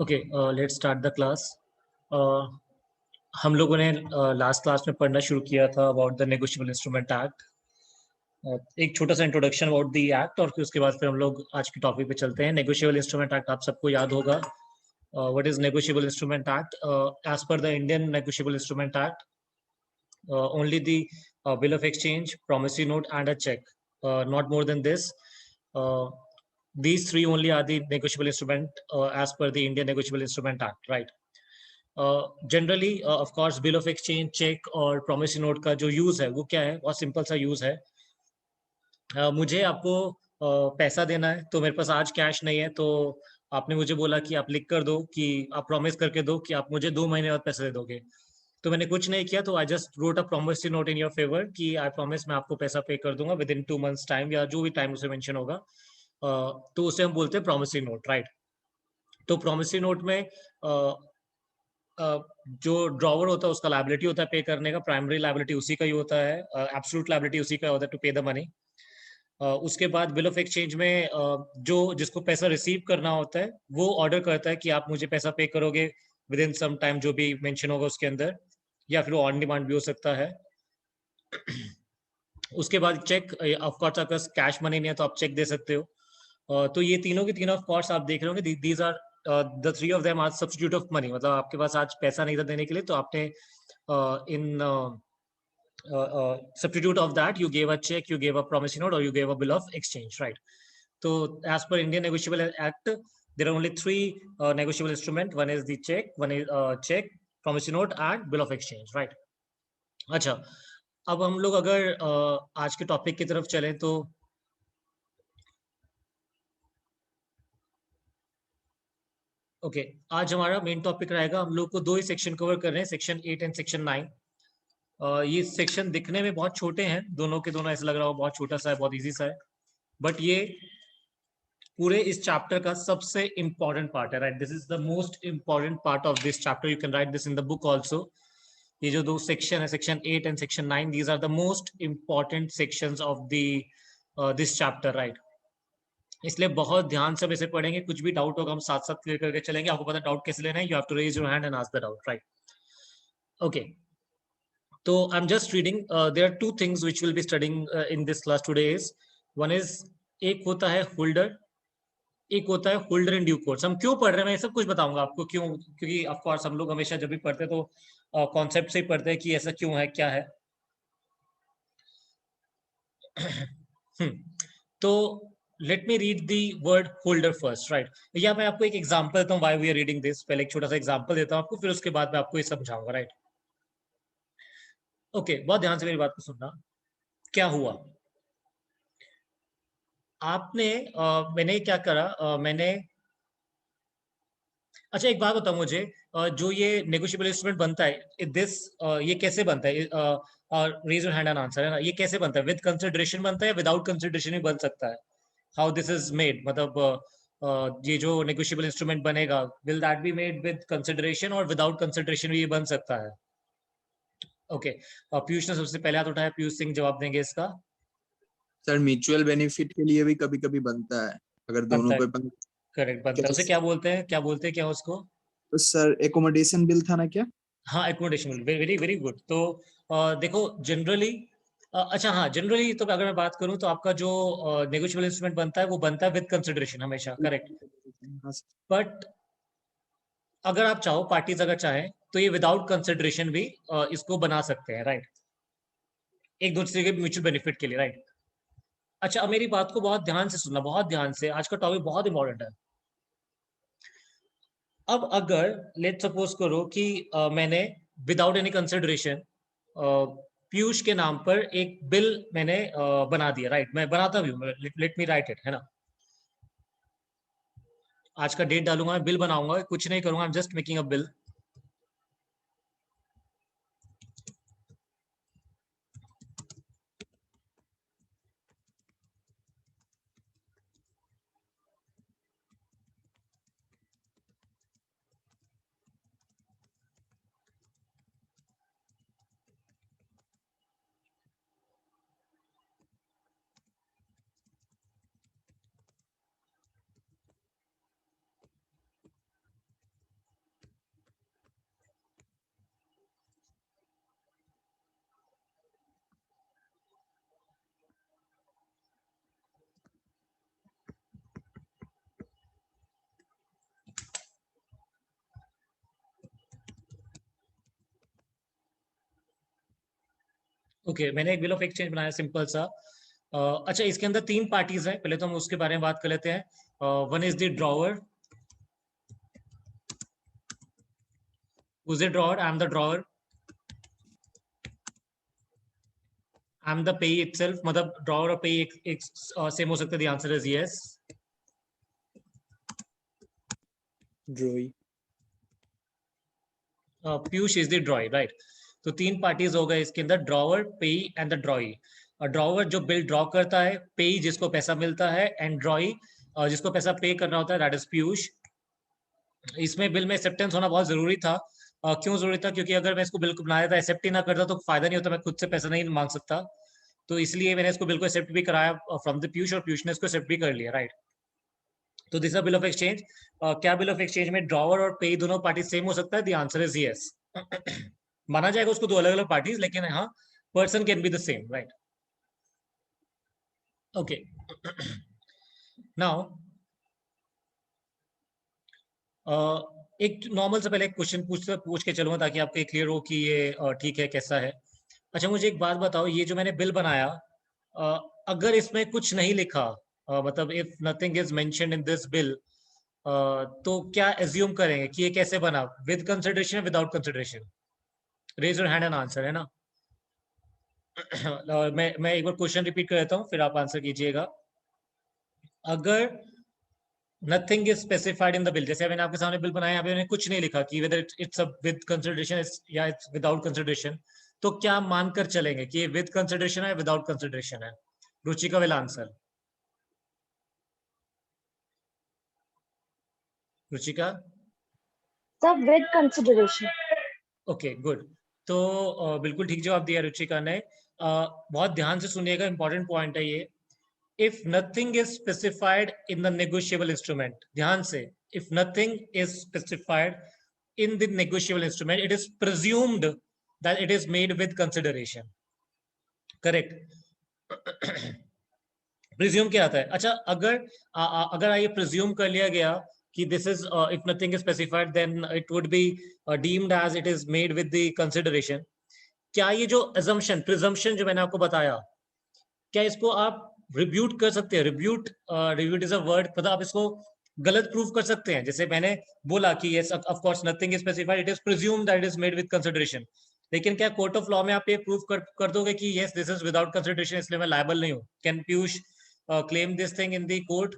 Okay, let's start the class. हम लोगों ने लास्ट क्लास में पढ़ना शुरू किया था about the negotiable instrument act. एक छोटा सा इंट्रोडक्शन अबाउट द एक्ट और फिर उसके बाद फिर हम लोग आज के टॉपिक पे चलते हैं। नेगोशिएबल इंस्ट्रूमेंट एक्ट आप सबको याद होगा। What is negotiable instrument act? As per the Indian negotiable instrument act, only the bill of exchange, promissory note, and a check. Not more than this. Uh, these three only are the negotiable instrument as per the Indian Negotiable Instrument Act, right? Generally, of course, bill of exchange, check और promissory note का जो use है वो क्या है? बहुत simple सा use है। मुझे आपको पैसा देना है, तो मेरे पास आज कैश नहीं है, तो आपने मुझे बोला कि आप लिख कर दो कि आप प्रॉमिस करके दो कि आप मुझे 2 महीने बाद पैसे दे दोगे। तो मैंने कुछ नहीं किया, तो I just wrote a promissory note in your favour कि आई प्रॉमिस मैं आपको पैसा पे कर दूंगा विद इन 2 मंथ्स टाइम, या जो भी टाइम उसे मेंशन होगा। तो उसे हम बोलते हैं प्रॉमिसरी नोट, राइट? तो प्रॉमिसरी नोट में जो ड्रॉवर होता है उसका लायबिलिटी होता है पे करने का, प्राइमरी लायबिलिटी उसी का ही होता है, एब्सोल्यूट लायबिलिटी उसी का होता है टू पे द मनी। उसके बाद बिल ऑफ एक्सचेंज में जो जिसको पैसा रिसीव करना होता है वो ऑर्डर करता है कि आप मुझे पैसा पे करोगे विद इन सम टाइम, जो भी मेंशन होगा उसके अंदर, या फिर वो ऑन डिमांड भी हो सकता है। उसके बाद चेक, ऑफ कोर्स आपके पास कैश मनी नहीं है तो आप चेक दे सकते हो। तो ये तीनों की तीनों ऑफ कोर्स आप देख रहे होंगे, these are the three of them are substitute of money. मतलब आपके पास आज पैसा नहीं था देने के लिए, तो आपने इन substitute of that you gave a check, you gave a promissory note, or you gave a bill of exchange, right? So as per Indian Negotiable Act, there are only three negotiable instrument. One is the check, one is check, promissory note, and bill of exchange, right? अच्छा, अब हम लोग अगर आज के topic की तरफ चलें तो ओके, आज हमारा मेन टॉपिक रहेगा, हम लोग को दो ही सेक्शन कवर कर रहे हैं, सेक्शन 8 एंड सेक्शन 9। ये सेक्शन दिखने में बहुत छोटे हैं, दोनों के दोनों ऐसा लग रहा हो बहुत छोटा सा है, बहुत इजी सा है, बट ये पूरे इस चैप्टर का सबसे इंपॉर्टेंट पार्ट है, right? This is the most important part of this chapter. You can write this in the book also. ये जो दो सेक्शन है, section 8 and section 9, these are the most important sections of the this chapter, right? इसलिए बहुत ध्यान से हम इसे पढ़ेंगे, कुछ भी डाउट होगा हम साथ साथ क्लियर करके चलेंगे। आपको पता डाउट कैसे लेना है, you have to raise your hand and ask the doubt, right? Okay, तो I am just reading, there are two things which will be studying in this class today. Is one is, एक होता है holder, एक होता है holder in due course. हम क्यों पढ़ रहे हैं मैं सब कुछ बताऊंगा आपको क्यों, क्योंकि ऑफ कोर्स हम लोग हमेशा जब भी पढ़ते हैं तो कॉन्सेप्ट से ही पढ़ते हैं कि ऐसा क्यों है, क्या है। तो let me read the word holder first, right? या मैं आपको एक एग्जांपल देता हूँ why we are reading this. पहले एक छोटा सा एग्जांपल देता हूँ आपको, फिर उसके बाद मैं आपको ये समझाऊंगा, राइट? ओके, बहुत ध्यान से मेरी बात को सुनना। क्या हुआ, आपने मैंने क्या करा, मैंने, अच्छा एक बात बताओ मुझे, जो ये नेगोशिएबल इंस्ट्रूमेंट बनता है दिस, ये कैसे बनता है? Raise your hand and answer, है ना? ये कैसे बनता है? विद कंसिडरेशन बनता है, विदाउट कंसिडरेशन भी बन सकता है? हाउ दिस इज मेड, मतलब ये जो नेगोशिएबल इंस्ट्रूमेंट बनेगा, will that B made with consideration और विदाउट कंसिडरेशन भी ये बन सकता है? ओके, पीयूष ने सबसे पहले हाथ उठाया, पीयूष सिंह जवाब देंगे इसका। सर म्यूचुअल बेनिफिट के लिए भी कभी कभी बनता है, अगर दोनों बनता है, पे करेक्ट, बनता है। उसे क्या बोलते हैं, क्या बोलते हैं, क्या उसको? तो सर एकोमोडेशन बिल था ना क्या? हाँ, एकोमोडेशन, वेरी वेरी गुड। तो देखो जनरली, अच्छा हाँ, जनरली तो अगर मैं बात करूं तो आपका जो नेगोशिएबल इंस्ट्रूमेंट बनता है वो बनता है विद कंसिडरेशन हमेशा, करेक्ट? हाँ सर। बट अगर आप चाहो, पार्टीज अगर चाहें तो ये विदाउट कंसिडरेशन भी इसको बना सकते हैं, राइट? एक दूसरे के म्यूचुअल बेनिफिट के लिए, राइट? अच्छा, अब मेरी बात को बहुत ध्यान से सुनना, बहुत ध्यान से, आज का टॉपिक बहुत इंपॉर्टेंट है। अब अगर लेट सपोज करो कि मैंने विदाउट एनी कंसिडरेशन पीयूष के नाम पर एक बिल मैंने बना दिया, राइट? मैं बनाता भी हूँ, लेट मी राइट इट, है ना? आज का डेट डालूंगा, बिल बनाऊंगा, कुछ नहीं करूंगा, आई am just making a bill. Okay, मैंने एक बिल ऑफ एक्सचेंज बनाया सिंपल सा। अच्छा, इसके अंदर 3 पार्टीज हैं, पहले तो हम उसके बारे में बात कर लेते हैं। One is the drawer, who's the drawer? I'm the drawer. I'm the payee itself. मतलब drawer और payee एक सेम हो सकता है। The answer is yes. ड्रॉई। Piyush is the ड्रॉई, right. तो 3 पार्टीज हो गए इसके अंदर, ड्रॉवर, पेई एंड द ड्रॉई। ड्रॉवर जो बिल ड्रॉ करता है, पेई जिसको पैसा मिलता है, एंड ड्रॉई जिसको पैसा पे करना होता है, दैट इज पीयूष। इसमें बिल में एक्सेप्टेंस होना बहुत जरूरी था। क्यों जरूरी था? क्योंकि अगर मैं इसको बिल को बनाया था, एक्सेप्ट ही ना करता तो फायदा नहीं होता, मैं खुद से पैसा नहीं मांग सकता। तो इसलिए मैंने इसको बिल को एक्सेप्ट भी कराया फ्रॉम द पीयूष, और पीयूष ने इसको एक्सेप्ट भी कर लिया, राइट। तो दिस बिल ऑफ एक्सचेंज। क्या बिल ऑफ एक्सचेंज में ड्रॉवर और पे दोनों पार्टी सेम हो सकता है? The answer is yes. माना जाएगा उसको 2 अलग अलग पार्टीज, लेकिन हाँ, person can be the same, right. Okay, now एक नॉर्मल से पहले एक क्वेश्चन पूछ के चलूंगा, ताकि आपको क्लियर हो कि ये ठीक है कैसा है। अच्छा, मुझे एक बात बताओ, ये जो मैंने बिल बनाया, अगर इसमें कुछ नहीं लिखा, मतलब if nothing is mentioned in this bill, तो क्या एज्यूम करेंगे कि ये कैसे बना? With consideration, without consideration? Raise your hand and answer, है ना। मैं एक बार क्वेश्चन रिपीट कर देता हूँ, फिर आप आंसर कीजिएगा। अगर nothing is specified in the bill, जैसे मैंने आपके सामने बिल बनाया, यहाँ पे मैंने कुछ नहीं लिखा कि वेदर इट्स विद कंसिडरेशन या इट्स विदाउट कंसिडरेशन, तो क्या मानकर चलेंगे कि ये विद कंसिडरेशन है, विदाउट कंसिडरेशन है? Ruchika will answer. रुचिका? सब विद कंसिडरेशन। Okay, good. तो बिल्कुल ठीक जवाब दिया रुचिका ने। बहुत ध्यान से सुनिएगा, इंपॉर्टेंट पॉइंट है ये। If nothing is specified in the negotiable instrument, ध्यान से, if nothing is specified in the negotiable instrument, it is presumed that it is made with consideration. Correct? Presume क्या आता है? अच्छा, अगर ये प्रिज्यूम कर लिया गया कि this is, if nothing is specified, then it would be deemed as it is made with the consideration. क्या ये जो assumption, प्रिजम्पशन जो मैंने आपको बताया, क्या इसको आप रिब्यूट कर सकते हैं? रिब्यूट इज अ वर्ड, मतलब आप इसको गलत प्रूफ कर सकते हैं। जैसे मैंने बोला कि yes, of course nothing is specified, it is presumed that it is made with consideration. लेकिन क्या कोर्ट ऑफ लॉ में आप ये प्रूफ कर दोगे कि yes, this is without consideration, इसलिए मैं लायबल नहीं हूँ? Can Piyush claim this thing in the court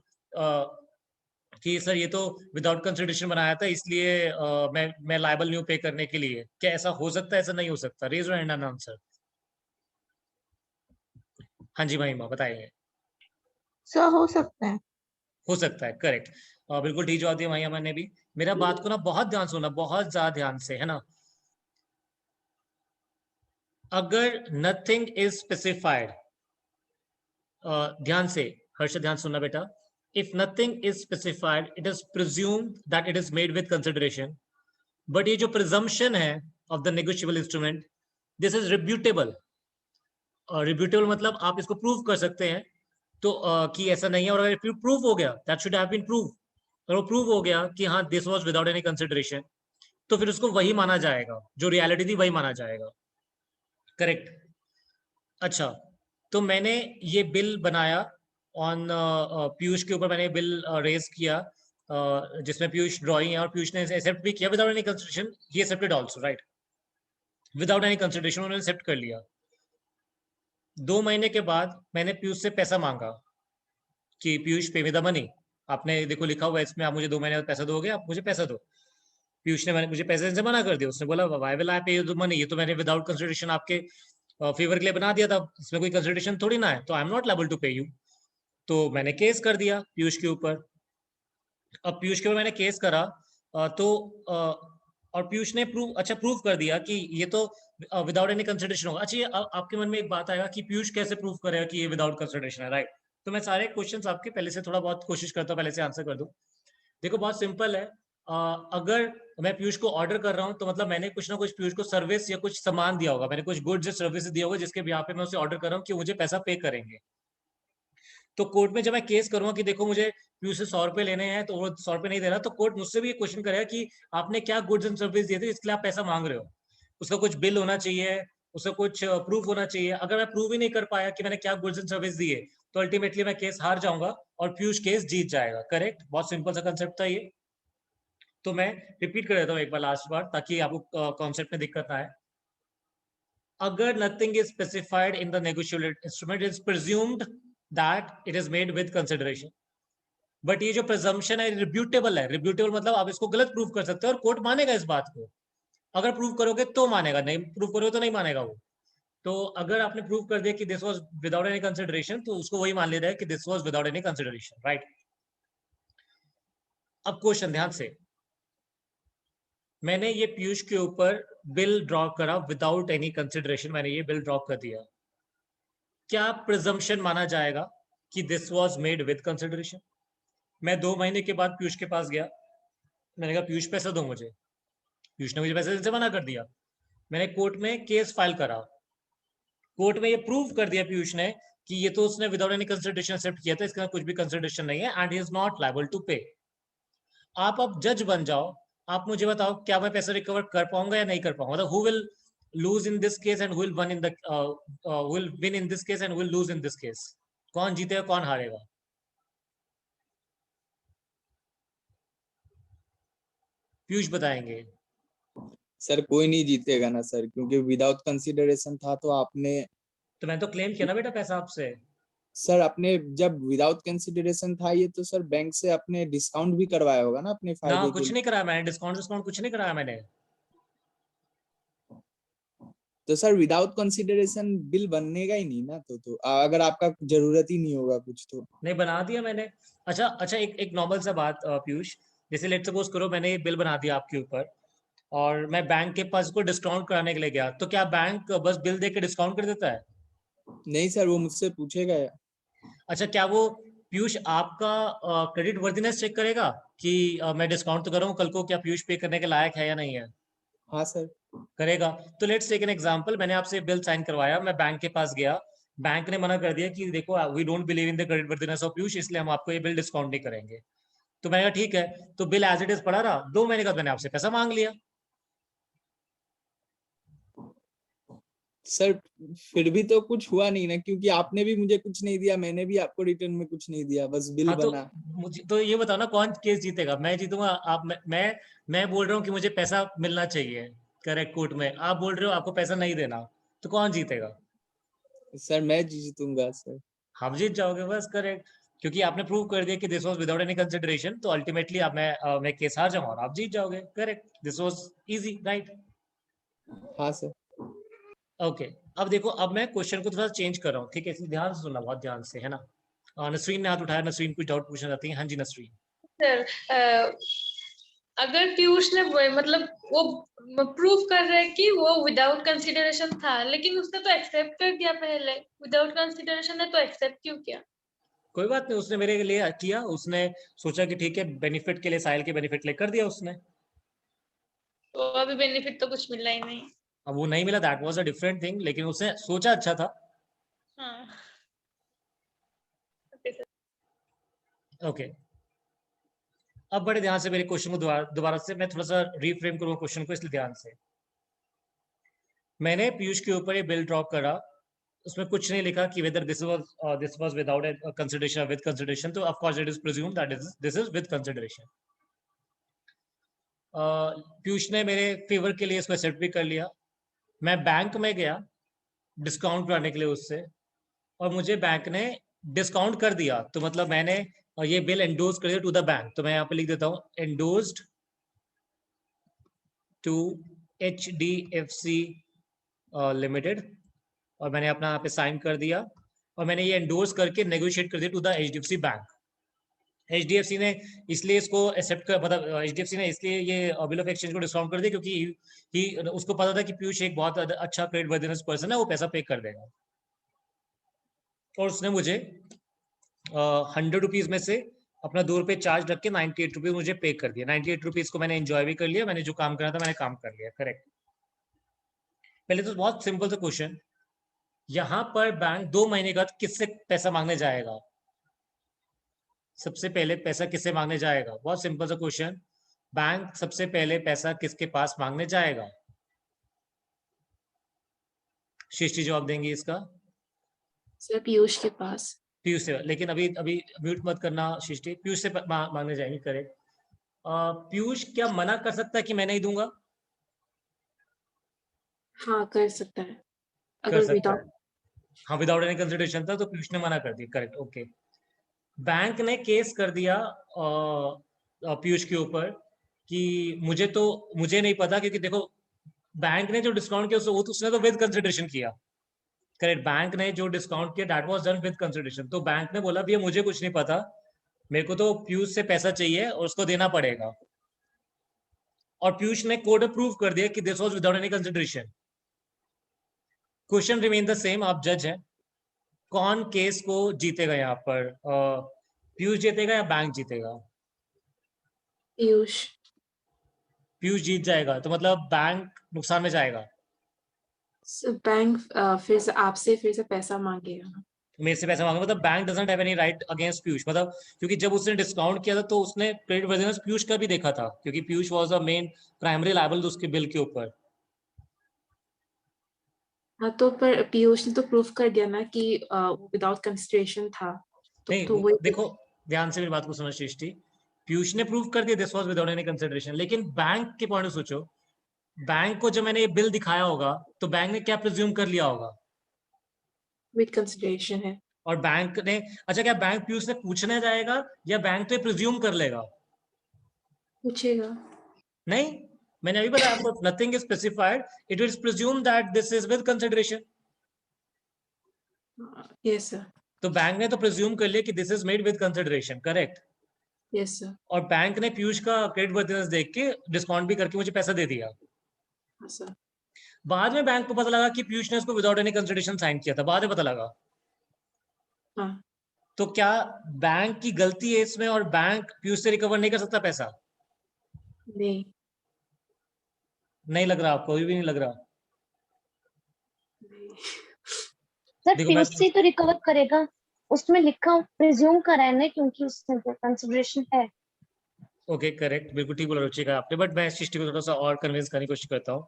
कि सर ये तो विदाउट कंसिडरेशन बनाया था, इसलिए मैं लायबल नहीं हूँ पे करने के लिए? क्या ऐसा हो सकता है, ऐसा नहीं हो सकता? Raise your hand and answer. हाँ जी महिमा, बताइए। सर हो सकता है। हो सकता है, करेक्ट। बिल्कुल ठीक जवाब दिया महिमा ने भी। मेरा बात को ना बहुत ध्यान सुनना, बहुत ज्यादा ध्यान से, है ना। अगर नथिंग इज स्पेसिफाइड, ध्यान से, हर्ष ध्यान सुनना बेटा। If nothing is specified, it is presumed that it is made with consideration. But ये जो प्रिजम्पशन है of the negotiable instrument, this is rebuttable. Rebuttable मतलब आप इसको प्रूव कर सकते हैं, तो कि ऐसा नहीं है। और अगर प्रूव हो गया, that should have been prove, और वो प्रूव हो गया कि हाँ, this was without any consideration, तो फिर उसको वही माना जाएगा, जो रियलिटी थी वही माना जाएगा। करेक्ट। अच्छा, तो मैंने ये बिल बनाया ऑन पीयूष के ऊपर, मैंने बिल रेज किया, जिसमें पीयूष ड्रॉइंग है, और पीयूष ने एक्सेप्ट भी किया without any consideration. He accepted also, right, without any consideration उन्होंने एक्सेप्ट कर लिया। 2 महीने के बाद मैंने पीयूष से पैसा मांगा कि पीयूष पे मी द मनी, आपने देखो लिखा हुआ है इसमें, आप मुझे 2 महीने बाद पैसा दोगे, आप मुझे पैसा दो। पीयूष ने मैंने मुझे पैसे से मना कर दिया। उसने बोला व्हाई विल आई पे यू द मनी, ये तो मैंने विदाउट कंसिडरेशन आपके फेवर के लिए बना दिया था, इसमें कोई कंसिडरेशन थोड़ी ना है, तो I am not liable to pay you. तो मैंने केस कर दिया पीयूष के ऊपर। अब पीयूष के ऊपर मैंने केस करा, और पीयूष ने प्रूव कर दिया कि ये तो विदाउट एनी कंसिडरेशन होगा। अच्छा, ये आपके मन में एक बात आएगा कि पीयूष कैसे प्रूव करेगा कि ये विदाउट कंसिडरेशन है, राइट। तो मैं सारे क्वेश्चंस आपके पहले से थोड़ा बहुत कोशिश करता हूँ पहले से आंसर कर दूं। देखो, बहुत सिंपल है। अगर मैं पीयूष को ऑर्डर कर रहा हूँ, तो मतलब मैंने कुछ ना कुछ पीयूष को सर्विस या कुछ सामान दिया होगा, मैंने कुछ गुड्स या सर्विस दिया होगा, जिसके यहाँ पे मैं उसे ऑर्डर कर रहा हूँ कि मुझे पैसा पे करेंगे। तो कोर्ट में जब मैं केस करूंगा कि देखो मुझे पीयूष से 100 रुपए लेने हैं, तो वो 100 रुपए नहीं दे रहा, तो कोर्ट मुझसे भी क्वेश्चन करेगा कि आपने क्या गुड्स एंड सर्विस दिए थे, इसके लिए आप पैसा मांग रहे हो। उसका कुछ बिल होना चाहिए, उसे कुछ प्रूफ होना चाहिए। अगर मैं प्रूव ही नहीं कर पाया कि मैंने क्या गुड्स एंड सर्विस दिए, तो अल्टीमेटली मैं केस हार जाऊंगा और पीयूष केस जीत जाएगा। करेक्ट? बहुत सिंपल सा कंसेप्ट था ये। तो मैं रिपीट कर देता हूँ एक बार, लास्ट बार, ताकि आपको कॉन्सेप्ट में दिक्कत ना आए। अगर nothing is specified in the negotiable instrument, is presumed that it is made with consideration. But ये जो प्रिजम्पशन है रिब्यूटेबल है। रिब्यूटेबल मतलब आप इसको गलत प्रूव कर सकते हो और कोर्ट मानेगा इस बात को। अगर प्रूव करोगे तो मानेगा, नहीं प्रूव करोगे तो नहीं मानेगा वो। तो अगर आपने प्रूव कर दिया कि this was without any consideration, तो उसको वही मान लेना है कि this was without any consideration, right? अब क्वेश्चन ध्यान से, मैंने ये पीयूष के ऊपर बिल ड्रॉ करा विदाउट एनी कंसिडरेशन, मैंने ये बिल ड्रॉ कर दिया। क्या प्रिजम्पशन माना जाएगा कि this was made with consideration? मैं 2 महीने के बाद पीयूष के पास गया, मैंने कहा पीयूष पैसा दो मुझे। पीयूष ने मुझे पैसे देने से मना कर दिया। मैंने कोर्ट में केस फाइल करा, कोर्ट में ये प्रूव कर दिया पीयूष ने कि ये तो उसने विदाउट एनी कंसिडरेशन एक्सेप्ट किया था, इसके अंदर कुछ भी कंसिडरेशन नहीं है and he is not liable to pay. आप अब जज बन जाओ, आप मुझे बताओ क्या मैं पैसा रिकवर कर पाऊंगा या नहीं कर पाऊंगा? मतलब who will lose in this case and who will one in the will win in this case and will lose in this case? कौन जीतेगा कौन हारेगा? पीयूष बताएंगे। सर कोई नहीं जीतेगा ना सर, क्योंकि विदाउट कंसिडरेशन था तो आपने। तो मैंने तो क्लेम किया ना बेटा पैसा आपसे। सर अपने जब विदाउट कंसिडरेशन था ये, तो सर बैंक से अपने डिस्काउंट भी करवाया होगा ना अपने ना फायदे के कुछ लिए। नहीं कराया मैंने, डिस्काउंट कुछ नहीं कराया मैंने। तो सर विदाउट कंसिडरेशन बिल बनेगा ही नहीं ना, तो अगर आपका जरूरत ही नहीं होगा कुछ तो। नहीं बना दिया मैंने। अच्छा अच्छा, एक नॉर्मल सा बात पीयूष, जैसे लेट सपोज करो मैंने ये बिल बना दिया आपके ऊपर और मैं बैंक के पास को डिस्काउंट कराने के लिए गया, तो क्या बैंक बस बिल दे के डिस्काउंट कर देता है? नहीं सर, वो मुझसे पूछेगा। अच्छा, क्या वो पीयूष आपका क्रेडिट वर्दीनेस चेक करेगा कि मैं डिस्काउंट तो कर रहा हूँ, कल को क्या पीयूष पे करने के लायक है या नहीं है? हाँ सर। करेगा। तो लेट्स टेक एन एग्जांपल, मैंने आपसे बिल साइन करवाया, मैं बैंक के पास गया, बैंक ने मना कर दिया कि देखो we don't believe in the credit worthiness of Piyush, इसलिए हम आपको ये बिल डिस्काउंट नहीं करेंगे। तो मैंने कहा ठीक है, तो बिल एज इट इज पड़ा रहा। 2 महीने बाद मैंने आपसे पैसा मांग लिया। सर फिर भी तो कुछ हुआ नहीं ना, क्योंकि आपने भी मुझे कुछ नहीं दिया, मैंने भी आपको रिटर्न में कुछ नहीं दिया, बस बिल हाँ तो बना। मुझे तो ये बताओ ना, कौन केस जीतेगा? मैं जीतूंगा? आप मैं बोल रहा हूँ कि मुझे पैसा मिलना चाहिए करेक्ट कोर्ट में, आप बोल रहे हो आपको पैसा नहीं देना, तो कौन जीतेगा? सर मैं जीतूंगा सर। आप जीत जाओगे बस, करेक्ट। क्योंकि आपने प्रूव कर दिया कि this was without any consideration, तो अल्टीमेटली आप मैं केस हार जाऊंगा और आप जीत जाओगे। Correct, this was easy, right? हाँ सर। ओके। अब देखो, अब मैं क्वेश्चन को थोड़ा चेंज कर रहा हूँ, ठीक है? इसलिए ध्यान से सुनना, बहुत ध्यान से, है ना? नसरीन ने हाथ उठाया, नसरीन कुछ डाउट पूछना चाहती है? हाँ जी नसरीन। सर अगर पीयूष ने मतलब वो प्रूव कर रहा है कि वो विदाउट कंसिडरेशन था, लेकिन उसने तो एक्सेप्ट कर दिया पहले, विदाउट कंसिडरेशन है तो एक्सेप्ट क्यों किया? कोई बात नहीं, उसने मेरे लिए किया, उसने सोचा कि ठीक है बेनिफिट के लिए, साहिल के बेनिफिट ले कर दिया उसने। तो अभी बेनिफिट तो कुछ मिला ही नहीं। अब वो नहीं मिला, that was a different thing, लेकिन उसने सोचा अच्छा था। हाँ ओके सर। ओके। अब बड़े ध्यान से मेरे क्वेश्चन को दोबारा से मैं थोड़ा सा रीफ्रेम करूंगा क्वेश्चन को, इसलिए ध्यान से। मैंने पीयूष के ऊपर ये बिल ड्रॉप करा, उसमें कुछ नहीं लिखा कि whether this was without consideration और विद कंसिडरेशन, तो of course it is presume that this is with consideration. Piyush ने मेरे फेवर के लिए इसको एक्सेप्ट भी कर लिया। मैं बैंक में गया डिस्काउंट कराने के लिए उससे, और मुझे बैंक ने डिस्काउंट कर दिया, तो मतलब मैंने ये बिल एंडोर्स कर दिया टू द बैंक। तो मैं यहाँ पे लिख देता हूँ एंडोर्स्ड टू HDFC लिमिटेड, और मैंने अपना यहाँ पे साइन कर दिया, और मैंने ये एंडोर्स करके नेगोशिएट कर दिया to the HDFC bank. HDFC ने इसलिए इसको एक्सेप्ट कर, मतलब HDFC ने इसलिए ये बिल ऑफ एक्सचेंज को डिस्काउंट कर दिया क्योंकि ही उसको पता था कि पीयूष एक बहुत अच्छा क्रेडिट वर्दिनेस पर्सन है, वो पैसा पे कर देगा। और उसने मुझे 100 रुपीज में से अपना 2 रुपये चार्ज रख के 98 रुपीज मुझे पे कर दिया। 98 रुपीज को मैंने एंजॉय भी कर लिया, मैंने जो काम करना था मैंने काम कर लिया। करेक्ट। पहले तो बहुत सिंपल सा क्वेश्चन, यहां पर बैंक 2 महीने बाद किससे पैसा मांगने जाएगा? सबसे पहले पैसा किससे मांगने जाएगा? बहुत सिंपल सा क्वेश्चन, बैंक सबसे पहले पैसा किसके पास मांगने जाएगा? सृष्टि जवाब देंगी इसका? सर पीयूष के पास। पीयूष से, लेकिन अभी अभी म्यूट मत करना सृष्टि, पीयूष से मांगने जाएंगे। करेक्ट। पीयूष क्या मना कर सकता है कि मैं नहीं दूंगा? हाँ कर सकता है, कर अगर सकता विदाउट। है, हाँ, विदाउट एनी कंसिडरेशन था तो पीयूष ने मना कर दी। Correct, okay. बैंक ने केस कर दिया पीयूष के ऊपर कि मुझे नहीं पता, क्योंकि देखो बैंक ने जो डिस्काउंट किया उसने तो विद कंसिडरेशन किया। करेक्ट, बैंक ने जो डिस्काउंट किया that was done with consideration. तो बैंक ने बोला भैया मुझे कुछ नहीं पता, मेरे को तो पीयूष से पैसा चाहिए और उसको देना पड़ेगा। और पीयूष ने कोर्ट में प्रूव कर दिया कि this was without any consideration. Question remain the same, आप जज हैं, कौन केस को जीतेगा यहाँ पर? पीयूष जीतेगा या बैंक जीतेगा? पीयूष। पीयूष जीत जाएगा, तो मतलब बैंक नुकसान में जाएगा। बैंक फिर से आपसे फिर से पैसा मांगेगा। मेरे से पैसा मांगे, मतलब bank doesn't have any right against Piyush, मतलब क्योंकि जब उसने डिस्काउंट किया था तो उसने क्रेडिट वर्दिनेस पीयूष का भी देखा था, क्योंकि Piyush was the main primary liable उसके बिल के ऊपर। हाँ तो पर पीयूष ने तो प्रूफ कर दिया ना कि विदाउट कंसिडरेशन था। नहीं, तो वही देखो ध्यान से मेरी बात को समझ सृष्टि, पीयूष ने प्रूव कर दिया this was without any consideration, लेकिन बैंक के पॉइंट से सोचो, बैंक को जब मैंने ये बिल दिखाया होगा तो बैंक ने क्या प्रिज्यूम कर लिया होगा? विद कंसिडरेशन है। और बैंक ने, अच्छा क्या बैंक पीयूष से पूछने जाएगा या बैंक तो प्रिज्यूम कर लेगा? पूछेगा। नहीं, मैंने अभी बताया आपको, nothing is specified, it will presume that this is with consideration. Yes sir. तो बैंक ने तो प्रिज्यूम कर लिया कि this is made with consideration, correct. Yes sir. और बैंक ने पीयूष का क्रेडिट वर्थिनेस देख के डिस्काउंट भी करके मुझे पैसा दे दिया। हाँ सर। बाद में बैंक को पता लगा कि पीयूष ने उसको विदाउट एनी कंसिडरेशन साइन किया था, बाद में पता लगा। हाँ। तो क्या बैंक की गलती है इसमें और बैंक पीयूष से रिकवर नहीं कर सकता पैसा? नहीं। नहीं लग रहा आपको? अभी भी नहीं लग रहा? सर देखो पीयूष से तो रिकवर करेगा, उसमें लिखा प्रिज्यूम करा है ना, क्योंकि उसमें कंसिडरेशन है। ओके, करेक्ट, बिल्कुल ठीक बोला रुचिका आपने, बट मैं सृष्टि को थोड़ा सा और कन्विंस करने की कोशिश करता हूँ।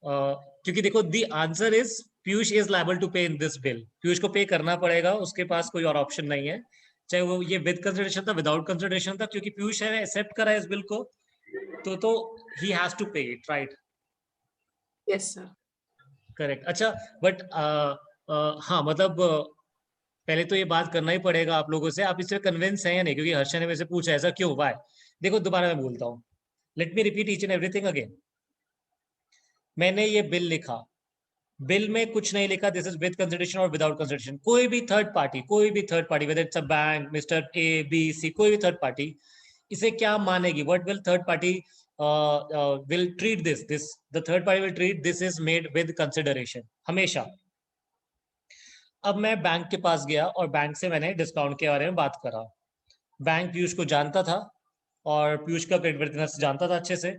क्योंकि देखो the answer is Piyush is liable to pay in this bill, Piyush को पे करना पड़ेगा, उसके पास कोई और ऑप्शन नहीं है, चाहे वो ये विद कंसिडरेशन था विदाउट कंसिडरेशन था, क्योंकि पीयूष है एक्सेप्ट करा इस बिल को, तो ही हैज टू पे it, right? Yes sir. Correct. अच्छा, बट हाँ, मतलब पहले तो ये बात करना ही पड़ेगा आप लोगों से, आप इससे कन्विंस हैं या नहीं, क्योंकि हर्षा ने मेरे से पूछा ऐसा क्यों, वाई? देखो दोबारा मैं बोलता हूँ, let me repeat each and everything again. मैंने ये बिल लिखा, बिल में कुछ नहीं लिखा दिस इज विद कंसिडरेशन और विदाउट कंसिडरेशन। कोई भी third party whether it's a bank, mister A B C, कोई भी थर्ड पार्टी इसे क्या मानेगी? What will third party will treat this the third party will treat this is made with consideration हमेशा। अब मैं बैंक के पास गया और बैंक से मैंने डिस्काउंट के बारे में बात करा। बैंक पीयूष को जानता था और पीयूष का क्रेडिट वर्थिनेस जानता था अच्छे से,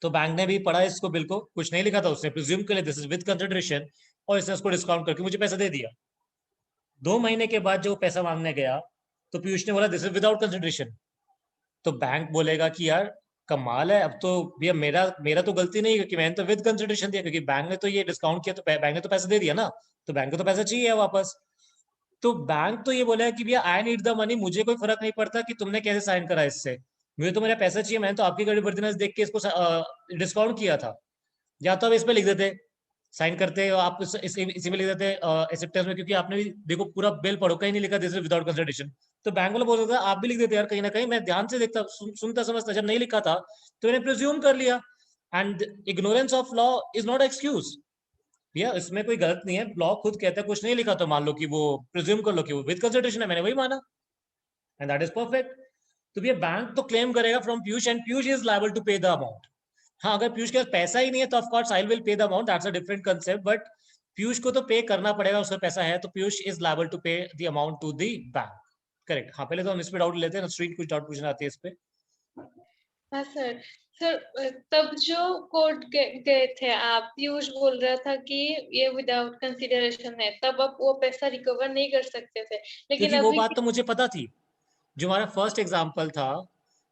तो बैंक ने भी पढ़ा इसको बिल को, कुछ नहीं लिखा था, उसने प्रिज्यूम कर लिया दिस इज विद कंसिडरेशन और इसने उसको डिस्काउंट करके मुझे पैसा दे दिया। 2 महीने के बाद जो पैसा मांगने गया तो पीयूष ने बोला दिस इज विदाउट कंसिडरेशन। तो बैंक बोलेगा कि यार कमाल है, अब तो भैया मेरा तो गलती नहीं है कि मैंने तो विद कंसिडरेशन दिया, क्योंकि बैंक ने तो ये डिस्काउंट किया, तो बैंक ने तो पैसा दे दिया ना, तो बैंक को तो पैसा चाहिए वापस। तो बैंक तो ये बोला कि भैया आई नीड द मनी, मुझे कोई फर्क नहीं पड़ता कि तुमने कैसे साइन करा इससे, मुझे तो मेरा पैसा चाहिए, मैंने तो आपकी क्रेडिट वर्थिनेस देख के इसको डिस्काउंट किया था। या तो आप इस पे लिख देते, साइन करते हो आप इसी में लिख देते एक्सेप्टेंस में, क्योंकि आपने भी देखो पूरा बिल पढ़ो, कहीं नहीं लिखा दिस इज विदाउट कंसिडरेशन। तो बैंक वाला बोल रहा था आप भी लिख देते यार, कहीं ना कहीं मैं ध्यान से देखता सुनता समझता, जब नहीं लिखा था तो मैंने प्रिज्यूम कर लिया। And ignorance of law is not excuse, भैया इसमें कोई गलत नहीं है, लॉ खुद कहता है कुछ नहीं लिखा तो मान लो कि वो प्रिज्यूम कर लो कि वो विद कंसिडरेशन है, मैंने वही माना एंड दैट इज परफेक्ट। तो भैया बैंक तो क्लेम करेगा from Piyush and Piyush is liable to pay the amount. हाँ, अगर पीयूष के पास पैसा ही नहीं है तो of course I will pay the amount, that's a different concept, but Piyush को तो पे करना पड़ेगा, उसका पैसा है, तो Piyush is liable to pay the amount to the bank. Correct. हाँ, पहले तो हम इस पे डाउट लेते हैं, स्ट्रीट कुछ डाउट पूछना आती है इस पे। हाँ सर। सर तब जो कोर्ट गए थे आप, पीयूष बोल रहा था कि ये विदाउट कंसिडरेशन है, तब आप वो पैसा रिकवर नहीं कर सकते थे, लेकिन क्योंकि वो अभी बात तो मुझे पता थी, जो हमारा फर्स्ट एग्जाम्पल था,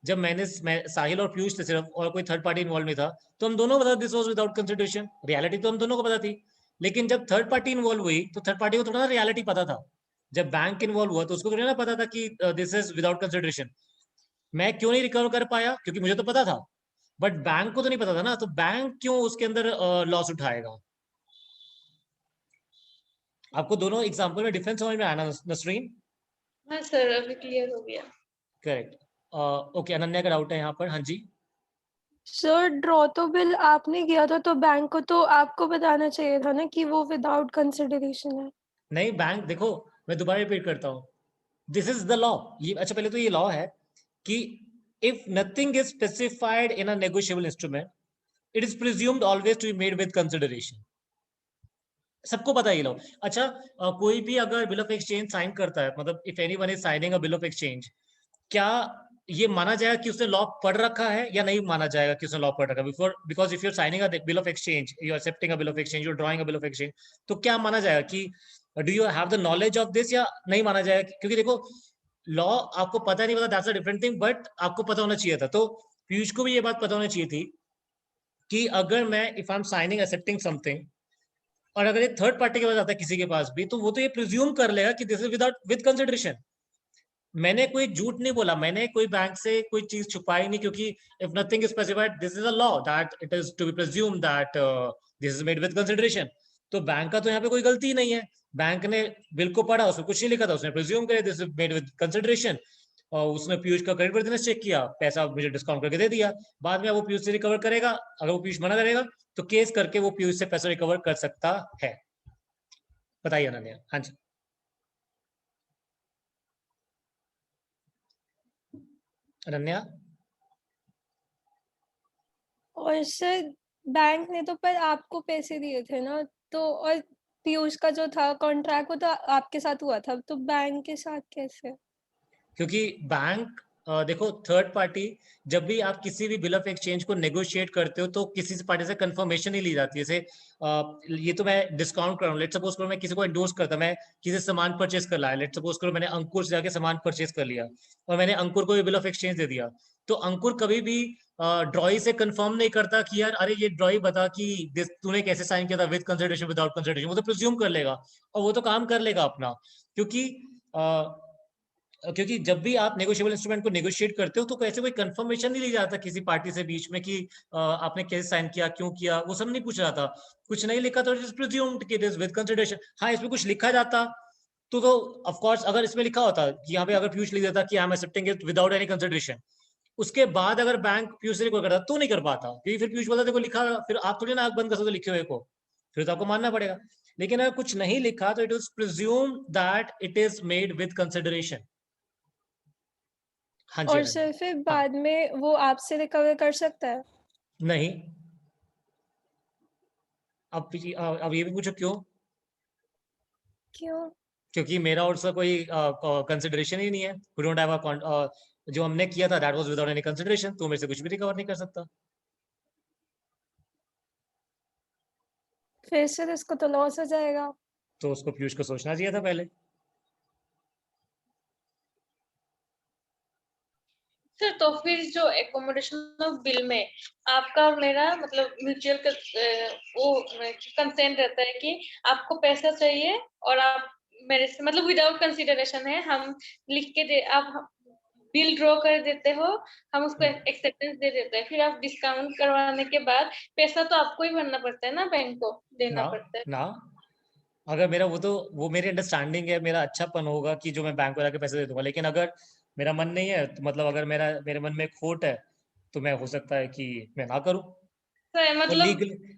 जब मैं साहिल और पीयूष थे सिर्फ और कोई थर्ड पार्टी इन्वॉल्व नहीं था, तो हम दोनों को पता this was without consideration, reality तो हम दोनों को पता थी। लेकिन जब थर्ड पार्टी इन्वॉल्व हुई तो थर्ड पार्टी को थोड़ा ना रियलिटी पता था। जब बैंक इन्वॉल्व हुआ तो उसको थोड़ा ना पता था कि दिस इज विदाउट कंसिडरेशन। मैं क्यों नहीं रिकवर कर पाया, क्योंकि मुझे तो पता था, बट बैंक को तो नहीं पता था ना, तो बैंक क्यों उसके अंदर लॉस उठाएगा। आपको दोनों एग्जांपल में डिफरेंस समझ में आया ना नसरीन? हाँ सर, अभी क्लियर हो गया। करेक्ट। ओके, अनन्या का डाउट है यहाँ पर। हाँ जी। सर ड्रॉ तो बिल आपने किया था, तो बैंक को तो आपको बताना चाहिए था ना कि वो विदाउट कंसिडरेशन है। नहीं, बैंक देखो, मैं दोबारा रिपीट करता हूँ, दिस इज द लॉ। ये अच्छा, पहले तो ये लॉ है कि if nothing is specified in a negotiable instrument, it is presumed always to be made with consideration. सबको पता है ये लॉ। अच्छा, कोई भी अगर बिल ऑफ एक्सचेंज साइन करता है, मतलब if anyone is signing a bill of exchange, क्या ये माना जाएगा कि उसने लॉ पढ़ रखा है या नहीं माना जाएगा कि उसने लॉ पढ़ रखा है? Before, because if you are signing a bill of exchange, you are accepting a bill of exchange, you are drawing a bill of exchange, तो क्या माना जाएगा कि do you have the knowledge of this या नहीं माना जाएगा? क्योंकि देखो, लॉ आपको पता नहीं पता, that's a different thing, but आपको पता होना चाहिए था। तो पीयूष को भी ये बात पता होनी चाहिए थी कि अगर मैं if I am signing accepting something, और अगर ये थर्ड पार्टी के पास आता है किसी के पास भी, तो वो तो ये प्रिज्यूम कर लेगा कि this is without with consideration. मैंने कोई झूठ नहीं बोला, मैंने कोई बैंक से कोई चीज छुपाई नहीं, क्योंकि if nothing is specified, this is a law that it is to be presume that this is made with consideration. तो बैंक का तो यहाँ पे कोई गलती नहीं है। बैंक ने बिल को पढ़ा, उसमें कुछ नहीं लिखा था, उसने प्रिज्यूम करे this is made with consideration, और उसने पीयूष का क्रेडिट वर्थिनेस चेक किया, पैसा मुझे डिस्काउंट करके दे दिया। बाद में वो पीयूष से रिकवर करेगा, अगर वो पीयूष मना करेगा तो केस करके वो पीयूष से पैसा रिकवर कर सकता है। बताइए अनन्या। हाँ जी। अनन्या। और सर बैंक ने तो पर आपको पैसे दिए थे ना, तो और पीयूष का जो था कॉन्ट्रैक्ट, वो तो आपके साथ हुआ था, तो बैंक के साथ कैसे? क्योंकि बैंक देखो, थर्ड पार्टी, जब भी आप किसी भी बिल ऑफ एक्सचेंज को नेगोशिएट करते हो तो किसी से पार्टी से कंफर्मेशन नहीं ली जाती है। जैसे ये तो मैं डिस्काउंट कर रहा हूँ, लेट सपोज करो मैं किसी को एंडोर्स करता, मैं किसी से सामान परचेस कर लाया, लेट सपोज करो मैंने अंकुर से जाके सामान परचेस कर लिया और मैंने अंकुर को ये बिल ऑफ एक्सचेंज दे दिया, तो अंकुर कभी भी ड्रॉई से कंफर्म नहीं करता कि यार अरे ये ड्रॉई बता कि तूने कैसे साइन किया था, विद कंसिडरेशन विदाउट कंसिडरेशन। वो तो प्रिज्यूम कर लेगा और वो तो काम कर लेगा अपना। क्योंकि क्योंकि जब भी आप नेगोशिएबल इंस्ट्रूमेंट को नेगोशिएट करते हो तो ऐसे कोई कंफर्मेशन नहीं ली जाता किसी पार्टी से बीच में कि आपने कैसे साइन किया, क्यों किया, वो सब नहीं पूछ रहा था। कुछ नहीं लिखा तो इट इज प्रिज्यूम्ड कि दिस विद कंसिडरेशन। हाँ, इसमें कुछ लिखा जाता तो ऑफ कोर्स, अगर इसमें लिखा होता कि यहाँ पे अगर पीयूष लिख देता कि I am accepting it without any consideration, उसके बाद अगर बैंक पीयूष से रिकॉर्ड करता तो नहीं कर पाता, क्योंकि फिर पीयूष बोलता देखो लिखा, फिर आप थोड़ी ना आंख बंद कर सकते लिखे हुए को, फिर तो आपको मानना पड़ेगा। लेकिन अगर कुछ नहीं लिखा तो it is presume that it is made with consideration. हाँ जी और अनन्या। सर फिर हाँ, बाद में वो आपसे रिकवर कर सकता है? नहीं। अब ये भी पूछो क्यों? क्यों? क्योंकि मेरा और उसका कोई कंसिडरेशन ही नहीं है। वी डोंट हैव अ, जो हमने किया था that was without any consideration, तो मेरे से कुछ भी रिकवर नहीं कर सकता। फिर सर इसको तो लॉस हो जाएगा। तो उसको पीयूष को सोचना चाहिए था पहले। सर तो फिर जो एकोमोडेशन ऑफ बिल में आपका और मेरा मतलब म्यूचुअल वो कंसेंट रहता है कि आपको पैसा चाहिए और आप मेरे से मतलब विदाउट कंसिडरेशन है, हम लिख के दे, आप बिल ड्रॉ कर देते हो, हम उसको एक्सेप्टेंस दे देते हैं, फिर आप डिस्काउंट करवाने के बाद पैसा तो आपको ही भरना पड़ता है ना, बैंक को देना ना पड़ता है। ना, अगर मेरा वो मेरी अंडरस्टैंडिंग है, मेरा अच्छापन होगा कि जो मैं बैंक को जाके पैसे दे दूंगा, लेकिन अगर मेरा मन नहीं है, तो मतलब अगर मेरे मन में खोट है, तो मैं हो सकता है कि मैं ना करूं। तो और मतलब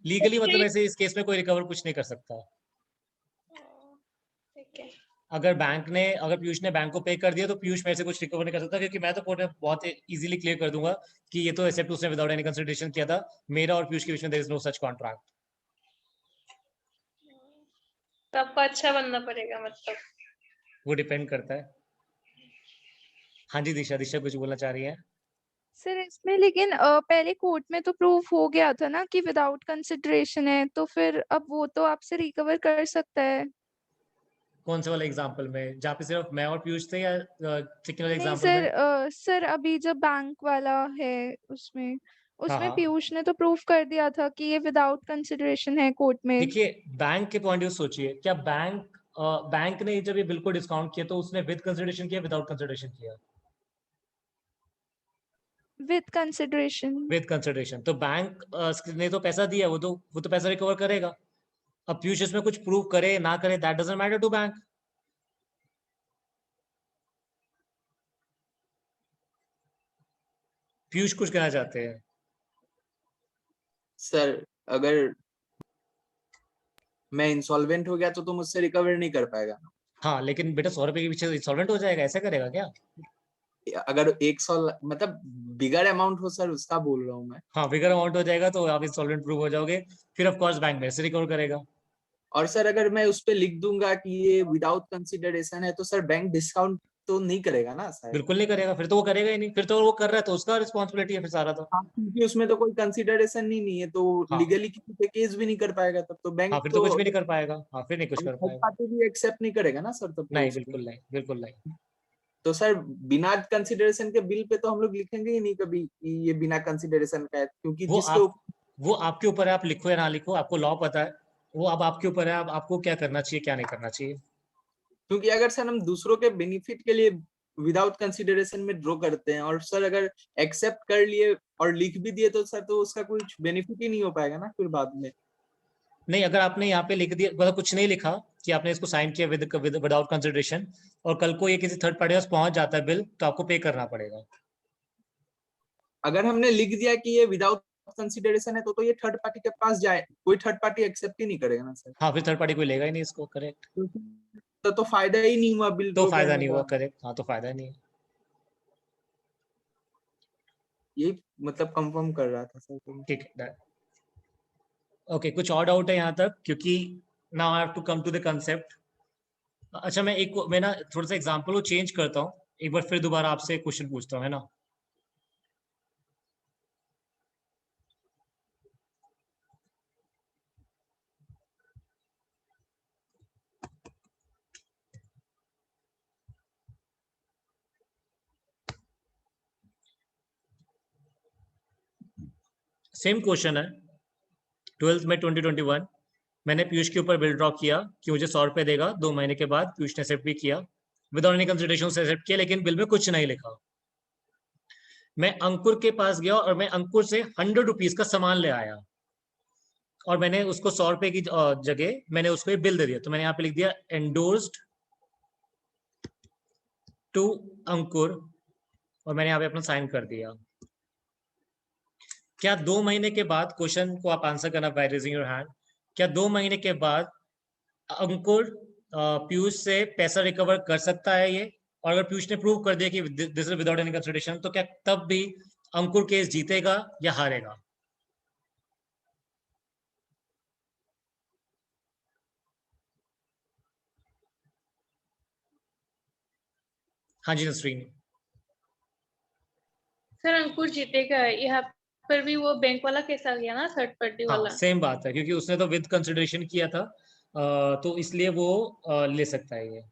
लीगली मतलब ऐसे इस केस में कोई रिकवर कुछ नहीं कर सकता। ठीक है। अगर पीयूष ने बैंक को पे कर दिया तो पीयूष मेरे से कुछ रिकवर नहीं कर सकता, क्योंकि मैं तो कोर्ट में बहुत इजीली क्लियर कर दूंगा कि ये तो एक्सेप्ट उसने विदाउट एनी कंसिडरेशन किया था, मेरा और पीयूष के बीच में there is no such contract. तो आपको अच्छा बनना पड़ेगा मतलब। वो डिपेंड करता है। हाँ जी, दिशा दिशा कुछ बोलना चाह रही है? सर इसमें लेकिन पहले कोर्ट में तो प्रूफ हो गया था ना कि विदाउट कंसिडरेशन है, तो फिर अब वो तो आपसे रिकवर कर सकता है। कौन से वाले एग्जांपल में, जहाँ पे सिर्फ मैं और पीयूष थे, या सेकंड वाले नहीं एग्जांपल में? सर, सर अभी जब बैंक वाला है उसमें उसमें हाँ। पीयूष ने तो प्रूफ कर दिया था कि ये विदाउट कंसिडरेशन है कोर्ट में। देखिए बैंक के पॉइंट ऑफ व्यू सोचिए, क्या बैंक ने जब ये बिल को डिस्काउंट किया तो उसने विद कंसिडरेशन किया, विदाउट कंसिडरेशन किया? With consideration. With consideration. तो बैंक ने तो पैसा दिया, वो तो पैसा रिकवर करेगा। अब पीयूष इसमें कुछ प्रूव करे ना करे, that doesn't matter to bank. Piyush कुछ कहना चाहते हैं? सर अगर मैं इंसॉल्वेंट हो गया तो मुझसे रिकवर नहीं कर पाएगा ना। हाँ, लेकिन बेटा 100 रुपए के पीछे इंसॉल्वेंट हो जाएगा, ऐसा करेगा क्या? अगर 100 मतलब बिगर अमाउंट हो सर, उसका बोल रहा हूँ मैं। हाँ, बिगर अमाउंट हो जाएगा तो आप इंसॉल्वेंट प्रूव हो जाओगे, फिर ऑफ कोर्स बैंक में से रिकवर करेगा। और सर अगर मैं उस पे लिख दूंगा कि ये विदाउट कंसिडरेशन है तो सर बैंक डिस्काउंट तो नहीं करेगा ना सर। बिल्कुल नहीं करेगा, फिर तो वो करेगा ही नहीं, फिर तो वो कर रहा है तो उसका रिस्पॉन्सिबिलिटी है फिर सारा तो। हाँ, क्योंकि उसमें तो कोई कंसिडरेशन नहीं है तो हाँ। लीगली किसी पे केस भी नहीं कर पाएगा तब तो बैंक हाँ, फिर तो कुछ भी नहीं कर पाएगा। हाँ, फिर नहीं कुछ कर थर्ड पाएगा। पार्टी भी एक्सेप्ट नहीं करेगा ना सर तब तो नहीं, उसको। बिल्कुल नहीं, बिल्कुल नहीं। तो सर बिना कंसिडरेशन के बिल पे तो हम लोग लिखेंगे ही नहीं कभी कि ये बिना कंसिडरेशन का है, क्योंकि वो आपके ऊपर है, आप लिखो या ना लिखो, आपको लॉ पता है, वो अब आपके ऊपर है, आपको क्या करना चाहिए क्या नहीं करना चाहिए। क्योंकि अगर सर हम दूसरों के बेनिफिट के लिए विदाउट कंसिडरेशन में ड्रॉ करते हैं और सर अगर एक्सेप्ट कर लिए और लिख भी दिए तो सर तो उसका कुछ बेनिफिट ही नहीं हो पाएगा ना फिर बाद में। नहीं, अगर आपने यहाँ पे लिख दिया, मतलब कुछ नहीं लिखा कि आपने इसको साइन किया विदाउट कंसिडरेशन, और कल को ये किसी थर्ड पार्टी पास पहुंच जाता है बिल, तो आपको पे करना पड़ेगा। अगर हमने लिख दिया कि ये विदाउट कंसिडरेशन है तो ये थर्ड पार्टी के पास जाए, कोई थर्ड पार्टी एक्सेप्ट ही नहीं करेगा ना सर। हाँ, फिर थर्ड पार्टी कोई लेगा ही नहीं इसको, करेक्ट। तो फायदा ही नहीं हुआ बिल तो ड्रॉ फायदा करने नहीं का। हुआ, करेक्ट। हाँ, तो फायदा नहीं है। यही मतलब कंफर्म कर रहा था सर तो। ठीक है, ओके। कुछ और डाउट है यहाँ तक? क्योंकि now I have to come to the concept. अच्छा, मैं ना थोड़ा सा एग्जांपल को चेंज करता हूँ, एक बार फिर दोबारा आपसे क्वेश्चन पूछता हूँ, है ना। सेम क्वेश्चन है, 12 में 2021 मैंने पीयूष के ऊपर बिल ड्रॉ किया कि मुझे 100 रुपए देगा। 2 महीने के बाद पीयूष ने एक्सेप्ट भी किया, विदाउट एनी कंसिडरेशन से एक्सेप्ट किया, लेकिन बिल में कुछ नहीं लिखा। मैं अंकुर के पास गया और मैं अंकुर से 100 रुपीज का सामान ले आया, और मैंने उसको 100 रुपए की जगह मैंने उसको ये बिल दे दिया। तो मैंने यहाँ पे लिख दिया एंडोर्स्ड टू अंकुर, और मैंने यहाँ पे अपना साइन कर दिया। क्या 2 महीने के बाद, क्वेश्चन को आप आंसर करना बाय रेजिंग योर हैंड, क्या 2 महीने के बाद अंकुर पीयूष से पैसा रिकवर कर सकता है ये? और अगर पीयूष ने प्रूव कर दिया कि this is without any consideration, तो क्या तब भी अंकुर केस जीतेगा या हारेगा? हाँ जी नसरीन। सर अंकुर जीतेगा, यहाँ पर भी वो बैंक वाला केस आ गया ना, थर्ड पार्टी हाँ, वाला। सेम बात है, क्योंकि उसने तो विद कंसिडरेशन किया था, तो इसलिए वो ले सकता है ये,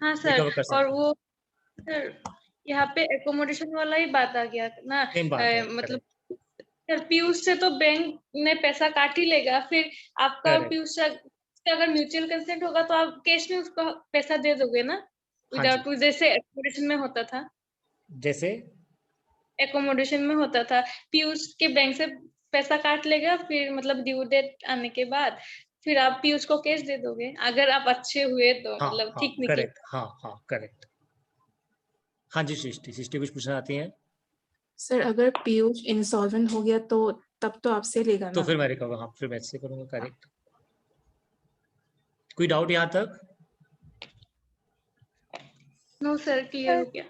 हाँ सर, रिकवर कर सकता और है। वो सर यहाँ पे एकोमोडेशन वाला ही बात आ गया ना। सेम बात है, मतलब सर पीयूष से तो बैंक ने पैसा काट ही लेगा, फिर आपका और Correct. पीयूष से अगर म्यूचुअल कंसेंट होगा तो आप कैश में उसको पैसा दे दोगे ना, हाँ जी। विदाउट, जैसे एकोमोडेशन में होता था। जैसे एकोमोडेशन में होता था, पीयूष के बैंक से पैसा काट लेगा, फिर मतलब ड्यू डेट आने के बाद फिर आप पीयूष को कैश दे दोगे, अगर आप अच्छे हुए तो, हाँ मतलब हाँ ठीक निकले। करेक्ट, हाँ हाँ करेक्ट। हाँ जी सृष्टि कुछ पूछना आती है? सर अगर पीयूष इंसॉल्वेंट हो गया तो तब तो आपसे लेगा तो ना। फिर मैं रिकवर, हाँ फिर मैं इससे करूंगा, करेक्ट। कोई डाउट यहाँ तक? नो सर, क्लियर हो गया।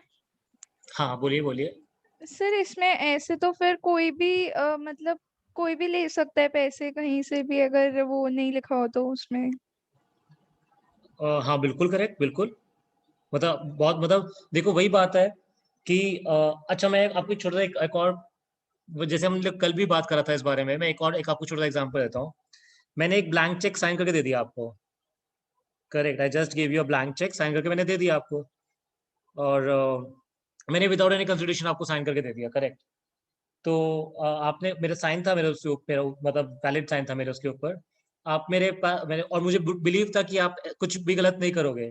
हाँ बोलिए बोलिए। सर इसमें ऐसे तो फिर कोई भी मतलब कोई भी ले सकता है पैसे कहीं से भी, अगर वो नहीं लिखा हो तो उसमें। हाँ बिल्कुल करेक्ट, बिल्कुल। मतलब बहुत, मतलब देखो वही बात है कि अच्छा मैं आपको छोटा सा एक और, जैसे हम लोग कल भी बात करा था इस बारे में, मैं एक आपको छोटा सा एग्जांपल देता हूँ। मैंने एक ब्लैंक चेक साइन करके दे दिया आपको, correct. I just give you a blank cheque, sign करके मैंने दे दिया आपको, और मैंने विदाउट एनी कंसिडरेशन आपको साइन करके दे दिया, करेक्ट। तो आपने मेरा साइन था मेरे उसके ऊपर, मतलब वैलिड साइन था मेरे उसके ऊपर, आप मेरे और मुझे बिलीव था कि आप कुछ भी गलत नहीं करोगे।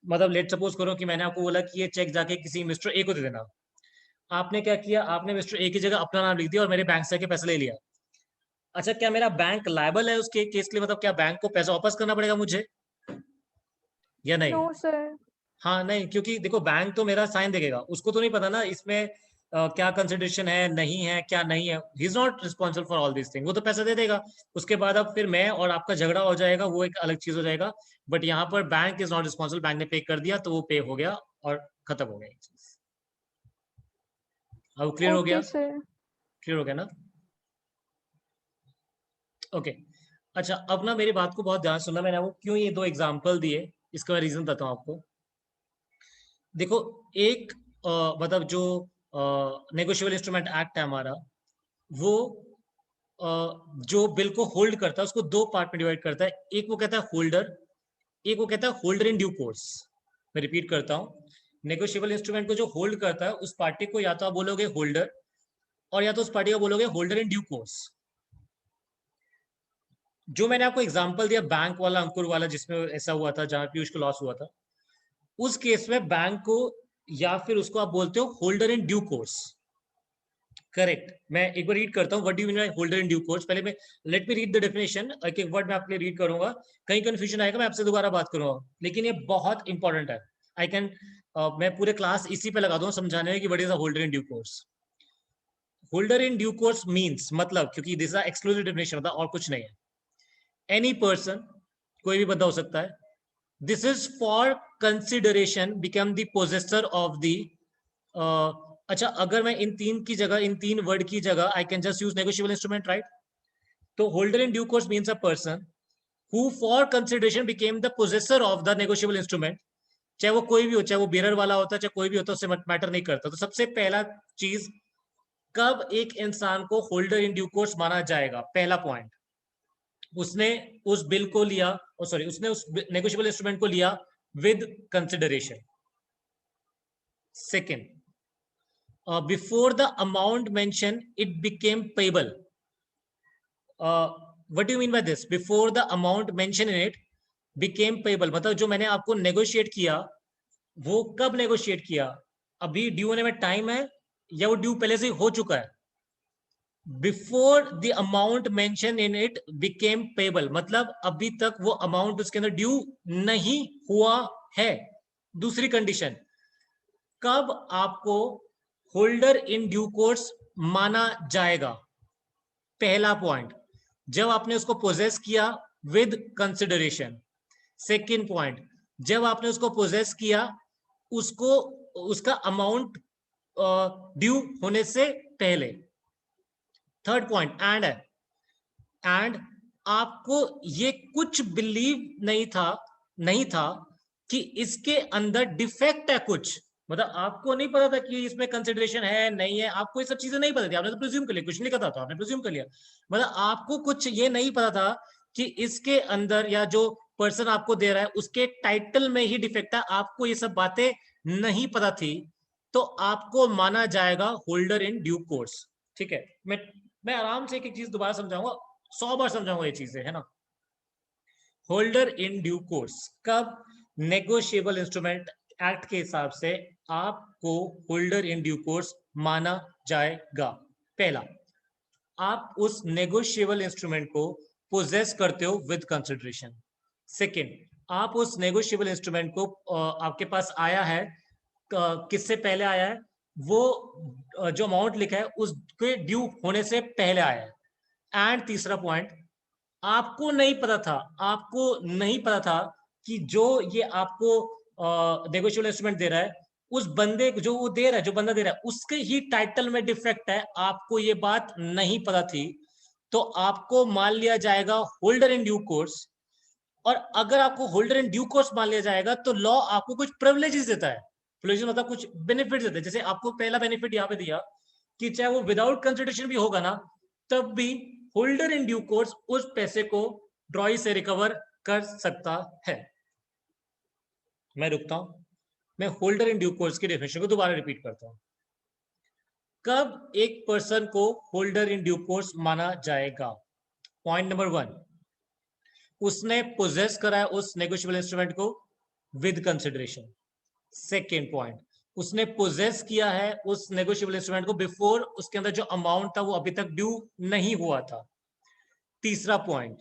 मतलब लेट सपोज करो कि मैंने आपको बोला कि ये चेक जाके किसी मिस्टर ए को दे देना, आपने क्या किया, आपने मिस्टर ए की जगह अपना नाम लिख दिया और मेरे बैंक से पैसा ले लिया। अच्छा, क्या मेरा बैंक लायबल है उसके केस के लिए? मतलब क्या बैंक को पैसा वापस करना पड़ेगा मुझे या नहीं? No sir. हाँ नहीं, क्योंकि देखो बैंक तो मेरा साइन देगा, उसको तो नहीं पता ना इसमें क्या कंसिडरेशन है, नहीं है, क्या नहीं है। ही is not responsible for all this thing. वो तो पैसा दे देगा, उसके बाद अब फिर मैं और आपका झगड़ा हो जाएगा, वो एक अलग चीज हो जाएगा। बट यहाँ पर bank is not responsible, bank ने पे कर दिया तो वो पे हो गया और खत्म हो गया ये चीज। अब क्लियर हो गया? Okay sir. क्लियर हो गया ना? ओके अच्छा, अब ना मेरी बात को बहुत ध्यान सुनना। मैंने आपको क्यों ये दो एग्जाम्पल दिए, इसका मैं रीजन बताता हूँ आपको। देखो, एक मतलब जो नेगोशिएबल इंस्ट्रूमेंट एक्ट है हमारा, वो जो बिल को होल्ड करता है उसको दो पार्ट में डिवाइड करता है। एक वो कहता है होल्डर, एक वो कहता है होल्डर इन ड्यू कोर्स। मैं रिपीट करता हूँ, नेगोशिएबल इंस्ट्रूमेंट को जो होल्ड करता है उस पार्टी को या तो आप बोलोगे होल्डर, और या तो उस पार्टी को बोलोगे होल्डर इन ड्यू कोर्स। जो मैंने आपको एग्जांपल दिया बैंक वाला, अंकुर वाला, जिसमें ऐसा हुआ था जहां पीयूष को लॉस हुआ था, उस केस में बैंक को या फिर उसको आप बोलते हो holder in due course. Correct. मैं एक बार रीड करता हूँ, what do you mean by holder in due course. पहले मैं late me read the definition, एक एक वर्ड मैं आपके लिए रीड करूंगा, कहीं कंफ्यूजन आएगा मैं आपसे दोबारा बात करूंगा, लेकिन ये बहुत इंपॉर्टेंट है। आई कैन मैं पूरे क्लास इसी पे लगा दूं समझाने में कि what is a holder in due course. Holder in due course means, मतलब, क्योंकि दिस इज एक्सक्लूसिव डेफिनेशन होता है और कुछ नहीं है। एनी पर्सन, कोई भी बंदा हो सकता है, this is for consideration become the possessor of the अच्छा, अगर मैं इन तीन की जगह, इन तीन वर्ड की जगह I can just use negotiable instrument, right? तो holder in due course means a person who for consideration became the possessor of the negotiable instrument. चाहे वो कोई भी हो, चाहे वो बेरर वाला होता है, चाहे कोई भी होता है, उससे मैटर नहीं करता। तो सबसे पहला चीज, कब एक इंसान को होल्डर इन ड्यू कोर्स माना जाएगा? पहला पॉइंट, उसने उस बिल को लिया, सॉरी, उसने उस नेगोशिएबल इंस्ट्रूमेंट को लिया with consideration. Second, before the amount mentioned it became payable. What do you mean by this? Before the amount mentioned in it became payable, मतलब जो मैंने आपको नेगोशिएट किया, वो कब नेगोशिएट किया? अभी ड्यू होने में टाइम है या वो ड्यू पहले से हो चुका है? Before the amount mention in it became payable, मतलब अभी तक वो अमाउंट उसके अंदर ड्यू नहीं हुआ है। दूसरी कंडीशन, कब आपको होल्डर इन ड्यू कोर्स माना जाएगा? पहला पॉइंट, जब आपने उसको पोजेस किया विद कंसिडरेशन। सेकंड पॉइंट, जब आपने उसको पोजेस किया, उसको, उसका अमाउंट ड्यू होने से पहले। थर्ड पॉइंट एंड है, एंड आपको ये कुछ बिलीव नहीं था कि इसके अंदर डिफेक्ट है कुछ, मतलब आपको नहीं पता था कि इसमें कंसिडरेशन है नहीं है, आपको ये सब चीजें नहीं पता थी, आपने तो प्रिज्यूम कर लिया, कुछ नहीं लिखा था तो आपने प्रिज्यूम कर लिया। मतलब आपको कुछ ये नहीं पता था कि इसके अंदर, या जो पर्सन आपको दे रहा है उसके टाइटल में ही डिफेक्ट है, आपको ये सब बातें नहीं पता थी, तो आपको माना जाएगा होल्डर इन ड्यू कोर्स। ठीक है, मैं आराम से एक एक चीज दोबारा समझाऊंगा, 100 बार समझाऊंगा ये चीजें, है ना? होल्डर इन ड्यू कोर्स, कब नेगोशिएबल इंस्ट्रूमेंट एक्ट के हिसाब से आपको होल्डर इन ड्यू कोर्स माना जाएगा? पहला, आप उस नेगोशिएबल इंस्ट्रूमेंट को पोजेस करते हो विद कंसिडरेशन। सेकंड, आप उस नेगोशिएबल इंस्ट्रूमेंट को आपके पास आया है, किससे पहले आया है? वो जो अमाउंट लिखा है उसके ड्यू होने से पहले आया है। एंड तीसरा पॉइंट, आपको नहीं पता था कि जो ये आपको नेगोशिएबल इंस्ट्रूमेंट दे रहा है, उस बंदे जो वो दे रहा है, जो बंदा दे रहा है उसके ही टाइटल में डिफेक्ट है, आपको ये बात नहीं पता थी, तो आपको मान लिया जाएगा होल्डर इन ड्यू कोर्स। और अगर आपको होल्डर इन ड्यू कोर्स मान लिया जाएगा तो लॉ आपको कुछ प्रिविलेजेस देता है। प्रिविलेजेस मतलब कुछ बेनिफिट देता है। जैसे आपको पहला बेनिफिट यहाँ पे दिया कि चाहे वो विदाउट कंसिडरेशन भी होगा ना, तब भी होल्डर इन ड्यू कोर्स उस पैसे को ड्रॉई से रिकवर कर सकता है। मैं रुकता हूं, मैं होल्डर इन ड्यू कोर्स की डेफिनेशन को दोबारा रिपीट करता हूं। कब एक पर्सन को होल्डर इन ड्यू कोर्स माना जाएगा? पॉइंट नंबर 1, उसने पोजेस करा है उस नेगोशिएबल इंस्ट्रूमेंट को विद कंसिडरेशन। सेकेंड पॉइंट, उसने पोजेस किया है उस नेगोशिएबल इंस्ट्रूमेंट को बिफोर उसके अंदर जो अमाउंट था वो अभी तक ड्यू नहीं हुआ था। तीसरा पॉइंट,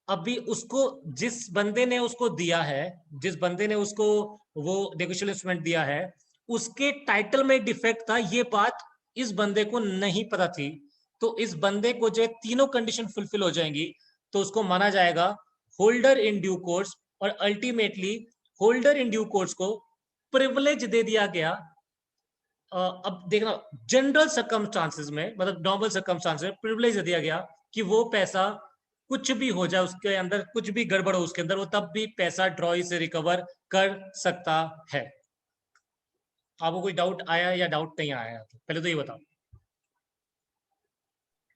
अभी उसको जिस बंदे ने उसको दिया है, जिस बंदे ने उसको वो नेगोशिएबल इंस्ट्रूमेंट दिया है, उसके टाइटल में डिफेक्ट था, ये बात इस बंदे को नहीं पता थी। तो इस बंदे को जो तीनों कंडीशन फुलफिल हो जाएंगी तो उसको माना जाएगा होल्डर इन ड्यू कोर्स, और ultimately holder in due course को प्रिविलेज दे दिया गया। अब देखना, जनरल सर्कमस्टांसेस में, मतलब नॉर्मल सर्कमस्टांसेस में प्रिविलेज दे दिया गया कि वो पैसा कुछ भी हो जाए, उसके अंदर कुछ भी गड़बड़ हो उसके अंदर, वो तब भी पैसा ड्रॉई से रिकवर कर सकता है। आपको कोई डाउट आया या डाउट नहीं आया? तो पहले तो ये बताओ।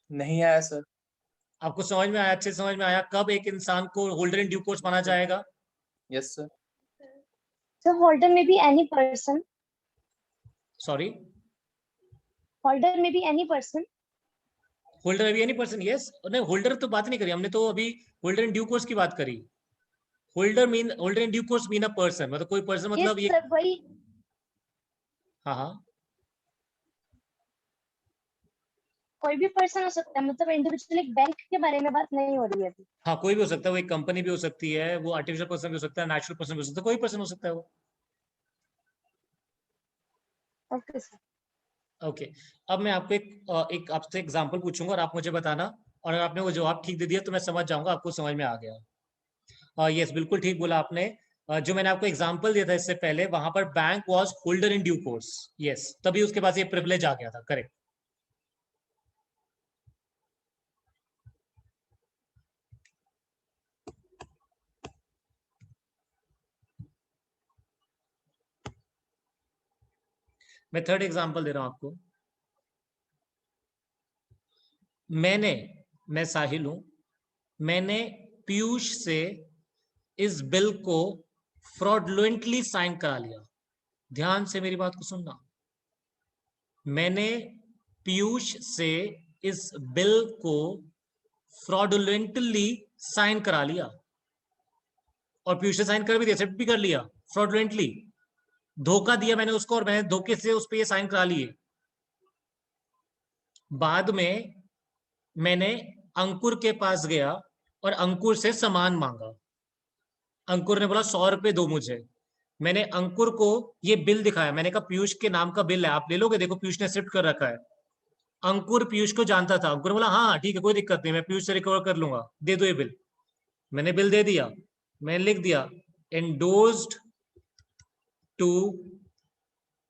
नहीं आया सर। आपको समझ में आया? अच्छे समझ में आया कब एक इंसान को होल्डर इन ड्यू कोर्स माना जाएगा? Yes sir. So holder may be any person. Sorry, Holder may be any person. Holder अभी एनी पर्सन, यस। नहीं, होल्डर तो बात नहीं करी हमने, तो अभी होल्डर इन ड्यू कोर्स की बात करी। Holder in due course mean a person, मतलब कोई पर्सन, मतलब Yes ये, sir, वही हाँ हाँ, कोई भी पर्सन हो सकता है, मतलब इंडिविजुअल एक बैंक के बारे में बात नहीं हो रही है अभी। हाँ कोई भी हो सकता है, वो एक कंपनी भी हो सकती है, वो आर्टिफिशियल पर्सन भी हो सकता है, नेचुरल पर्सन भी हो सकता है, कोई पर्सन हो सकता है वो। Okay sir. ओके, अब मैं आपको एक आपसे एग्जांपल पूछूंगा और आप मुझे बताना, और अगर आपने वो जवाब ठीक दे दिया तो मैं समझ जाऊंगा आपको समझ में आ गया। यस, बिल्कुल ठीक बोला आपने। जो मैंने आपको एग्जांपल दिया था इससे पहले, वहां पर bank was holder in due course, yes, तभी उसके पास ये प्रिविलेज आ गया था। करेक्ट। मैं थर्ड एग्जांपल दे रहा हूं आपको। मैं साहिल हूं, मैंने पीयूष से इस बिल को फ्रॉडुलेंटली साइन करा लिया। ध्यान से मेरी बात को सुनना। मैंने पीयूष से इस बिल को फ्रॉडुलेंटली साइन करा लिया, और पीयूष ने साइन कर भी दिया, एक्सेप्ट भी कर लिया। फ्रॉडुलेंटली धोखा दिया मैंने उसको, और मैंने धोखे से उस पर ये साइन करा लिए। बाद में मैंने अंकुर के पास गया और अंकुर से सामान मांगा। अंकुर ने बोला 100 रुपए दो मुझे। मैंने अंकुर को ये बिल दिखाया, मैंने कहा पीयूष के नाम का बिल है, आप ले लोगे? देखो पीयूष ने एक्सेप्ट कर रखा है। अंकुर पीयूष को जानता था। अंकुर ने बोला हाँ ठीक है, कोई दिक्कत नहीं, मैं पीयूष से रिकवर कर लूंगा, दे दो ये बिल। मैंने बिल दे दिया, मैंने लिख दिया एंडोर्स्ड टू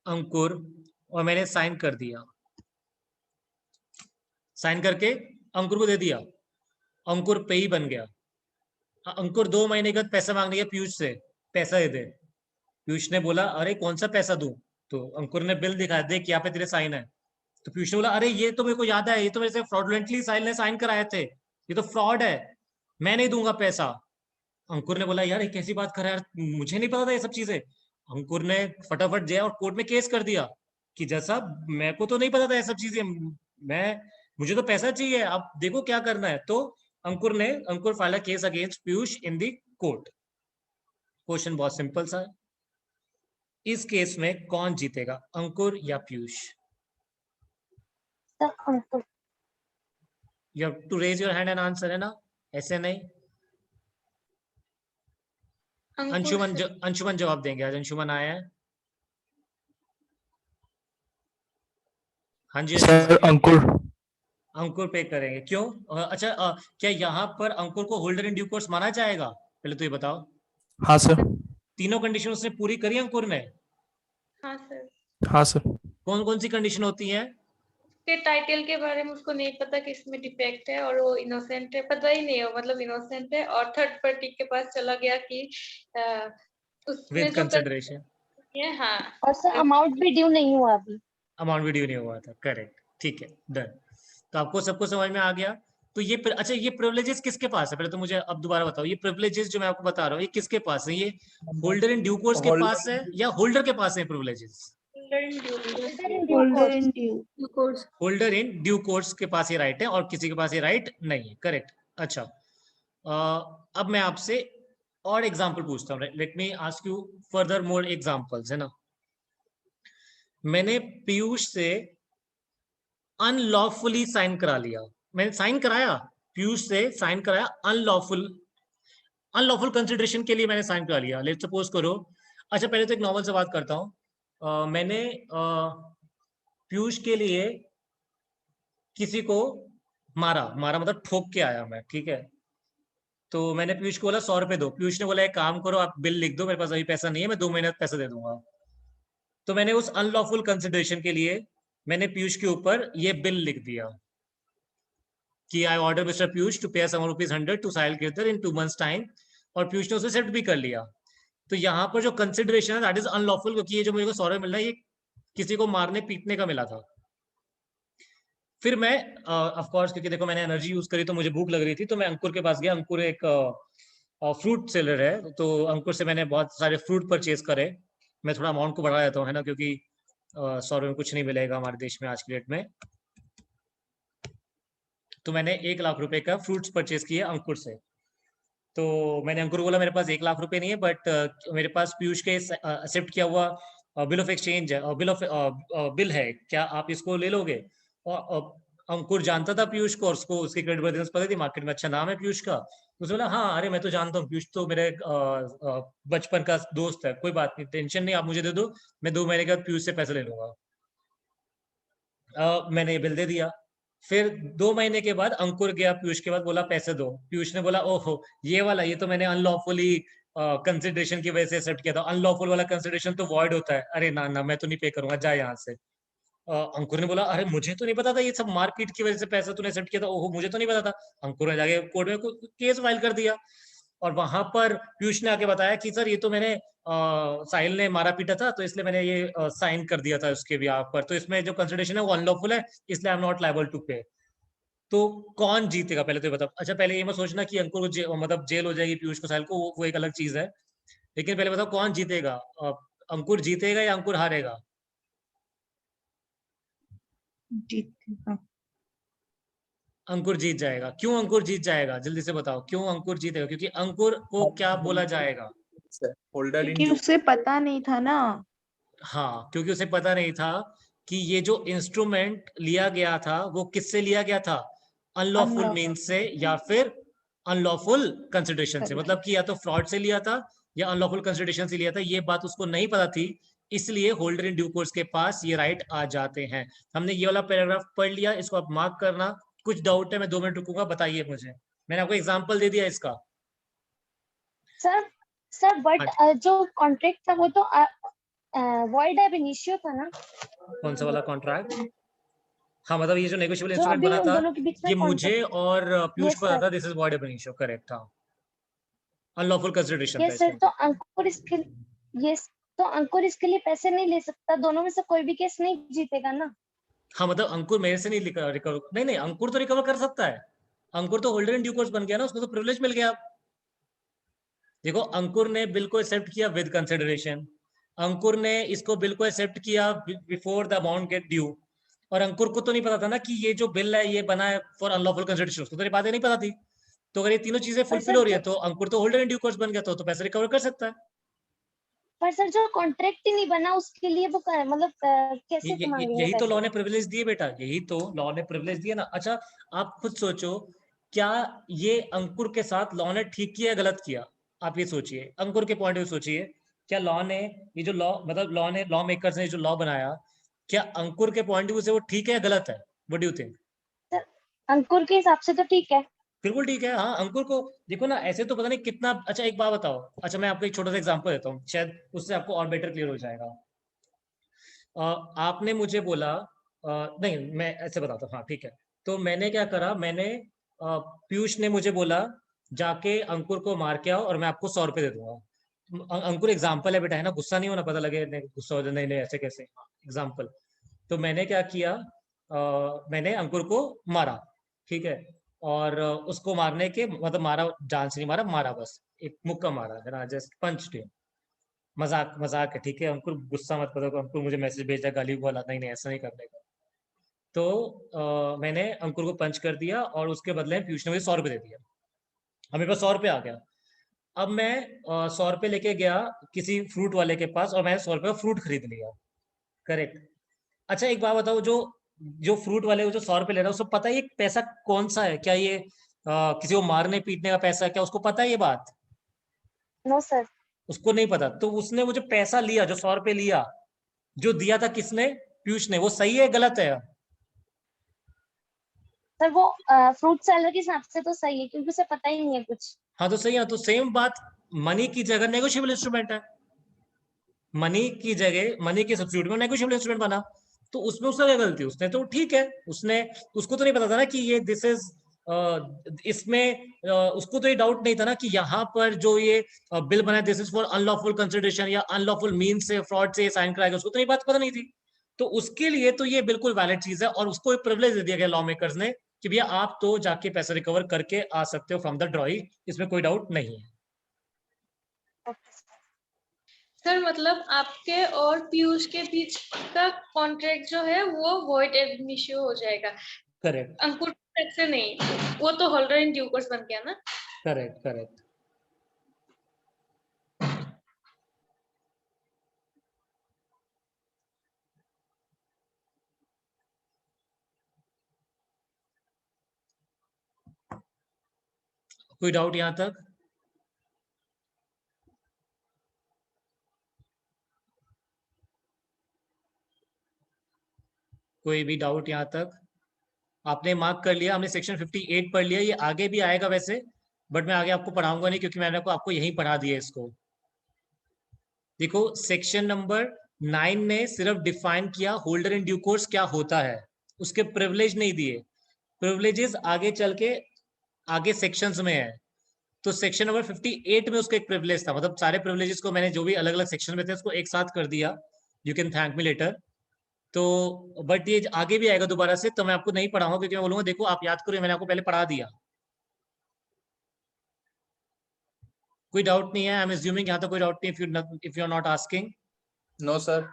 अंकुर, और मैंने साइन कर दिया। साइन करके अंकुर को दे दिया, अंकुर पे ही बन गया। अंकुर 2 महीने के बाद पैसा मांगने गया पीयूष से, पैसा दे दे। पीयूष ने बोला अरे कौन सा पैसा दूं? तो अंकुर ने बिल दिखाया, देख यहाँ पे तेरे साइन है। तो पीयूष ने बोला अरे ये तो मेरे को याद है, ये तो मेरे से फ्रॉडुलेंटली साहिल ने साइन कराए थे, ये तो फ्रॉड है, मैं नहीं दूंगा पैसा। अंकुर ने बोला यार ये कैसी बात कर रहा है यार, मुझे नहीं पता था ये सब चीजें। अंकुर ने फटाफट गया और कोर्ट में केस कर दिया कि जैसा मेरे को तो नहीं पता था ये सब चीजें, मुझे तो पैसा चाहिए, आप देखो क्या करना है। तो Ankur file case against Piyush in the court. Question बहुत सिंपल सा है, इस केस में कौन जीतेगा, अंकुर या Piyush? Sir Ankur. You have to raise your hand and answer, है ना, ऐसे नहीं। अंशुमन जवाब देंगे आज। अंशुमन आया है? हाँ जी सर अंकुर। अंकुर पे करेंगे, क्यों? अच्छा, क्या यहाँ पर अंकुर को होल्डर इन ड्यू कोर्स माना जाएगा? पहले तो ये बताओ। हाँ सर। तीनों कंडीशन उसने पूरी करी अंकुर ने? हाँ सर। हाँ सर। कौन कौन सी कंडीशन होती है? के टाइटल के बारे में उसको नहीं पता कि इसमें डिफेक्ट है, और वो इनोसेंट है, पता ही नहीं है, मतलब इनोसेंट है, और थर्ड पार्टी के पास चला गया कि उसमें विद कंसिडरेशन है। हाँ, और सर अमाउंट भी ड्यू नहीं हुआ अभी। अमाउंट भी ड्यू नहीं हुआ था, करेक्ट, ठीक है, डन। तो आपको सबको समझ में आ गया। तो ये अच्छा, ये प्रिविलेजेस किसके पास है? पहले तो मुझे अब दोबारा बताओ, ये प्रिविलेजेस जो मैं आपको बता रहा हूँ ये किसके पास है? ये होल्डर इन ड्यू कोर्स के पास है या होल्डर के पास है privileges? Holder in due course के पास ये राइट है और किसी के पास ये राइट नहीं है। करेक्ट। अच्छा, अब मैं आपसे और एग्जांपल पूछता हूँ। Let me ask you further more examples, है ना। मैंने पीयूष से अनलॉफुली साइन करा लिया। मैंने साइन कराया, पीयूष से साइन कराया अनलॉफुल कंसिडरेशन के लिए मैंने साइन करा लिया। लेट्स सपोज करो, अच्छा पहले तो एक नॉर्मल से बात करता हूँ। मैंने पीयूष के लिए किसी को मारा मतलब ठोक के आया मैं, ठीक है। तो मैंने पीयूष को बोला 100 रुपए दो। पीयूष ने बोला एक काम करो, आप बिल लिख दो, मेरे पास अभी पैसा नहीं है, मैं 2 महीने पैसा दे दूंगा। तो मैंने उस अनलॉफुल कंसिडरेशन के लिए मैंने पीयूष के ऊपर ये बिल लिख दिया कि I order mister Piyush to pay some ₹100 to Sahil Girdhar in 2 months time, और पीयूष ने उसे एक्सेप्ट भी कर लिया। तो यहाँ पर जो कंसिडरेशन है दैट इज अनलॉफुल, क्योंकि ये जो मुझे 100 रुपए मिल रहा है ये किसी को मारने पीटने का मिला था। फिर मैं ऑफ कोर्स, क्योंकि देखो मैंने एनर्जी यूज करी तो मुझे भूख लग रही थी, तो मैं अंकुर के पास गया। अंकुर एक फ्रूट सेलर है, तो अंकुर से मैंने बहुत सारे फ्रूट परचेज करे। मैं थोड़ा अमाउंट को बढ़ा देता हूँ, है ना, क्योंकि 100 रुपए में कुछ नहीं मिलेगा हमारे देश में आज के डेट में। तो मैंने 1 लाख रुपए का फ्रूट्स परचेज किए अंकुर से। तो मैंने अंकुर को बोला मेरे पास 1 लाख रुपए नहीं है, बट मेरे पास पीयूष के एक्सेप्ट किया हुआ बिल ऑफ एक्सचेंज है, बिल है, क्या आप इसको ले लोगे? और अंकुर जानता था पीयूष को, और उसको उसकी क्रेडिबिलिटी पता थी, मार्केट में अच्छा नाम है पीयूष का। उसने बोला हाँ अरे मैं तो जानता हूँ, पीयूष तो मेरे बचपन का दोस्त है, कोई बात नहीं, टेंशन नहीं, आप मुझे दे दो, मैं 2 महीने के बाद पीयूष से पैसे ले लूंगा। मैंने ये बिल दे दिया। फिर 2 महीने के बाद अंकुर गया पीयूष के बाद, बोला पैसे दो। पीयूष ने बोला ओहो ये वाला, ये तो मैंने अनलॉफुली कंसिडरेशन की वजह से एक्सेप्ट किया था, अनलॉफुल वाला कंसिडरेशन तो वॉइड होता है। अरे ना ना मैं तो नहीं पे करूंगा, जा यहाँ से। अंकुर ने बोला अरे मुझे तो नहीं पता था ये सब मार्केट की वजह से पैसा तूने एक्सेप्ट किया था, ओहो मुझे तो नहीं पता था। अंकुर ने जाके कोर्ट में केस फाइल कर दिया, और वहां पर पीयूष ने आके बताया कि सर ये तो मैंने साहिल ने मारा पीटा था, तो इसलिए मैंने ये साइन कर दिया था उसके भी पर, तो इसमें जो कंसिडरेशन है वो अनलॉफुल है, इसलिए I am not liable to pay. तो कौन जीतेगा पहले तो बताओ। अच्छा पहले ये मत सोचना कि अंकुर को मतलब जेल हो जाएगी पीयूष को, साहिल को, वो एक अलग चीज है, लेकिन पहले बताओ कौन जीतेगा? अंकुर जीतेगा या अंकुर हारेगा? जीतेगा। अंकुर जीत जाएगा। क्यों अंकुर जीत जाएगा, जल्दी से बताओ क्यों अंकुर जीतेगा? क्योंकि अंकुर को क्या बोला जाएगा? होल्डर क्योंकि उसे पता नहीं था ना। हाँ, क्योंकि उसे पता नहीं था कि ये जो इंस्ट्रूमेंट लिया गया था वो किससे लिया गया था, अनलॉफुल मीन्स से या फिर अनलॉफुल कंसिडरेशन से, मतलब कि या तो फ्रॉड से लिया था या अनलॉफुल कंसिडरेशन से लिया था। ये बात उसको नहीं पता थी, इसलिए होल्डर इन ड्यू कोर्स के पास ये राइट आ जाते हैं। हमने ये वाला पैराग्राफ पढ़ लिया, इसको आप मार्क करना। कुछ डाउट है मैं 2 मिनट रुकूंगा, बताइए मुझे। मैंने आपको एग्जाम्पल दे दिया इसका। सर बट जो कॉन्ट्रैक्ट था वो तो वॉइड एब इनिशियो था ना। कौन सा वाला कॉन्ट्रैक्ट? हाँ मतलब ये जो नेगोशिएबल जो इंस्ट्रूमेंट अभी बना उन था दोनों के बीच में ये मुझे और पीयूष Yes, को पता sir. था, दिस इज वॉइड एब इनिशियो, करेक्ट था, अनलॉफुल कंसिडरेशन था यस सर। इसमें। तो अंकुर इसके यस तो अंकुर इसके लिए पैसे नहीं ले सकता, दोनों में से कोई भी केस नहीं जीतेगा ना। हाँ मतलब अंकुर मेरे से नहीं रिकवर, नहीं अंकुर तो रिकवर कर सकता है। अंकुर तो होल्डर इन ड्यू कोर्स बन गया ना, उसको तो प्रिविलेज मिल गया। देखो अंकुर ने बिल को एक्सेप्ट किया विद कंसिडरेशन, अंकुर ने इसको बिल को एक्सेप्ट किया before the amount get due, और अंकुर को तो नहीं पता था ना कि ये जो बिल है ये बना है फॉर अनलॉफुल कंसिडरेशन, उसको तो ये बातें नहीं पता थी। तो अगर ये तीनों चीजें फुलफिल हो रही है तो अंकुर तो होल्डर इन ड्यू कोर्स बन गया, तो पैसे रिकवर कर सकता है। पर सर जो कॉन्ट्रैक्ट ही नहीं बना उसके लिए वो मतलब कैसे मांगेंगे यही तो लॉ पैसे? ने प्रिविलेज दिए बेटा, यही तो लॉ ने प्रिविलेज दिया ना। अच्छा आप खुद सोचो, क्या ये अंकुर के साथ लॉ ने ठीक किया या गलत किया? आप ये सोचिए, अंकुर के पॉइंट ऑफ व्यू सोचिए, क्या लॉ ने ये जो लॉ मतलब लॉ मेकर्स ने जो लॉ बनाया, क्या अंकुर के पॉइंट ऑफ व्यू से वो ठीक है या गलत है? What do you think? Ankur के हिसाब से तो ठीक है। बिल्कुल ठीक है। हाँ अंकुर को देखो ना, ऐसे तो पता नहीं कितना। अच्छा एक बात बताओ, अच्छा मैं आपको एक छोटा सा एग्जांपल देता हूँ, शायद उससे आपको और बेटर क्लियर हो जाएगा। आपने मुझे बोला नहीं मैं ऐसे बताता हूँ, हाँ ठीक है। तो मैंने क्या करा, मैंने पीयूष ने मुझे बोला जाके अंकुर को मार के आओ और मैं आपको 100 रुपए दे दूंगा। अंकुर एग्जाम्पल है बेटा, है ना, गुस्सा नहीं होना, पता लगे नहीं गुस्सा हो जाए, नहीं नहीं ऐसे कैसे, एग्जाम्पल। तो मैंने क्या किया, मैंने अंकुर को मारा, ठीक है, और उसको मारने के मतलब मारा, जान से नहीं मारा, मारा बस एक मुक्का मारा, जस्ट पंच। मजाक मजाक है, ठीक है अंकुर, गुस्सा मत करो, अंकुर मुझे मैसेज भेजा गाली वाला, नहीं नहीं ऐसा नहीं करने का। तो मैंने अंकुर को पंच कर दिया और उसके बदले में पीयूष ने मुझे 100 रुपये दे दिया। अब मेरे पास 100 रुपये आ गया। अब मैं 100 रुपये लेके गया किसी फ्रूट वाले के पास और मैंने 100 रुपये का फ्रूट खरीद लिया, करेक्ट। अच्छा एक बात बताओ, जो जो फ्रूट वाले को जो 100 रुपये ले रहा है उसको पता है ये पैसा कौन सा है? क्या ये किसी को मारने पीटने का पैसा है? क्या उसको पता है ये बात? No sir. उसको नहीं पता। तो उसने वो जो पैसा लिया, जो 100 रुपये लिया, जो दिया था किसने? पीयूष ने। वो सही है गलत है? सर वो फ्रूट सेलर के हिसाब से तो सही है क्योंकि उसे पता ही नहीं है कुछ। हाँ तो सही है। तो सेम बात मनी की जगह नेगोशिएबल इंस्ट्रूमेंट है। मनी की जगह, मनी के सब्स्टिट्यूट में नेगोशिएबल इंस्ट्रूमेंट बना, तो उसमें उसका क्या गलती? उसने तो ठीक है, उसने, उसको तो नहीं पता था ना कि ये दिस इज इसमें उसको तो ये डाउट नहीं था ना कि यहाँ पर जो ये बिल बना है this is for unlawful consideration या अनलॉफुल मीन से फ्रॉड से साइन कराएगा, उसको तो ये बात पता नहीं थी। तो उसके लिए तो ये बिल्कुल वैलिड चीज है और उसको प्रिविलेज दे दिया गया लॉ मेकर्स ने कि भैया आप तो जाके पैसा रिकवर करके आ सकते हो फ्रॉम द ड्रॉई, इसमें कोई डाउट नहीं है। सर मतलब आपके और पीयूष के बीच का कॉन्ट्रैक्ट जो है वो वॉइड एब इनिशियो हो जाएगा। करेक्ट अंकुर से नहीं, वो तो होल्डर इन ड्यू कोर्स बन गया ना। Correct correct. कोई डाउट यहां तक? कोई भी डाउट यहां तक? आपने मार्क कर लिया, हमने सेक्शन 58 पढ़ लिया, ये आगे भी आएगा वैसे, बट मैं आगे आपको पढ़ाऊंगा नहीं क्योंकि मैंने आपको यहीं पढ़ा दिया इसको। देखो सेक्शन नंबर 9 ने सिर्फ डिफाइन किया होल्डर इन ड्यू कोर्स क्या होता है, उसके प्रिविलेज नहीं दिए। प्रिविलेजेस आगे चल के आगे सेक्शंस में है। तो सेक्शन नंबर 58 में उसका एक प्रिविलेज था, मतलब सारे प्रिविलेजेस को मैंने जो भी अलग अलग सेक्शन में थे उसको एक साथ कर दिया। You can thank me later. तो बट ये आगे भी आएगा दोबारा से, तो मैं आपको नहीं पढ़ाऊंगा क्योंकि मैं बोलूंगा देखो आप याद करो, मैंने आपको पहले पढ़ा दिया। कोई डाउट नहीं है? आई एम अज्यूमिंग यहाँ तो कोई डाउट नहीं, if you are not asking. No sir.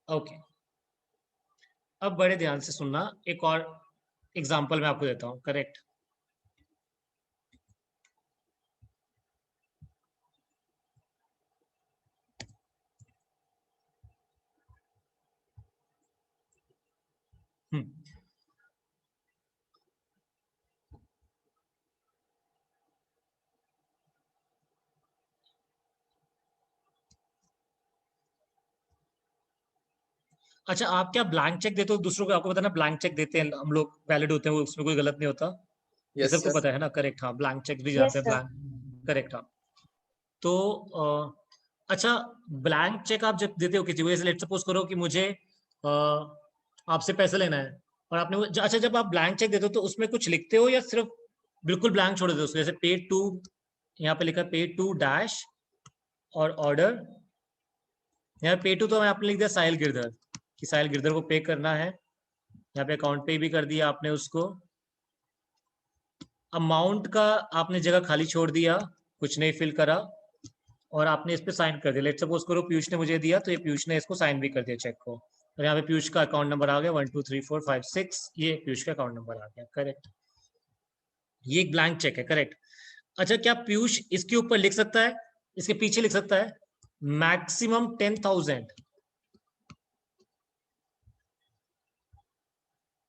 Okay, अब बड़े ध्यान से सुनना, एक और एग्जांपल मैं आपको देता हूँ, करेक्ट। अच्छा आप क्या ब्लैंक चेक देते हो दूसरों को? आपको पता है ना ब्लैंक चेक देते हैं हम लोग, वैलिड होते हैं वो, उसमें कोई गलत नहीं होता। ये यस सबको सर। पता है ना, करेक्ट। हाँ ब्लैंक चेक भी यस जानते हैं, सर। Blank, correct. हाँ तो अच्छा ब्लैंक चेक आप जब देते हो किसी को, जैसे लेट्स सपोज करो कि मुझे आपसे पैसे लेना है और आपने अच्छा जब आप ब्लैंक चेक देते हो तो उसमें कुछ लिखते हो या सिर्फ बिल्कुल ब्लैंक छोड़ देते हो? जैसे पे टू, यहाँ पे लिखा पे टू डैश और ऑर्डर, यहाँ पे टू तो आपने लिख दिया साहिल गिरधर कि साहिल गिरधर को पे करना है। यहाँ पे अकाउंट पे भी कर दिया आपने उसको। अमाउंट का आपने जगह खाली छोड़ दिया, कुछ नहीं फिल करा और आपने इस पे साइन कर दिया। लेट्स सपोज करो पीयूष ने मुझे दिया तो ये पीयूष ने इसको साइन भी कर दिया चेक को, और यहाँ पे पीयूष का अकाउंट नंबर आ गया 1 2 3 4 5 6, ये पीयूष का अकाउंट नंबर आ गया, करेक्ट। ये एक ब्लैंक चेक है, करेक्ट। अच्छा क्या पीयूष इसके ऊपर लिख सकता है, इसके पीछे लिख सकता है मैक्सिमम 10,000?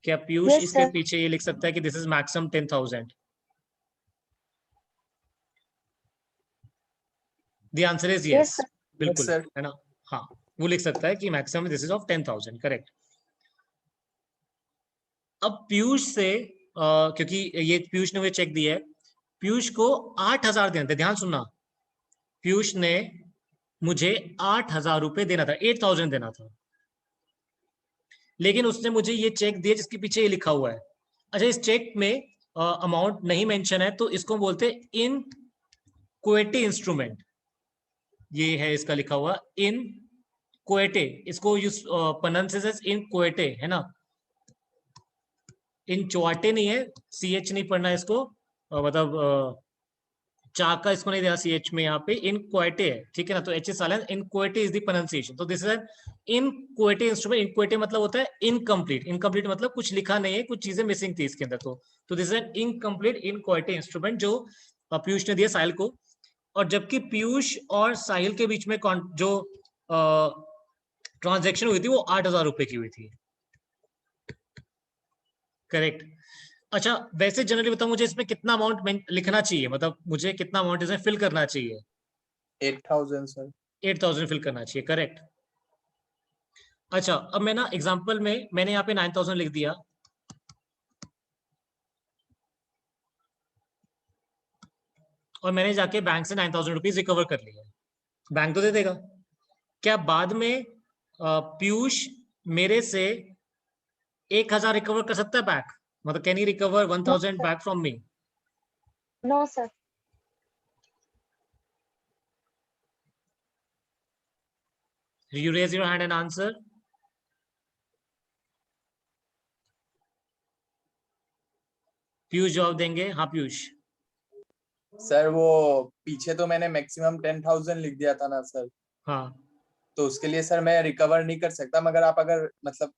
क्या पीयूष Yes, इसके sir. पीछे ये लिख सकता है कि this is maximum 10,000? The answer is Yes, yes, sir. बिल्कुल sir. है ना। हाँ वो लिख सकता है कि maximum this is of 10,000, correct. अब पीयूष से क्योंकि ये पीयूष ने मुझे चेक दिया है, पीयूष को 8,000 देना था, ध्यान सुनना। पीयूष ने मुझे 8,000 रुपए देना था, 8,000 देना था, लेकिन उसने मुझे ये चेक दिया जिसके पीछे ये लिखा हुआ है। अच्छा इस चेक में अमाउंट नहीं मेंशन है तो इसको बोलते हैं इन क्वेटे इंस्ट्रूमेंट। ये है इसका लिखा हुआ इन क्वेटे, इसको यूज प्रोनाउंस इन क्वेटे है ना, इन चौटे नहीं है, CH नहीं पढ़ना इसको, मतलब चा का इसको नहीं दिया CH में, यहाँ पे इन क्वेटे है, ठीक है ना, तो H is silent, inchoate is the pronunciation, तो this is an inchoate instrument. Inchoate मतलब होता है इनकम्प्लीट, इनकम्प्लीट मतलब कुछ लिखा नहीं है, कुछ चीजें मिसिंग थी इसके अंदर, तो this is an incomplete inchoate instrument जो पीयूष ने दिया साहिल को। और जबकि पीयूष और साहिल के बीच में जो ट्रांजैक्शन हुई थी वो 8,000 रुपए की हुई थी, करेक्ट। अच्छा, वैसे जनरली बताओ मुझे इसमें कितना अमाउंट लिखना चाहिए, मतलब मुझे कितना अमाउंट इसमें फिल करना चाहिए? 8,000 सर। 8,000 फिल करना चाहिए, करेक्ट। अच्छा, अब मैं ना एग्जांपल में मैंने यहाँ पे 9,000 लिख दिया, और मैंने जाके बैंक से 9,000 रुपीज रिकवर कर लिया, बैंक तो दे देगा। क्या बाद में पीयूष मेरे से 1,000 रिकवर कर सकता है बैक, मतलब can he recover 1,000 back from me? No sir. You raise your hand and answer. Piyush जवाब देंगे, हाँ पीयूष। सर वो पीछे तो मैंने मैक्सिमम 10,000 लिख दिया था ना सर, हाँ, तो उसके लिए सर मैं रिकवर नहीं कर सकता, मगर आप अगर मतलब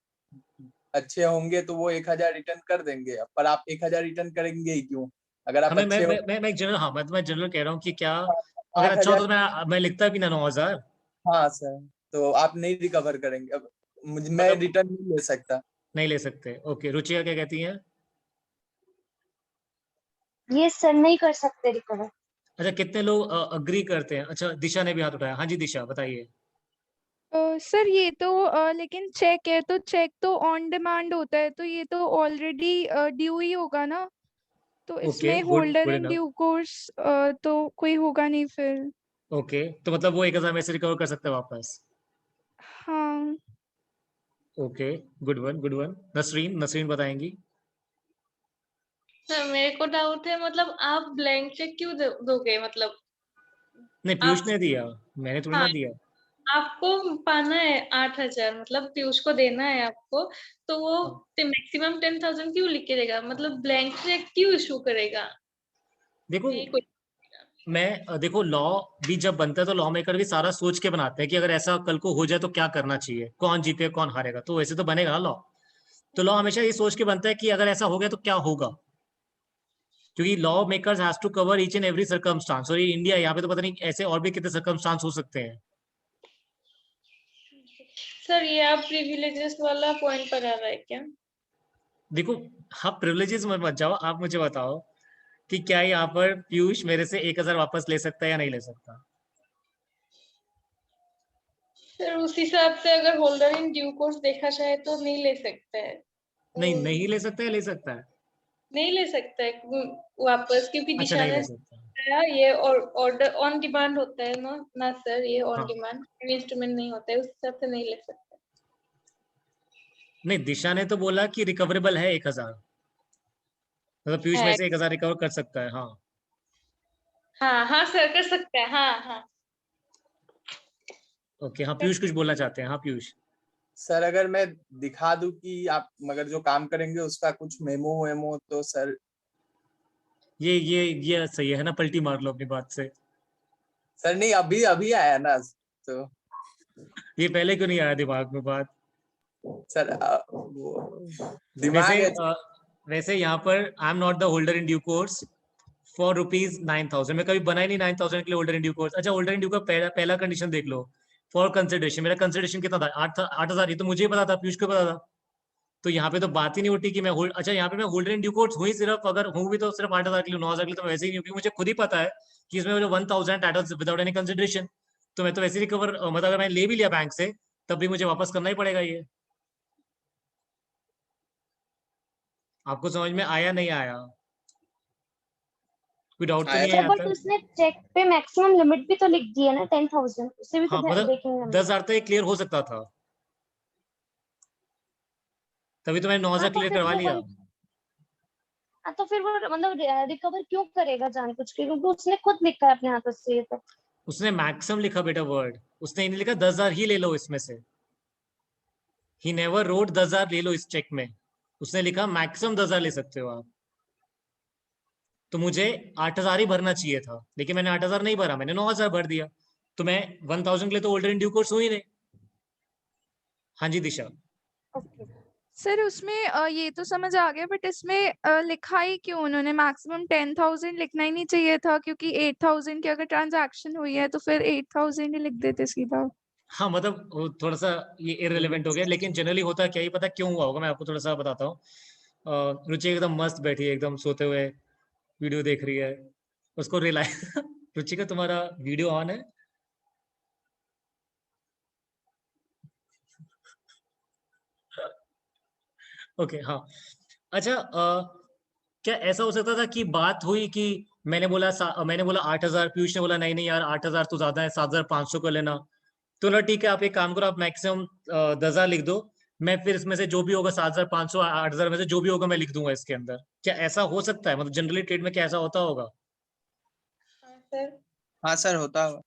अच्छे होंगे तो वो 1,000 रिटर्न कर देंगे, पर आप 1,000 रिटर्न करेंगे ही क्यों? अगर आप हमें अच्छे हो मैं जनरल, हाँ मैं जनरल कह रहा हूँ कि क्या अगर अच्छा हो 8,000। तो मैं लिखता भी ना 9,000। हाँ सर, तो आप नहीं रिकवर करेंगे, अब मैं मतलब रिटर्न नहीं ले सकता। नहीं ले सकते, ओके। रुचिका क्या कहती है? ये सर नहीं कर सकते रिकवर। अच्छा, कितने लोग अग्री करते हैं? अच्छा, दिशा ने भी हाथ उठाया, हाँ जी दिशा बताइए। सर ये तो लेकिन चेक है तो चेक तो ऑन डिमांड होता है, तो ये तो ऑलरेडी ड्यू ही होगा ना, तो ओके, इसमें good holder good in enough. Due course तो कोई होगा नहीं फिर। ओके, तो मतलब वो 1,000 में से रिकवर कर सकते हैं वापस? हाँ okay, good one good one. Nasreen बताएंगी। सर मेरे को डाउट है, मतलब आप ब्लैंक चेक क्यों दोगे? मतलब नहीं, पीयूष आप, ने दिया, मैंने थोड़ी हाँ, ना दिया। आपको पाना है 8,000, मतलब पीयूष को देना है आपको, तो वो हाँ। मैक्सिमम 10,000 क्यों लिख के देगा? मतलब ब्लैंक चेक क्यों इशू करेगा? देखो यही कोई देखो लॉ भी जब बनता है तो लॉ मेकर भी सारा सोच के बनाते हैं कि अगर ऐसा कल को हो जाए तो क्या करना चाहिए, कौन जीते कौन हारेगा, तो वैसे तो बनेगा ना लॉ। तो लॉ हमेशा ये सोच के बनता है कि अगर ऐसा हो गया तो क्या होगा, क्योंकि law makers has to cover each and every circumstance, और ये इंडिया यहाँ पे तो पता नहीं ऐसे और भी कितने सर्कमस्टांस हो सकते हैं। सर ये आप प्रिविलेजेस वाला पॉइंट पर आ रहा है क्या? देखो, आप प्रिविलेजेस में मत जाओ, आप मुझे बताओ कि क्या यहाँ पर पीयूष मेरे से 1,000 वापस ले सकता है या नहीं ले सकता? सर उस हिसाब से अगर होल्डर इन ड्यू कोर्स देखा जाए तो नहीं ले सकता है। नहीं ले सकता है, ले सकता है? नहीं ले सकता है वापस, क्योंकि अच्छा, दिशा नहीं ने ले सकता। बताया ये ऑर्डर ऑन डिमांड होता है ना ना सर, ये ऑन हाँ, डिमांड इंस्ट्रूमेंट नहीं होता है, उस हिसाब से नहीं ले सकता। नहीं, दिशा ने तो बोला कि रिकवरेबल है 1,000, मतलब पीयूष में है, से 1,000 रिकवर कर सकता है, हाँ। हाँ हाँ सर कर सकता है, हाँ हाँ। ओके, हाँ पीयूष कुछ बोलना चाहते हैं, हाँ पीयूष। सर अगर मैं दिखा दूं कि आप मगर जो काम करेंगे उसका कुछ मेमो वेमो, तो सर ये सही है ना, पलटी मार लो अपनी बात से। सर नहीं, अभी अभी आया ना, तो ये पहले क्यों नहीं आया दिमाग में बात? सर वो दिमाग वैसे है। वैसे यहाँ पर आई am not the holder in due course for ₹9,000, मैं कभी बना ही नहीं 9,000 के लिए होल्डर इन ड्यू कोर्स। अच्छा, होल्डर इन ड्यू का पहला कंडीशन देख लो, फॉर कंसिडरेशन। मेरा कंसिडरेशन कितना था? 8,000। ये तो मुझे ही पता था, पीयूष को पता था, तो यहाँ पे तो बात ही नहीं उठी कि मैं अच्छा यहाँ पे मैं होल्डर इन ड्यू कोर्स हुई, सिर्फ अगर हूँ भी तो सिर्फ 8,000 के लिए, 9,000 के लिए तो वैसे ही नहीं, क्योंकि मुझे खुद ही पता है कि इसमें जो 1,000 एट विदाउट एनी कंसिडरेशन, तो मैं तो वैसे रिकवर, मतलब अगर मैंने ले भी लिया बैंक से तब भी मुझे वापस करना ही पड़ेगा ये। आपको समझ में आया नहीं आया? कोई डाउट तो आया नहीं है था। सर यहाँ बट तक? उसने चेक पे मैक्सिमम लिमिट भी तो लिख दी है ना 10,000, उसे भी तो हाँ, मतलब देखेंगे हम। 10,000 तक क्लियर हो सकता था, तभी तो मैंने 9,000 हाँ तो क्लियर फिर करवा वो लिया। हाँ तो फिर वो मतलब रिकवर क्यों करेगा जानबूझ के, क्योंकि उसने खुद लिखा है अपने हाथों से ये तो। उसने मैक्सिमम लिखा बेटा वर्ड, उसने नहीं लिखा 10,000 ही ले लो इसमें से। ही नेवर रोट 10,000 ले लो इस चेक में, उसने लिखा मैक्सिमम 10,000 ले सकते हो आप। तो मुझे 8,000 ही भरना चाहिए था, लेकिन मैंने 8,000 नहीं भरा, मैंने 9,000 भर दिया, तो मैं 1,000 के लिए तो ऑलरेडी ड्यू कोर्स हुई नहीं। हाँ जी दिशा। ओके सर उसमें ये तो समझ आ गया, बट इसमें लिखा ही क्यों उन्होंने? मैक्सिमम 10,000 लिखना ही नहीं चाहिए था, क्योंकि 8,000 की अगर ट्रांजैक्शन हुई है तो फिर 8,000 ही लिख देते सीधा। हाँ मतलब वो थोड़ा सा ये इररिलेवेंट हो गया, लेकिन जनरली होता क्या ही पता क्यों हुआ होगा, मैं आपको थोड़ा सा बताता हूँ। रुचि एकदम मस्त बैठी है, एकदम सोते हुए वीडियो देख रही है, उसको रियलाइज रुचि का तुम्हारा वीडियो ऑन है? ओके हाँ। अच्छा क्या ऐसा हो सकता था कि बात हुई कि मैंने बोला 8,000, पीयूष ने बोला नहीं नहीं यार 8,000 तो ज्यादा है, 7,500 कर लेना। तो ना ठीक है, आप एक काम करो, आप मैक्सिमम 10,000 लिख दो, मैं फिर इसमें से जो भी होगा 7,500 8,000 में से जो भी होगा मैं लिख दूंगा इसके अंदर। क्या ऐसा हो सकता है? मतलब जनरली ट्रेड में क्या ऐसा होता होगा? सर हाँ सर होता होगा।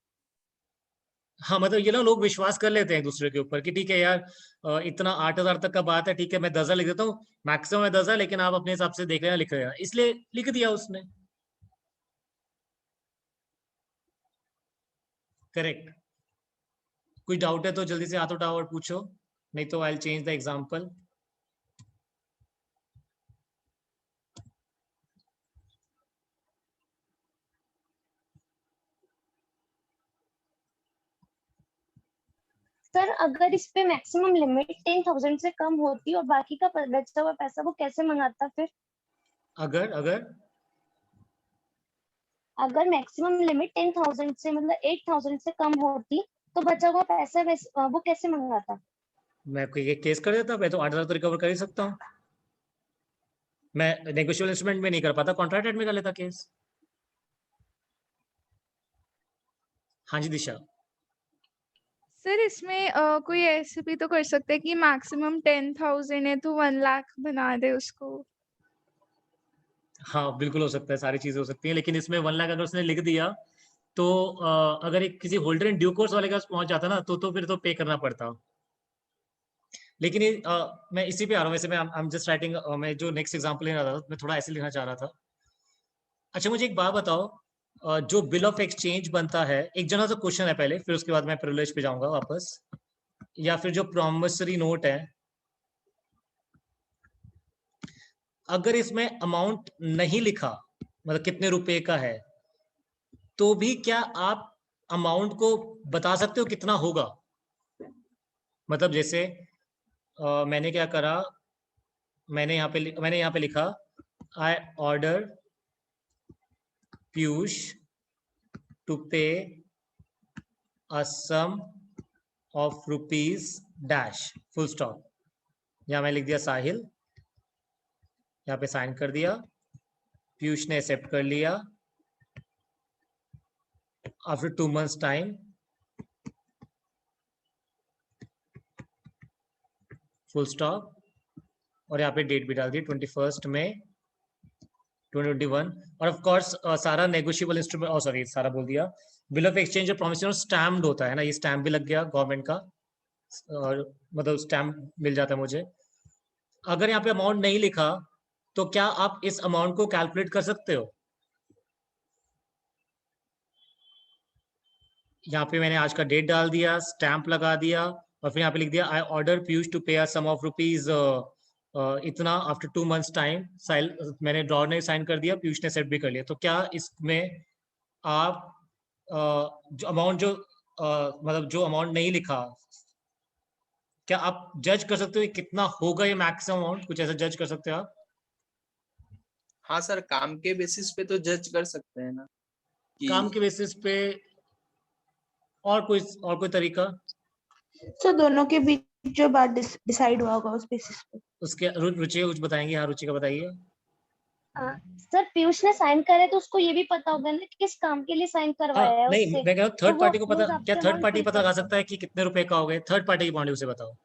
हाँ मतलब ये ना लोग विश्वास कर लेते हैं एक दूसरे के ऊपर कि ठीक है यार इतना 8,000 तक का बात है, ठीक है मैं 10,000 लिख देता हूँ, मैक्सिमम है 10,000, लेकिन आप अपने हिसाब से देख लेना, लिख लेना, इसलिए लिख दिया उसने। करेक्ट। कोई डाउट है तो जल्दी से हाथ उठाओ और पूछो, नहीं तो I change the example. Sir अगर इस पे मैक्सिमम लिमिट 10,000 से कम होती और बाकी का बचा हुआ पैसा वो कैसे मंगाता फिर? अगर अगर अगर मैक्सिमम लिमिट 10,000 से मतलब 8,000 से कम होती तो बचा हुआ पैसा वो कैसे मंगाता? मैं कोई केस कर देता, मैं तो 8,000 तो रिकवर कर ही सकता हूँ। मैं नेगोशिएबल इंस्ट्रूमेंट में नहीं कर पाता, कॉन्ट्रैक्ट में कर लेता केस। हाँ जी दिशा। सर इसमें कोई ऐसे भी तो कर सकता है कि मैक्सिमम 10,000 है तो 1 लाख बना दे उसको। हाँ बिल्कुल हो सकता है, सारी चीजें हो सकती हैं, लेकिन इसमें 1,00,000 अगर उसने लिख दिया तो अगर एक किसी होल्डर इन ड्यू कोर्स वाले के पास पहुंच जाता ना तो फिर तो पे करना पड़ता। लेकिन ये मैं इसी पे आ रहा हूँ, वैसे मैं आई एम जस्ट राइटिंग, मैं जो नेक्स्ट एग्जांपल लेना था मैं थोड़ा ऐसे लिखना चाह रहा था। अच्छा मुझे एक बात बताओ, जो बिल ऑफ एक्सचेंज बनता है, एक जना सा क्वेश्चन है पहले, फिर उसके बाद मैं प्रिविलेज पे जाऊंगा वापस, या फिर जो प्रॉमिसरी नोट है, अगर इसमें अमाउंट नहीं लिखा, मतलब कितने रुपए का है, तो भी क्या आप अमाउंट को बता सकते हो कितना होगा? मतलब जैसे मैंने क्या करा, मैंने यहाँ पे लिखा आई ऑर्डर पीयूष टू पे a sum of rupees dash, full stop. यहाँ मैं लिख दिया साहिल, यहाँ पे साइन कर दिया, पीयूष ने एक्सेप्ट कर लिया, after 2 months time, full stop, और यहाँ पे डेट भी डाल दी 21 मई 2021। और ऑफ कोर्स सारा नेगोशिएबल इंस्ट्रूमेंट, सॉरी सारा बोल दिया, बिल ऑफ एक्सचेंज और प्रॉमिसरी नोट स्टैम्प्ड होता है ना, ये स्टैम्प भी लग गया गवर्नमेंट का, और मतलब स्टैम्प मिल जाता है मुझे। अगर यहाँ पे अमाउंट नहीं लिखा तो क्या आप इस अमाउंट को कैलकुलेट कर सकते हो? यहाँ पे मैंने आज का डेट डाल दिया, स्टैंप लगा दिया, और फिर यहाँ पे लिख दिया आई ऑर्डर पीयूष टू पे अ सम ऑफ रुपीज इतना आफ्टर 2 months टाइम, मैंने ड्रॉर ने साइन कर दिया, पीयूष ने सेट भी कर लिया। तो क्या इसमें आप जो अमाउंट जो मतलब जो अमाउंट नहीं लिखा, क्या आप जज कर सकते हो कि कितना होगा ये मैक्सिमम अमाउंट? कुछ ऐसा जज कर सकते हो आप? हाँ सर काम के बेसिस पे तो जज कर सकते हैं ना कि काम के बेसिस पे और कोई तरीका? सर दोनों के बीच जो बात डिसाइड हुआ होगा उस बेसिस पे। उसके रुचि कुछ बताएंगे? हाँ रुचि का बताइए। सर पीयूष ने साइन करे तो उसको ये भी पता होगा ना कि किस काम के लिए साइन हाँ करवाया है नहीं, उससे, मैं कह रहा हूँ तो थर्ड वो पार्टी को अपने पता, हिसाब क्या से थर्ड अमाउंट पार्टी फिल पता कर लगा सकता सकता है कि कितने रुपए का हो गए? थर्ड पार्टी की पॉइंट से बताओ,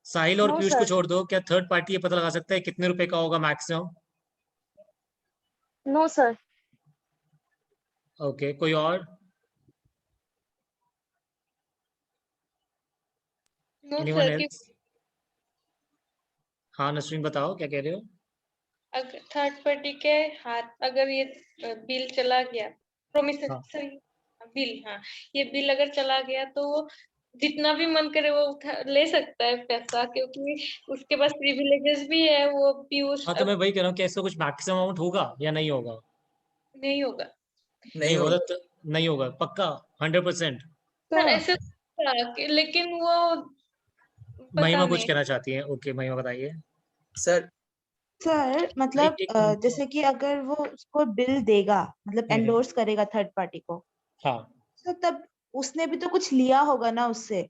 साहिल और नो पीयूष को सर, छोड़ दो, क्या थर्ड पार्टी ये पता लगा सकता है कितने रुपए का होगा मैक्सिमम? No sir. ओके कोई और? No anyone sir, else? हाँ नसरीन बताओ क्या कह रहे हो? अगर थर्ड पार्टी के हाथ अगर ये बिल चला गया, प्रोमिसरी हाँ। बिल, हाँ, ये बिल अगर चला गया तो वो जितना भी मन करे वो ले सकता है पैसा, क्योंकि उसके पास प्रिविलेजेस भी है। वो पीयूष हाँ, तो मैं वही कह रहा हूँ कि ऐसा कुछ मैक्सिमम अमाउंट होगा या नहीं होगा? नहीं होगा। नहीं होगा होगा। तो नहीं होगा पक्का 100%। सर ऐसे लेकिन वो पता महिमा कुछ नहीं। कहना चाहती है। ओके, महिमा बताइए। सर सर मतलब एक मिनट। जैसे कि अगर वो उसको बिल देगा, मतलब एंडोर्स करेगा थर्ड पार्टी को, हाँ, तो तब उसने भी तो कुछ लिया होगा ना उससे।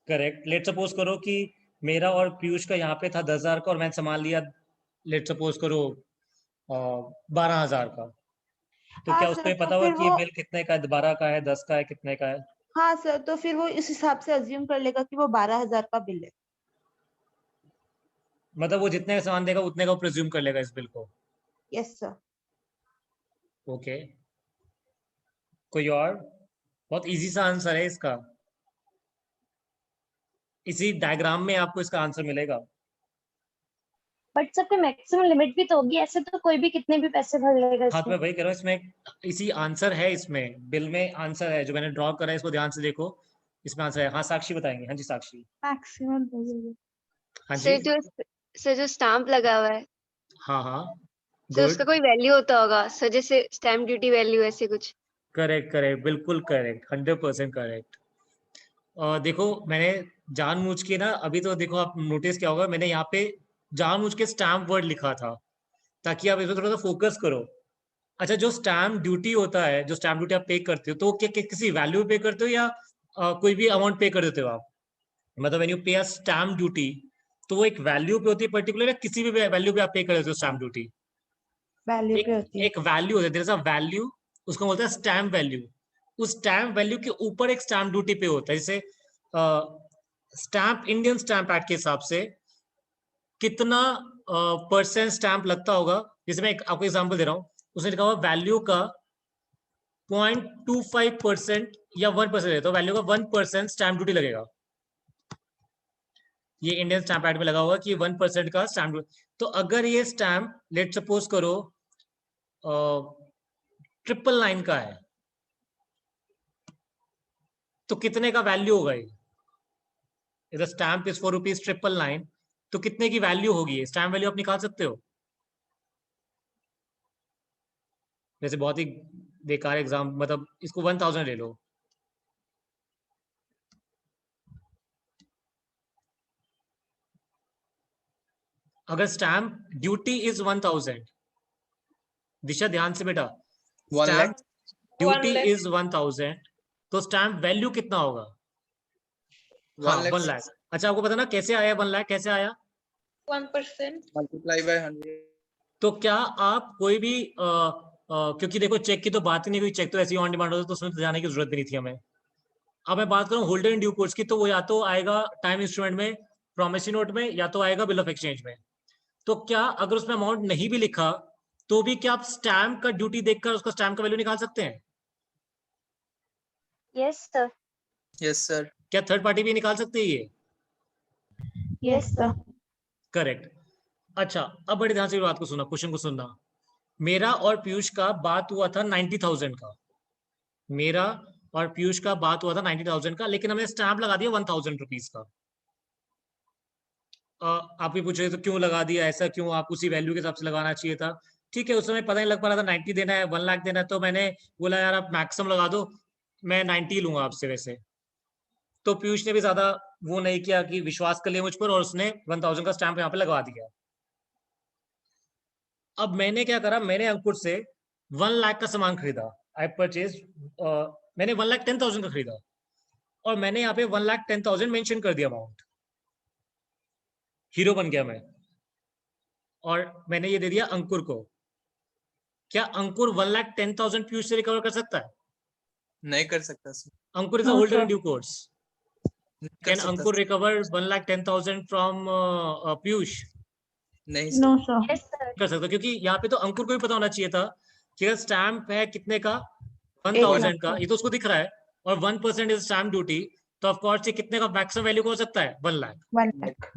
करेक्ट। लेट सपोज करो कि मेरा और पीयूष का यहाँ पे था 10,000 का और मैंने सामान लिया, लेट सपोज करो 12,000 का, तो हाँ क्या सर, उसको तो पता होगा फिर कि ये वो, बिल कितने का है, 12 का है, 10 का है, कितने का है? हाँ सर, तो फिर वो इस हिसाब से अज्यूम कर लेगा कि वो 12,000 का बिल है। मतलब वो जितने का सामान देगा उतने का प्रिज्यूम कर लेगा इस बिल को। Yes sir. ओके, कोई और? बहुत इजी सा आंसर है इसका, इसी डायग्राम में आपको इसका आंसर मिलेगा। बट सबके मैक्सिमम लिमिट भी तो होगी, ऐसे तो कोई भी कितने भी पैसे भर लेगा हाँ, तो इसमें। मैं वही कह रहा हूँ, इसमें इसी आंसर है, इसमें बिल में आंसर है जो मैंने ड्रॉ करा है, इसको ध्यान से देखो, इसमें आंसर है। हाँ, साक्षी बताएंगे। हाँ जी, साक्षी। मैक्सिमम। हाँ जी। सर जो स्टैम्प लगा हुआ है, हाँ हाँ, सर उसका गुड, कोई वैल्यू होता होगा सर, जैसे स्टैम्प ड्यूटी वैल्यू ऐसे कुछ। करेक्ट करेक्ट, बिल्कुल करेक्ट, 100% करेक्ट। देखो, मैंने जानबूझ के ना, अभी तो देखो आप नोटिस क्या होगा, मैंने यहाँ पे जानबूझ के स्टैम्प वर्ड लिखा था ताकि आप इसमें थोड़ा सा फोकस करो। अच्छा, जो स्टैम्प ड्यूटी होता है, जो स्टैम्प ड्यूटी आप पे करते हो, तो क्या किसी वैल्यू पे करते हो या कोई भी अमाउंट पे कर देते हो आप? मतलब व्हेन यू पे अ स्टैम्प ड्यूटी, तो वो एक वैल्यू पे होती है पर्टिकुलर, या किसी भी वैल्यू पे आप पे कर देते हो स्टैम्प ड्यूटी? वैल्यू एक पे होती है। एक वैल्यू होता है, देयर इज अ वैल्यू, उसको बोलते हैं स्टैम्प वैल्यू। उस स्टैम्प वैल्यू के ऊपर एक स्टैम्प ड्यूटी पे होता है। जैसे स्टैम्प, इंडियन स्टैम्प एक्ट के हिसाब से कितना परसेंट स्टैम्प लगता होगा, जैसे मैं आपको एग्जांपल दे रहा हूँ, उसने लिखा हुआ वैल्यू का 0.25% या 1% है, तो वैल्यू का 1% स्टैम्प ड्यूटी लगेगा। ये इंडियन स्टैम्प एक्ट में लगा हुआ कि 1% का स्टैम्प ड्यूटी। तो अगर ये स्टैम्प लेट सपोज करो 999 का है, तो कितने का वैल्यू होगा ये? The stamp is for rupees 999, तो कितने की वैल्यू होगी? स्टैम्प वैल्यू आप निकाल सकते हो। वैसे बहुत ही बेकार एग्जाम, मतलब इसको 1000 ले लो। अगर स्टैम्प ड्यूटी इज 1000, दिशा ध्यान से बेटा, 1 lakh. Stamp duty 1 lakh. Is 1000, तो स्टैम्प वैल्यू कितना होगा? हाँ, 1 1 लाख। अच्छा, आपको पता ना कैसे आया 1 लाख, कैसे आया? 1%। Multiply by 100। तो क्या आप कोई भी क्योंकि देखो चेक की तो बात ही नहीं हुई, चेक तो ऐसे ही ऑन डिमांड होता, तो उसमें तो जाने की जरूरत भी नहीं थी हमें। अब मैं बात करूं होल्डर इन ड्यू कोर्स की, तो वो या तो आएगा टाइम इंस्ट्रूमेंट में, प्रोमिसरी नोट में, या तो आएगा बिल ऑफ एक्सचेंज में। तो क्या अगर उसमें अमाउंट नहीं भी लिखा, तो भी क्या आप स्टैम्प का ड्यूटी देखकर उसका स्टैम्प का वैल्यू निकाल सकते हैं? Yes sir. Yes sir. क्या थर्ड पार्टी भी निकाल सकती है ये? Yes sir. करेक्ट। अच्छा, अब बड़े ध्यान से बात को सुना, क्वेश्चन को सुनना। मेरा और पीयूष का बात हुआ था 90,000 का, मेरा और पीयूष का बात हुआ था 90,000 का, लेकिन हमने स्टैम्प लगा दिया 1,000 रुपीज का। आप भी पूछ रहे तो क्यों लगा दिया ऐसा, क्यों? आप उसी वैल्यू के हिसाब से लगाना चाहिए था। ठीक है, उस समय पता नहीं लग पा रहा था 90 देना है 1 लाख देना है, तो मैंने बोला यार आप मैक्सिमम लगा दो, मैं 90 लूंगा आपसे वैसे। तो पीयूष ने भी ज्यादा वो नहीं किया कि विश्वास कर लिया मुझ पर, और उसने 1000 का स्टैम्प यहाँ पे लगवा दिया। अब मैंने क्या करा, मैंने अंकुर से 1 लाख का सामान खरीदा। आई परचेज, मैंने 1,10,000 का खरीदा, और मैंने यहाँ पे 1,10,000 मेंशन कर दिया अमाउंट। हीरो बन गया मैं, और मैंने ये दे दिया अंकुर को। क्या अंकुर 1,10,000 पीयूष से रिकवर कर सकता है? नहीं कर सकता sir. Ankur is a holder in due course. नहीं कर कैन सकता Ankur sir. Recover 1,10,000 from Piyush? नहीं no sir. Sir. Yes sir. कर सकता, क्योंकि यहाँ पे तो अंकुर को भी पता होना चाहिए था कि अगर स्टैम्प है कितने का, 1 1,000 लाख का, ये तो उसको दिख रहा है, और 1% इज स्टैम्प ड्यूटी, तो ऑफ कोर्स ये कितने का मैक्सिमम वैल्यू हो सकता है? 1 लाख। 1 लाख।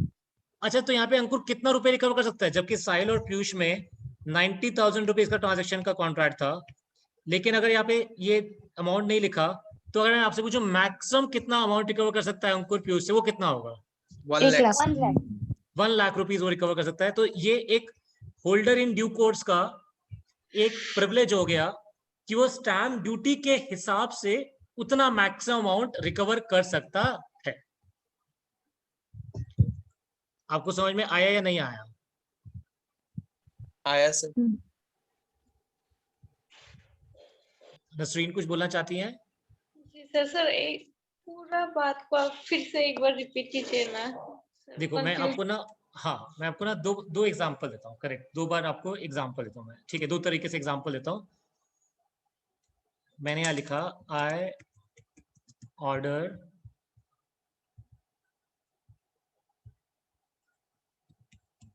अच्छा, तो यहाँ पे अंकुर कितना रुपए रिकवर कर सकता है, जबकि साहिल और पीयूष में 90,000 रुपीज का ट्रांजेक्शन का कॉन्ट्रैक्ट था, लेकिन अगर यहाँ पे ये अमाउंट नहीं लिखा, तो अगर मैं आपसे पूछूं मैक्सिमम कितना अमाउंट रिकवर कर सकता है अंकुर पीयूष से, वो कितना होगा? 1 लाख। 1 लाख। 1 लाख रुपीज वो रिकवर कर सकता है। तो ये एक होल्डर इन ड्यू कोर्स का एक प्रिविलेज हो गया कि वो स्टैम्प ड्यूटी के हिसाब से उतना मैक्सिमम अमाउंट रिकवर कर सकता है। आपको समझ में आया या नहीं आया? आया सर। नसरीन कुछ बोलना चाहती हैं? जी सर एक पूरा बात को आप फिर से एक बार रिपीट कीजिए ना। देखो मैं आपको ना, हाँ मैं आपको ना दो एग्जांपल देता हूँ। करेक्ट, 2 बार आपको एग्जांपल देता हूँ मैं। ठीक है, 2 तरीके से एग्जांपल देता हूँ। मैंने यहाँ लिखा आई ऑर्डर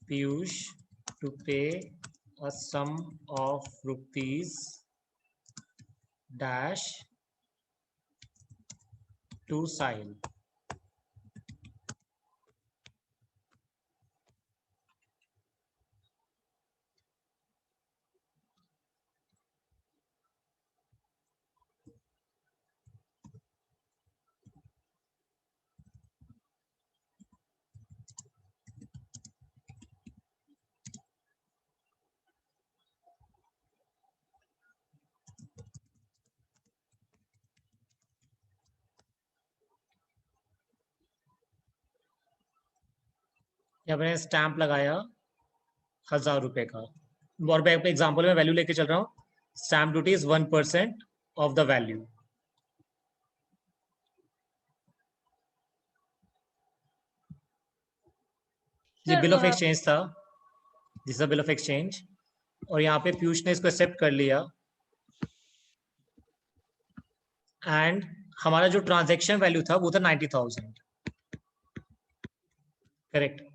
पीयूष टू पे a sum of rupees dash to Sahil. यहाँ मैंने स्टैंप लगाया 1000 रुपए का, और मैं एग्जाम्पल में वैल्यू लेके चल रहा हूँ। Stamp duty is 1% of the value. ये बिल ऑफ एक्सचेंज था, this is bill of exchange, और यहाँ पे पीयूष ने इसको एक्सेप्ट कर लिया। एंड हमारा जो ट्रांजैक्शन वैल्यू था वो था 90,000। करेक्ट,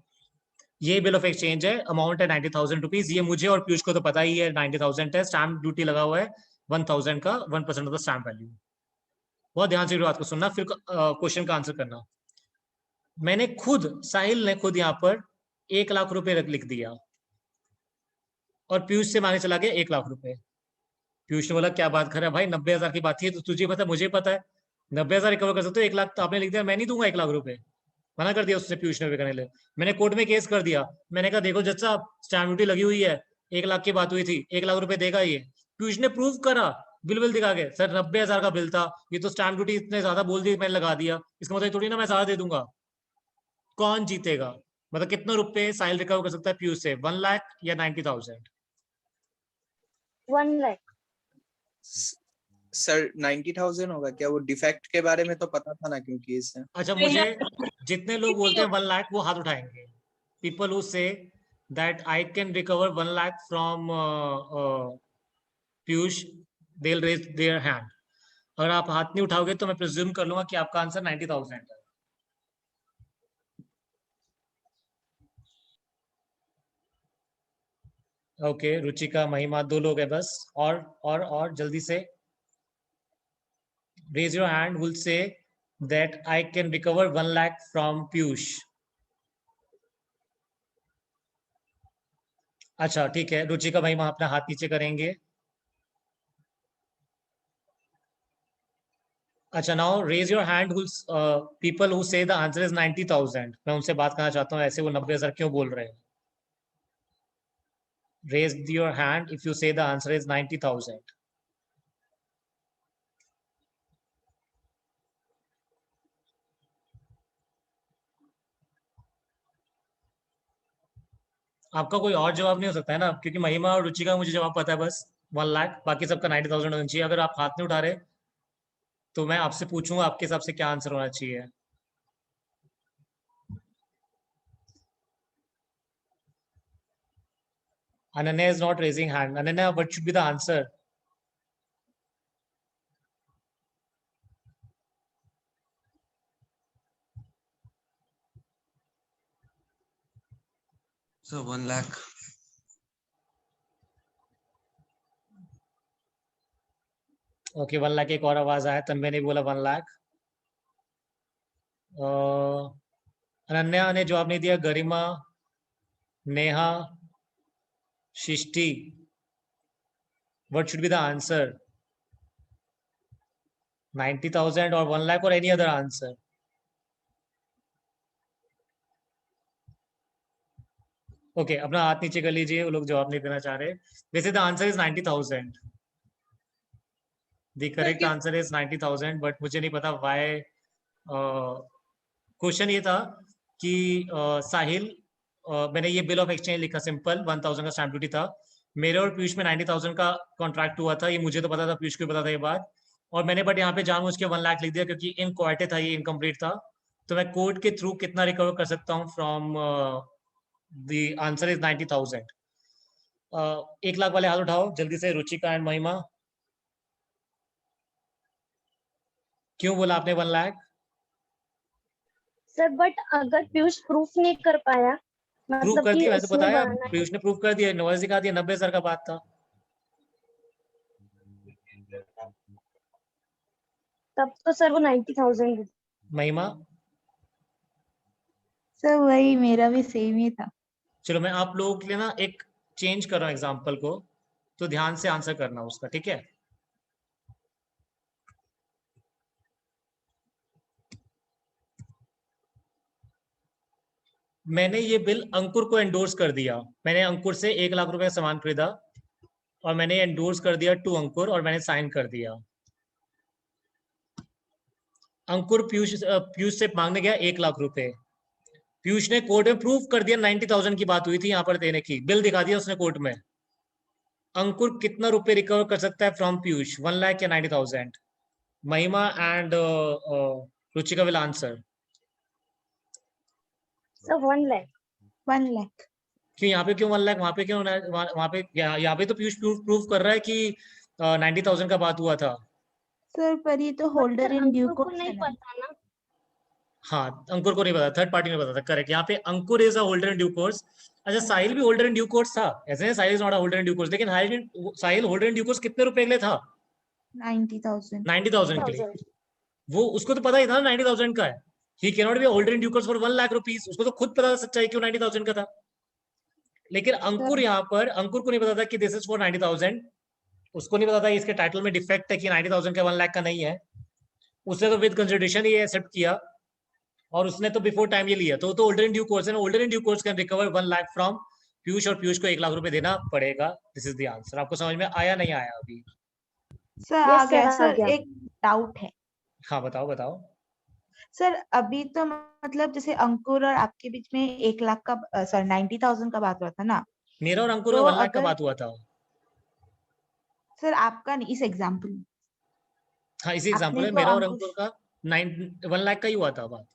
ये बिल ऑफ एक्सचेंज है, अमाउंट है 90,000 रुपीज। ये मुझे और पीयूष को तो पता ही है 90,000 है। स्टैम्प ड्यूटी लगा हुआ है 1,000 का, 1% ऑफ द स्टैम्प वैल्यू। बहुत ध्यान से बात को सुनना, फिर क्वेश्चन का आंसर करना। मैंने खुद, साहिल ने खुद यहाँ पर 1 लाख रुपए लिख दिया और पीयूष से मांगे चला गया 1 लाख रुपए। पीयूष ने बोला क्या बात कर रहा है भाई, 90,000 की बात थी तो तुझे पता मुझे पता है, 90,000 रिकवर कर सकते हो, 1 लाख तो आपने लिख दिया, मैं नहीं दूंगा 1 लाख रुपए। मना कर दिया उससे पीयूष ने करने ले। मैंने कोर्ट में केस कर दिया। मैंने कहा देखो जज साहब, स्टैम्प ड्यूटी लगी हुई है, 1 लाख की बात हुई थी, 1 लाख रुपए देगा ये। पीयूष ने प्रूव करा, बिल दिखा के, सर 90,000 का बिल था, ये तो स्टैम्प ड्यूटी इतने ज्यादा बोल दी, मैंने लगा दिया, इसका मतलब थोड़ी ना मैं सारा दे दूंगा। कौन जीतेगा? मतलब कितना रुपए साहिल रिकवर कर सकता है पीयूष से, 1 लाख या 90,000? 1 लाख। सर 90,000 होगा क्या? वो डिफेक्ट के बारे में तो पता था ना, क्योंकि इससे। अच्छा, मुझे जितने लोग बोलते हैं 1 लाख वो हाथ उठाएंगे। People who say that I can recover 1 lakh from Piyush, they will raise their hand. अगर आप हाथ नहीं उठाओगे तो मैं प्रिज्यूम कर लूंगा कि आपका आंसर 90,000 है। ओके, रुचिका, महिमा, 2 लोग हैं बस। और जल्दी से raise your hand will say that I can recover 1 lakh from Piyush. अच्छा ठीक है, रुचिका भाई वहां अपना हाथ नीचे करेंगे। अच्छा, now raise your hand people who say the answer is 90,000। मैं उनसे बात करना चाहता हूँ, ऐसे वो 90,000 क्यों बोल रहे हैं? Raise your hand if you say the answer is 90,000। आपका कोई और जवाब नहीं हो सकता है ना, क्योंकि महिमा और रुचिका का मुझे जवाब पता है बस 1 लाख, बाकी सबका 90,000 होना चाहिए। अगर आप हाथ नहीं उठा रहे तो मैं आपसे पूछूंगा आपके हिसाब से क्या आंसर होना चाहिए। Ananya is not raising hand. Ananya, what should be the answer? So 1 lakh. Okay, 1 lakh. एक और आवाज आया, तन्मय ने बोला 1 लाख। अनन्या ने जवाब नहीं दिया, Garima, Neha, Shishti, what should be the answer? 90,000 और 1 लाख और एनी अदर आंसर? ओके, अपना हाथ नीचे कर लीजिए, वो लोग जवाब नहीं देना चाह रहे। वैसे the answer is 90,000। The correct answer is 90,000, but मुझे नहीं पता व्हाई। क्वेश्चन ये था कि साहिल, मैंने ये बिल ऑफ एक्सचेंज लिखा सिंपल, 1,000 का स्टैम्प ड्यूटी था। मेरे और पीयूष में 90,000 का कॉन्ट्रैक्ट हुआ था, ये मुझे तो पता था, पीयूष को पता था ये बात। और मैंने बट यहाँ पे जानबूझ के 1 लाख लिख दिया क्योंकि इन क्वार्टे था, ये इनकम्प्लीट था। तो मैं कोर्ट के थ्रू कितना रिकवर कर सकता हूँ from the answer is 90,000। 1 lakh वाले हाथ उठाओ जल्दी से, रुचिका एंड महिमा। क्यों बोला आपने 1 लाख? सर बट अगर पीयूष प्रूफ नहीं कर पाया, प्रूफ मतलब कर कि दिया, मैंने तो उसने बताया, बनाना है, पीयूष ने प्रूफ कर दिया, नॉइज दिखा दिया, 90,000 का बात था। तब तो सर वो 90,000। महिमा? सर वही मेरा भी सेम ही था। चलो मैं आप लोगों के लिए ना एक चेंज कर रहा हूँ एग्जाम्पल को, तो ध्यान से आंसर करना उसका, ठीक है? मैंने ये बिल अंकुर को एंडोर्स कर दिया। मैंने अंकुर से 1 लाख रुपए का सामान खरीदा और मैंने एंडोर्स कर दिया टू अंकुर और मैंने साइन कर दिया। अंकुर पीयूष से मांगने गया 1 लाख रुपए। पीयूष ने कोर्ट में प्रूफ कर दिया 90,000 की बात हुई थी यहाँ पर देने की, बिल दिखा दिया उसने कोर्ट में। अंकुर कितना रुपए रिकवर कर सकता है फ्रॉम पीयूष, 1 लाख या 90,000? महिमा and Ruchika will answer. Sir 1 lakh. 1 lakh. क्यों यहाँ पे क्यों 1 लाख, वहां पे क्यों, वहां पे यहाँ पे तो पीयूष प्रूफ कर रहा है कि 90,000 का बात हुआ था। सर पर ये तो होल्डर इन ड्यू अंकुर को कोर्स है नहीं ना। पता ना। हाँ, अंकुर को नहीं पता, थर्ड पार्टी ने पता था, करेक्ट। यहाँ पे Ankur is a holder in due course. अच्छा, साहिल भी होल्डर इन ड्यू कोर्स था, ऐसे नहीं Sahil is not a holder in due course, लेकिन Sahil holder in due course कितने रुपए के लिए था? 90,000। 90,000 के लिए। वो उसको तो पता ही था 90,000 का है। He can not be holder in due course for 1 lakh rupees. उसको तो खुद पता था सच्चाई क्यों 90,000 का था। लेकिन अंकुर यहाँ पर, अंकुर को नहीं पता था कि दिस इज फॉर 90,000। उसको नहीं पता था इसके टाइटल में डिफेक्ट है कि 90,000 का 1 लाख का नहीं है। उसने तो विद कंसिडरेशन ये एक्सेप्ट किया और उसने तो बिफोर टाइम ये लिया, तो होल्डर इन ड्यू कोर्स है ना। Holder in due course can recover 1 lakh from Piyush और पीयूष को 1 लाख रुपए देना पड़ेगा। This is the answer. आपको समझ में आया नहीं आया अभी? सर आ गया। आ सर गया। एक डाउट है। हाँ बताओ बताओ। सर अभी तो मतलब जैसे अंकुर और आपके बीच में 1 लाख का सॉरी 90,000 का बात हुआ था ना। मेरा और अंकुर तो का 1 लाख का अगर बात हुआ था। सर आपका नहीं, इस एग्जाम्पल में हाँ, इसी एग्जाम्पल आपने में तो मेरा और अंकुश अंकुर का 1 लाख का ही हुआ था बात।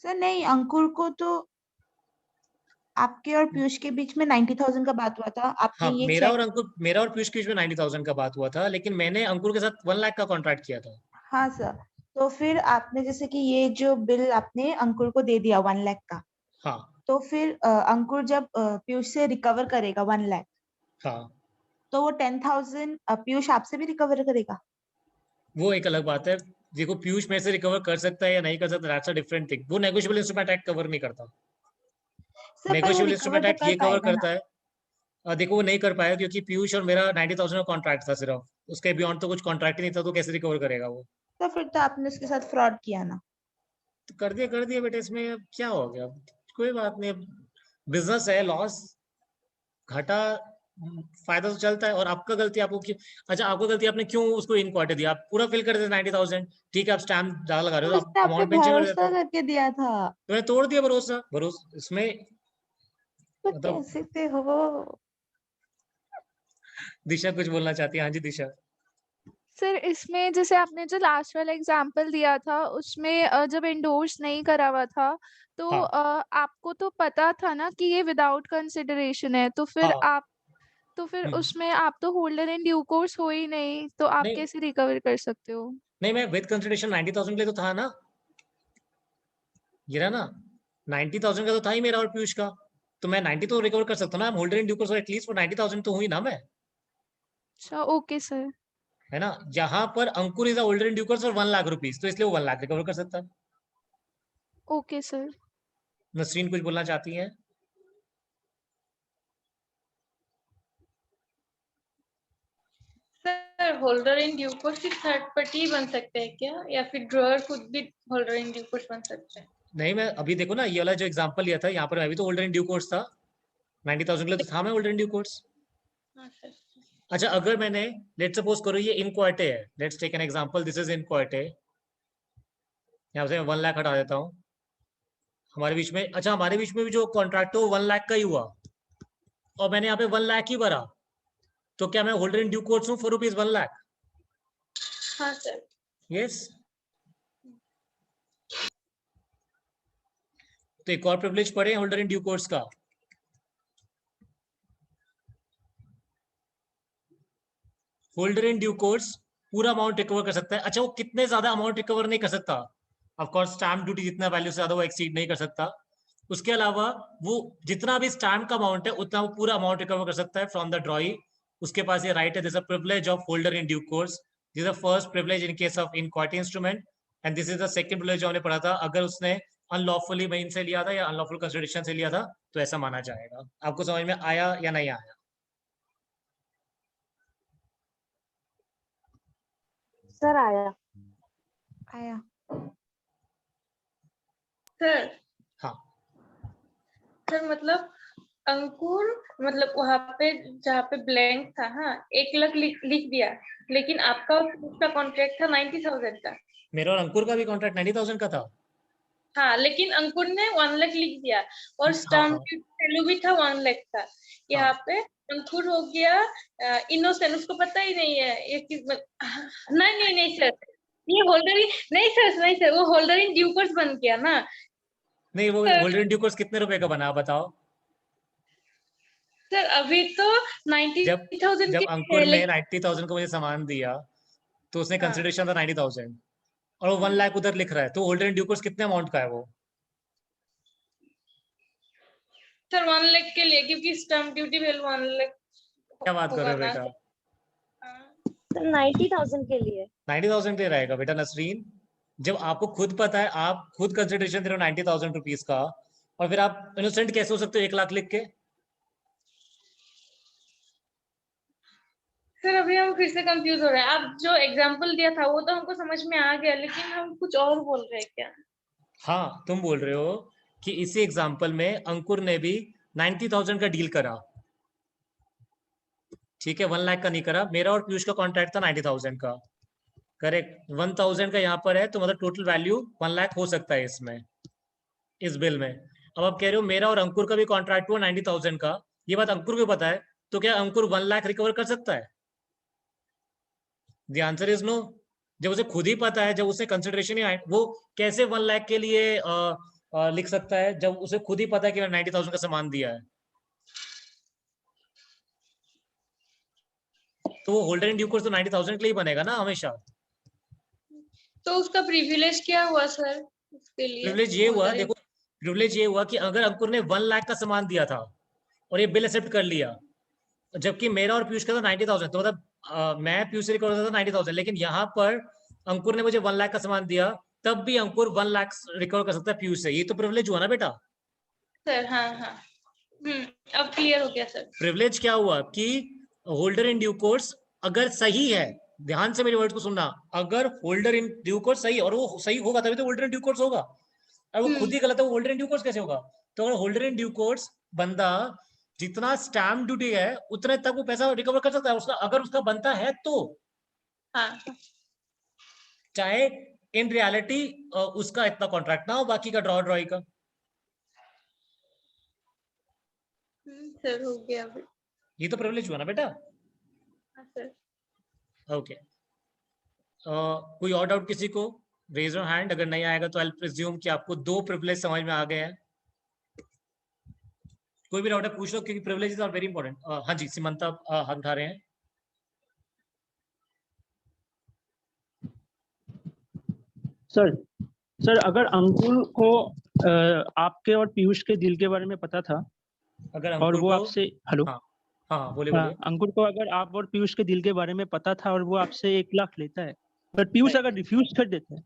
सर नहीं, अंकुर को तो आपके और पीयूष के बीच में 90,000 का बात हुआ था। आपने हाँ, ये मेरा और चेक। अंकुर, मेरा और पीयूष के बीच में 90,000 का बात हुआ था, लेकिन मैंने अंकुर के साथ 1 लाख का कॉन्ट्रैक्ट किया था। हाँ सर, तो फिर आपने जैसे कि ये जो बिल आपने अंकुर को दे दिया 1 लाख का, हाँ तो फिर अंकुर जब पीयूष से रिकवर करेगा 1 लाख, हाँ, तो वो 10,000 पीयूष आपसे भी रिकवर करेगा। वो एक अलग बात है। देखो, पीयूष मेरे से रिकवर कर सकता है या नहीं कर सकता, दैट्स अ डिफरेंट थिंग। वो नेगोशिएबल इंस्ट्रूमेंट एक्ट कवर नहीं करता। सर पर वो नेगोशिएबल रिकवर इंस्ट्रूमेंट तो एक्ट कर ये कवर पाएगा ना। करता है। देखो, वो नहीं कर पाया क्योंकि पीयूष और मेरा 90,000 का कॉन्ट्रैक्ट था सिर्फ, उसके बियॉन्ड तो कुछ कॉन्ट्रैक्ट ही नहीं था, तो कैसे रिकवर करेगा वो? तो फिर तो आपने उसके साथ फ्रॉड किया ना। तो कर दिया बेटे, इसमें अब क्या हो गया? कोई बात नहीं, बिजनेस है, लॉस घाटा फायदा तो चलता है। और आपका गलती, आपको क्यों, अच्छा आपको गलती, आपने क्यों उसको इन क्वार्टर दिया? आप पूरा फिल कर देते 90,000, ठीक है, आप स्टैम्प ज्यादा लगा रहे हो, उसने आप आप पे अमाउंट मेंशन कर देते भरोसा हो। करके दिया था। तो मैंने तोड़ दिया भरोसा, इसमें तो मतलब। कैसे थे हो। दिशा कुछ बोलना चाहती है? हाँ जी दिशा। सर इसमें जैसे आपने जो लास्ट वाला एग्जांपल दिया था उसमें जब एंडोर्स नहीं करा हुआ था तो हाँ आपको तो पता था ना कि ये विदाउट कंसिडरेशन है, तो फिर हाँ। उसमें आप तो होल्डर इन ड्यू कोर्स हो ही नहीं, तो आप नहीं कैसे रिकवर कर सकते हो? नहीं, मैं विद कंसिडरेशन 90,000 के लिए तो था ना, ये रहा ना, 90,000 का तो था ही मेरा और पीयूष का, तो मैं 90 तो रिकवर कर सकता हूँ ना। Holder in due course at least for 90,000 तो हुई ना मैं, अच्छा ओके सर। है ना, जहां पर Ankur is holder in due course और 1 लाख रुपीज, तो इसलिए वो 1 लाख रिकवर कर सकता है। Okay sir. नसरीन कुछ बोलना चाहती है? Sir holder in due course सिर्फ थर्ड पार्टी बन सकते हैं क्या, या फिर ड्रॉअर खुद भी होल्डर इन ड्यू कोर्स बन सकते हैं? नहीं, मैं अभी देखो ना, ये वाला जो एग्जांपल लिया था, यहाँ पर मैं भी तो होल्डर इन ड्यू कोर्स था, 90,000 के लिए तो था मैं होल्डर इन ड्यू कोर्स। हाँ सर। अच्छा, अगर मैंने लेट्स सपोज करो ये इन क्वार्टे है, let's take an example, this is inchoate, यहाँ से मैं 1 लाख हटा देता हूँ हमारे बीच में। अच्छा, हमारे बीच में भी जो कॉन्ट्रैक्ट हो 1 लाख का ही हुआ, और मैंने यहाँ पे 1 लाख ही भरा, तो क्या मैं होल्डर इन ड्यू कोर्स हूँ फॉर रुपीज 1 लाख? हाँ सर। यस। तो एक और प्रिविलेज पढ़े होल्डर इन ड्यू कोर्स का। होल्डर इन ड्यू कोर्स पूरा अमाउंट रिकवर कर सकता है। अच्छा, वो कितने ज्यादा अमाउंट रिकवर नहीं कर सकता, ऑफ कोर्स स्टैम्प ड्यूटी जितना वैल्यू से ज्यादा वो एक्सीड नहीं कर सकता। उसके अलावा वो जितना भी स्टैम्प का अमाउंट है उतना वो पूरा अमाउंट रिकवर कर सकता है फ्रॉम द ड्रॉई। उसके पास ये राइट है, this is a privilege of holder in due course, this is the first privilege in case of inequality instrument, and this is the second privilege जो हमने पढ़ा था, अगर उसने अनलॉफुली मेन से लिया था या अनलॉफुल कंसिडरेशन से लिया था तो ऐसा माना जाएगा। आपको समझ में आया या नहीं आया? सर आया। आया। सर हाँ। सर मतलब अंकुर, मतलब वहां पे जहाँ पे ब्लैंक था, हाँ 1 लाख लिख दिया, लेकिन आपका उसका कॉन्ट्रैक्ट था 90,000 का। मेरा और अंकुर का भी कॉन्ट्रैक्ट 90,000 का था। हाँ, लेकिन अंकुर ने 1 लाख लिख दिया और स्टाम्प वैल्यू भी था 1 लाख का। यहाँ पे अंकुर हो गया इनोसेंट, उसको पता ही नहीं है ये चीज। नहीं सर, ये होल्डर ही नहीं सर, वो होल्डर इन ड्यू कोर्स बन गया ना। नहीं, वो होल्डर इन ड्यू कोर्स कितने रुपए का बना, बताओ? सर अभी तो 90,000 जब की अंकुर ने 90,000 को मुझे सामान दिया तो उसने हाँ। कंसिडरेशन था 90,000 और वो 1 लाख उधर लिख रहा है, तो होल्डर इन ड्यू कोर्स कितने अमाउंट का है वो? सर 1 लाख के लिए, क्योंकि स्टैम्प ड्यूटी वैल्यू 1 लाख। क्या बात कर रहे हो बेटा? सर 90,000 के लिए 90,000 दे रहेगा बेटा नसरीन, जब आपको खुद पता है, आप खुद कंसिडरेशन दे रहे हो 90,000 रुपीज का, और फिर आप इनोसेंट कैसे हो सकते हो 1 लाख लिख के? सर अभी हम फिर से कंफ्यूज हो रहे हैं। आप जो एग्जांपल दिया था वो तो हमको समझ में आ गया, लेकिन हम कुछ और बोल रहे हैं क्या? हाँ, तुम बोल रहे हो कि इसी एग्जाम्पल में अंकुर ने भी 90,000 का डील करा, ठीक है, 1 लाख का नहीं करा। मेरा और पीयूष का कॉन्ट्रैक्ट था 90,000 का, करेक्ट। 1,000 का यहाँ पर है, तो मतलब टोटल वैल्यू 1 लाख हो सकता है इसमें, इस बिल में। अब आप कह रहे हो मेरा और अंकुर का भी कॉन्ट्रैक्ट हुआ 90,000 का, ये बात अंकुर को पता है, तो क्या अंकुर 1 लाख रिकवर कर सकता है? The answer is no. जब उसे खुद ही पता है, जब उसे कंसिडरेशन ही, वो कैसे 1 लाख के लिए लिख सकता है जब उसे खुद ही पता है कि मैंने 90,000 का सामान दिया है? तो वो होल्डर इन ड्यू कोर्स तो 90,000 के लिए ही बनेगा ना हमेशा। तो उसका प्रिविलेज क्या हुआ सर उसके लिए? प्रिविलेज ये हुआ, देखो प्रिविलेज ये हुआ कि अगर अंकुर ने 1 लाख का सामान दिया था और ये बिल एक्सेप्ट कर लिया, जबकि मेरा और पीयूष का था 90,000, तो मतलब मैं पीयूष से रिकवर होता था 90,000, लेकिन यहाँ पर अंकुर ने मुझे 1 लाख का सामान दिया, तब भी अंकुर 1 लाख रिकवर कर सकता है पीयूष से। ये तो प्रिविलेज हुआ ना बेटा? सर हाँ अब क्लियर हो गया सर। प्रिविलेज क्या हुआ कि होल्डर इन ड्यू कोर्स अगर सही है, ध्यान से मेरे वर्ड को सुनना, अगर होल्डर इन ड्यू कोर्स सही, और वो सही होगा तभी तो होल्डर इन ड्यू कोर्स होगा, और वो खुद ही गलत है, वो होल्डर इन ड्यू कोर्स कैसे होगा? तो अगर होल्डर इन ड्यू कोर्स बंदा जितना स्टैम्प ड्यूटी है उतने तक वो पैसा रिकवर कर सकता है उसका, अगर उसका बनता है तो। हाँ। चाहे इन रियलिटी उसका इतना कॉन्ट्रैक्ट ना हो, बाकी का ड्रॉई का। सर हो गया अभी। ये तो प्रिविलेज हुआ ना बेटा? हाँ सर। ओके, कोई और डाउट किसी को? Raise your hand. अगर नहीं आएगा तो आई विल प्रिज्यूम कि आपको 2 प्रिविलेज समझ में आ गए हैं। कोई भी डाउट है पूछ लो, क्योंकि प्रिविलेजेस आर वेरी इंपॉर्टेंट। हाँ जी, सीमंता हाथ उठा रहे हैं। सर अगर अंकुर को आपके और पीयूष के डील के बारे में पता था, अगर और वो को... आपसे हेलो हाँ हाँ बोलिए हाँ, बोलिए। अंकुर को अगर आप और पीयूष के डील के बारे में पता था और वो आपसे 1 लाख लेता है, पर पीयूष अगर रिफ्यूज कर देता है,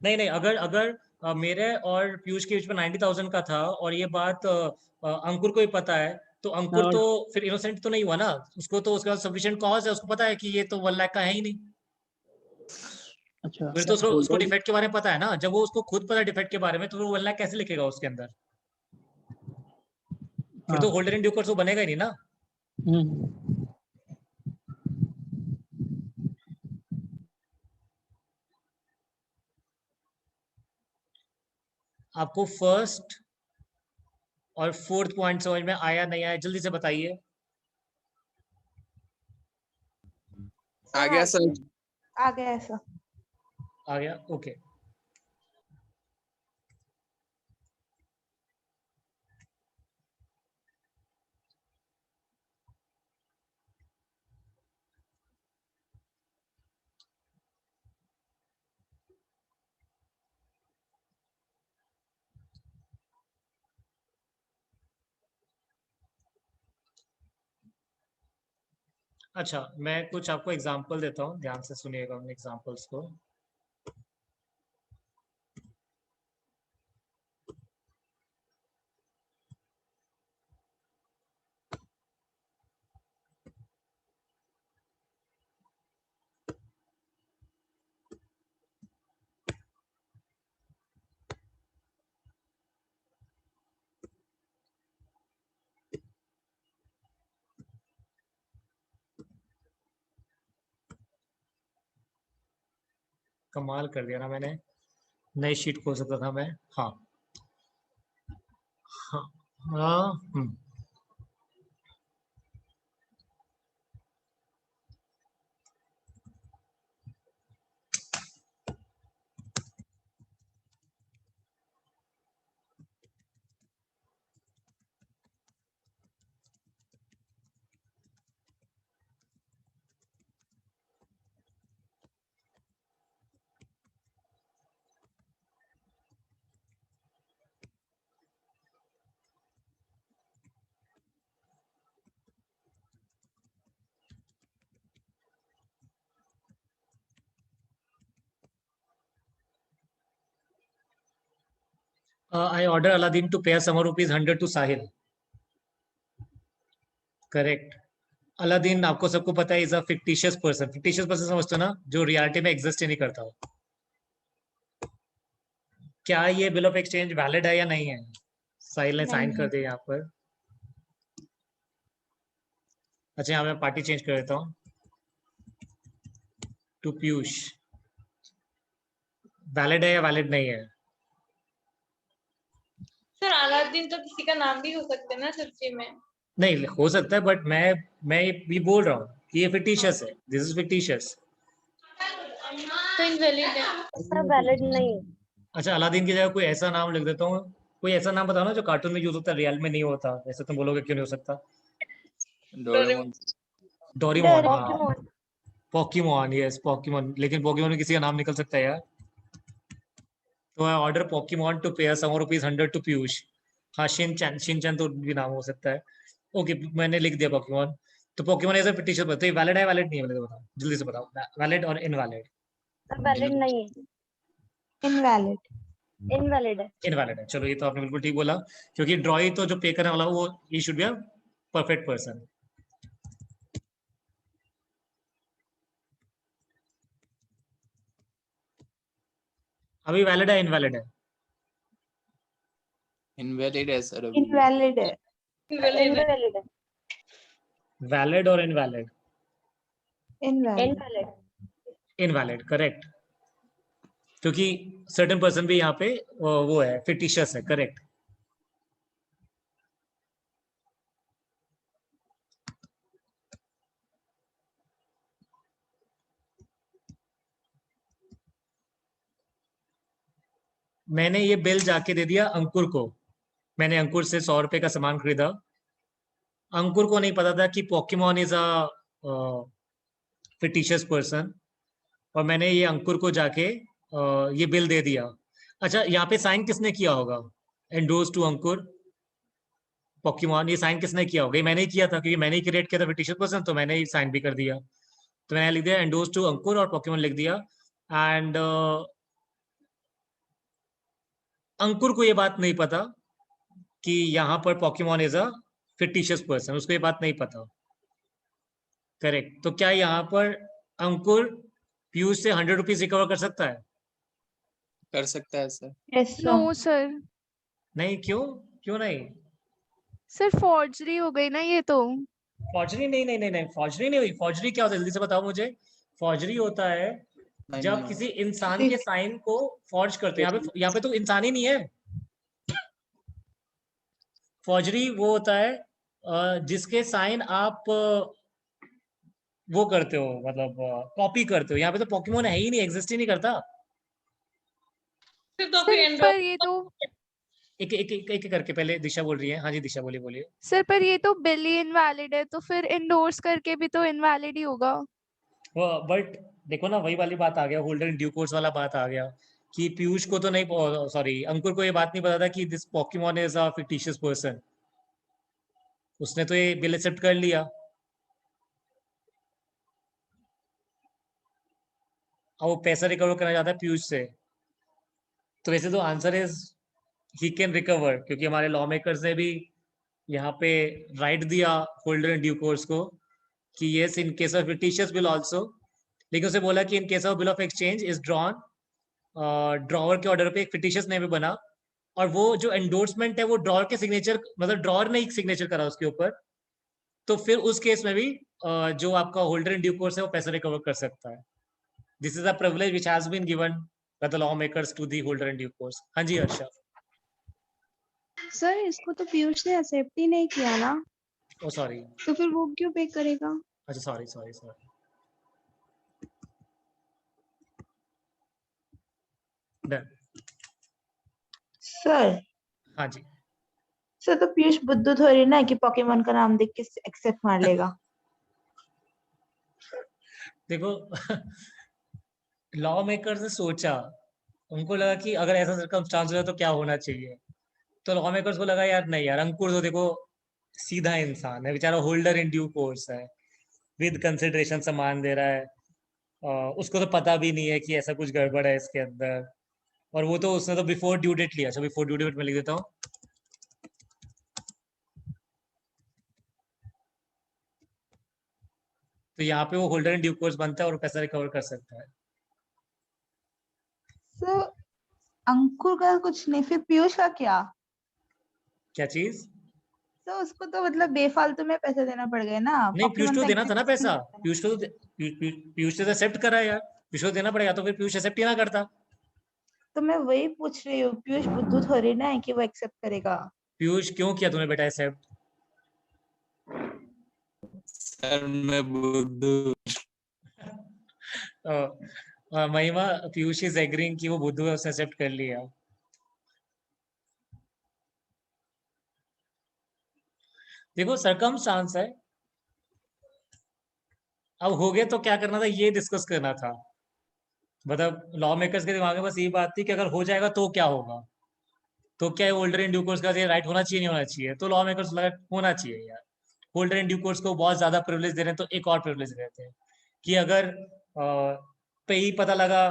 नहीं नहीं, अगर अगर मेरे और पीयूष के बीच में 90,000 का था और ये बात अंकुर को भी पता है, तो अंकुर और तो फिर इनोसेंट तो नहीं हुआ ना, उसको तो उसका सफिशिएंट कॉज है, उसको पता है कि ये तो 1 लाख का है ही नहीं, अच्छा, फिर तो उसको तो उसको दो डिफेक्ट के बारे में पता है ना। जब वो उसको खुद पता है डिफेक्ट के बारे में, तो वो 1 लाख कैसे लिखेगा उसके अंदर? फिर हाँ, तो होल्डर इन ड्यू कोर्स वो बनेगा ही नहीं ना। हम्म, आपको फर्स्ट और फोर्थ पॉइंट समझ में आया नहीं आया, जल्दी से बताइए। आ गया सर। आ गया ऐसा। आ गया, ओके। अच्छा, मैं कुछ आपको एग्जांपल देता हूँ, ध्यान से सुनिएगा उन एग्जांपल्स को। कमाल कर दिया ना मैंने, नई शीट खोल सकता था मैं। हाँ हाँ हाँ, I order Aladdin to pay some rupees 100 to Sahil. Correct. Aladdin आपको सबको पता है is a fictitious person. Fictitious person समझते हो ना, जो रियलिटी में एग्जिस्ट ही नहीं करता हो। क्या ये बिल ऑफ एक्सचेंज वैलिड है या नहीं है? साहिल ने साइन नहीं कर है। दिया यहाँ पर। अच्छा, यहाँ मैं पार्टी चेंज कर देता हूँ टू पीयूष। वैलिड है या वैलिड नहीं है? सर अलादीन तो किसी का नाम भी हो सकता है ना सच्ची में। नहीं हो सकता है, बट मैं ये बोल रहा हूँ कि ये फिक्टिशियस है, दिस इज फिक्टिशियस। तो इनवैलिड है। सर वैलिड नहीं है। अच्छा, अलादीन की जगह कोई ऐसा नाम लिख देता हूँ। कोई ऐसा नाम बताओ ना जो कार्टून में यूज होता है, रियल में नहीं होता। ऐसे तुम बोलोगे क्यों नहीं हो सकता? डोरेमोन। डोरेमोन, हाँ। पोकेमोन। Pokemon, yes Pokemon. लेकिन पोकेमोन में किसी का नाम निकल सकता है यार। तो I order Pokemon to pay some rupees 100 to Piyush. हाँ, शिनचैन तो भी नाम हो सकता है। ओके, मैंने लिख दिया पोकेमोन। तो पोकेमोन एज अ फिक्टिशियस, तो ये वैलिड है वैलिड नहीं है? बताओ जल्दी से बताओ, वैलिड और इनवैलिड। सर वैलिड नहीं है, इनवैलिड। इनवैलिड है। इनवैलिड है, चलो ये तो आपने बिल्कुल ठीक बोला। क्योंकि ड्रॉई तो जो पे करने वाला वो he should be a perfect person. अभी वैलिड है इनवैलिड है? इनवैलिड है सर अभी। इनवैलिड है। इनवैलिड है। इनवैलिड है। वैलिड और invalid? Invalid. Invalid. Invalid, correct. क्योंकि सर्टेन पर्सन भी यहाँ पे वो है, फिक्टिशियस है, करेक्ट। मैंने ये बिल जाके दे दिया अंकुर को। मैंने अंकुर से 100 रुपए का सामान खरीदा। अंकुर को नहीं पता था कि Pokemon is a fictitious person, और मैंने ये अंकुर को जाके ये बिल दे दिया। अच्छा, यहाँ पे साइन किसने किया होगा? Endorse to Ankur. पोकेमॉन, ये साइन किसने किया होगा? ये मैंने ही किया था, क्योंकि मैंने ही क्रिएट किया था fictitious पर्सन, तो मैंने ही साइन भी कर दिया। तो मैंने लिख दिया एंडोर्स टू अंकुर और पोकेमॉन लिख दिया। एंड अंकुर को ये बात नहीं पता कि यहाँ पर Pokemon is a fictitious person, उसको ये बात नहीं पता। करेक्ट। तो क्या यहाँ पर अंकुर पीयूष से 100 रुपीज रिकवर कर सकता है? कर सकता है सर। यस नो सर, नहीं, क्यों? क्यों नहीं? सर फॉर्जरी हो गई ना ये तो। फॉर्जरी नहीं, नहीं नहीं नहीं, फॉर्जरी नहीं हुई। फॉर्जरी क्या होता है, जल्दी से बताओ मुझे। फॉर्जरी होता है जब किसी इंसान के साइन को फॉर्ज करते हैं। यहाँ पे तो इंसान ही नहीं है। फॉर्जरी वो होता है जिसके साइन आप वो करते हो, मतलब कॉपी करते हो। यहाँ पे तो पोकेमोन है ही नहीं, एग्जिस्ट ही नहीं करता। तो फिर सर पर ये तो एक एक एक, एक करके पहले दिशा बोल रही है। हाँ जी दिशा, बोलिए बोलिए। सर पर ये तो बिल ही इनवैलिड है, तो फिर इंडोर्स करके भी तो इनवैलिड ही होगा। बट देखो ना, वही वाली बात आ गया, होल्डर इन ड्यू कोर्स वाला बात आ गया कि पीयूष को तो नहीं, सॉरी अंकुर को ये बात नहीं पता था कि this Pokemon is a fictitious person. उसने तो ये बिल एक्सेप्ट कर लिया। और वो पैसा रिकवर करना चाहता है पीयूष से। तो वैसे तो answer is he can recover, क्योंकि हमारे लॉ मेकर्स ने भी यहाँ पे राइट दिया होल्डर इन ड्यू कोर्स को कि yes in case of fictitious bill also. लेकिन उसे बोला कि in case of bill of exchange is drawn, drawer के ऑर्डर पे एक फिक्टिशियस नेम भी बना, और वो जो एंडोर्समेंट है वो ड्रॉवर के सिग्नेचर, मतलब ड्रॉवर ने एक सिग्नेचर करा उसके ऊपर। तो फिर उस केस में भी जो आपका होल्डर इन ड्यू कोर्स है वो पैसा रिकवर कर सकता है। This is a privilege which has been given by the law makers to the holder in due course. हाँ जी हर्षा। सर इसको तो पीयूष ने एक्सेप्ट ही नहीं किया ना, ओ सॉरी, तो फिर वो क्यों पे करेगा? अच्छा sorry sorry sorry. Done. Sir हाँ जी। सर तो पीयूष बुद्धू थोड़ी ना है कि पोकेमोन का नाम देख के एक्सेप्ट मार लेगा। देखो लॉ मेकर्स ने सोचा, उनको लगा कि अगर ऐसा सर्कमस्टांस हो तो क्या होना चाहिए। तो लॉ मेकर्स को लगा यार नहीं यार, अंकुर तो देखो सीधा इंसान है बेचारा, होल्डर इन ड्यू कोर्स है, विद कंसिडरेशन सामान दे रहा है। उसको तो पता भी नहीं है कि ऐसा कुछ गड़बड़ है इसके अंदर। और वो तो उसने तो बिफोर ड्यू डेट लिया। अच्छा बिफोर ड्यू डेट में लिख देता हूँ। तो यहाँ पे वो होल्डर इन ड्यू कोर्स बनता है और पैसा रिकवर कर सकता है। सर अंकुर का कुछ नहीं, फिर पीयूष का क्या? क्या चीज? तो उसको तो मतलब बेफालतू में पैसे देना पड़ गए ना। नहीं पीयूष पोकेमोन को का देना था ना exist पैसा। नहीं करता। पीयूष को तो पीयूष ने एक्सेप्ट करा यार, पीयूष को देना पड़ेगा। तो फिर पीयूष एक्सेप्ट ही ना करता। तो मैं वही पूछ रही हूँ, पीयूष बुद्धू थोड़ी ना है कि वो एक्सेप्ट करेगा। पीयूष क्यों किया तूने बेटा एक्सेप्ट? सर मैं बुद्धू। महिमा, पीयूष इज एग्रीइंग कि वो बुद्धू है, उसने एक्सेप्ट कर लिया। देखो सरकमस्टांस है, अब हो गया तो क्या करना था ये डिस्कस करना था। मतलब लॉ मेकर्स के दिमाग में बस यही बात थी कि अगर हो जाएगा तो क्या होगा। तो क्या होल्डर इन ड्यू कोर्स का राइट होना चाहिए नहीं होना चाहिए? तो लॉ मेकर्स लगा होना चाहिए यार। होल्डर इन ड्यू कोर्स को बहुत ज्यादा प्रिविलेज दे रहे हैं, तो एक और प्रिविलेज देते हैं कि अगर पे ही पता लगा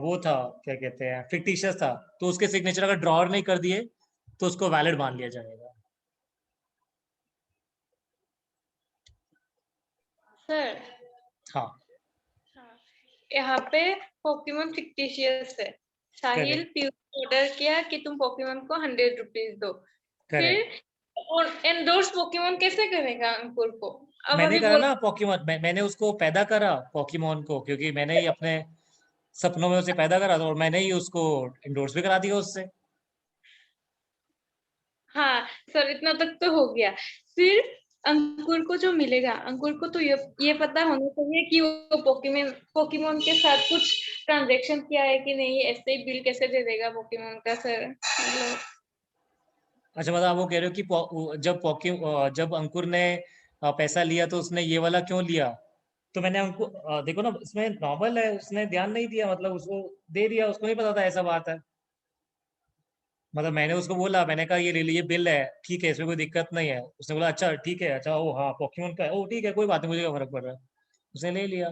वो था, क्या कहते हैं, फिक्टिशियस था, तो उसके सिग्नेचर अगर ड्रॉर नहीं कर दिए तो उसको वैलिड मान लिया जाएगा। सर हाँ यहाँ पे पोकेमोन फिक्टिशियस है। साहिल करेक्ट पीयूष को ऑर्डर किया कि तुम पोकेमोन को 100 रुपीज दो। करेक्ट। फिर एंडोर्स पोकेमोन कैसे करेगा अंकुर को? अब मैंने अभी करा बोल ना पोकेमोन, मैंने उसको पैदा करा पोकेमोन को, क्योंकि मैंने ही अपने सपनों में उसे पैदा करा था और मैंने ही उसको इंडोर्स भी करा दिया उससे। हाँ सर इतना तक तो हो गया। फिर अंकुर को जो मिलेगा, अंकुर को तो ये पता होना चाहिए कि वो पोकेमोन के साथ कुछ ट्रांजैक्शन किया है कि नहीं। ऐसे ही बिल कैसे दे देगा पोकेमोन का सर? मतलब अच्छा मतलब आप वो कह रहे हो कि जब अंकुर ने पैसा लिया तो उसने ये वाला क्यों लिया? तो मैंने अंकुर देखो ना, इसमें नॉर्मल है, उसने ध्यान नहीं दिया, मतलब उसको दे दिया, उसको नहीं पता था ऐसा बात है। मतलब मैंने उसको बोला, मैंने कहा ये ले लीजिए बिल है, ठीक है, इसमें कोई दिक्कत नहीं है। उसने बोला अच्छा ठीक है, अच्छा ओ हाँ पोकेमोन का है, ओ ठीक है कोई बात नहीं, मुझे क्या फर्क पड़ रहा है, उसने ले लिया।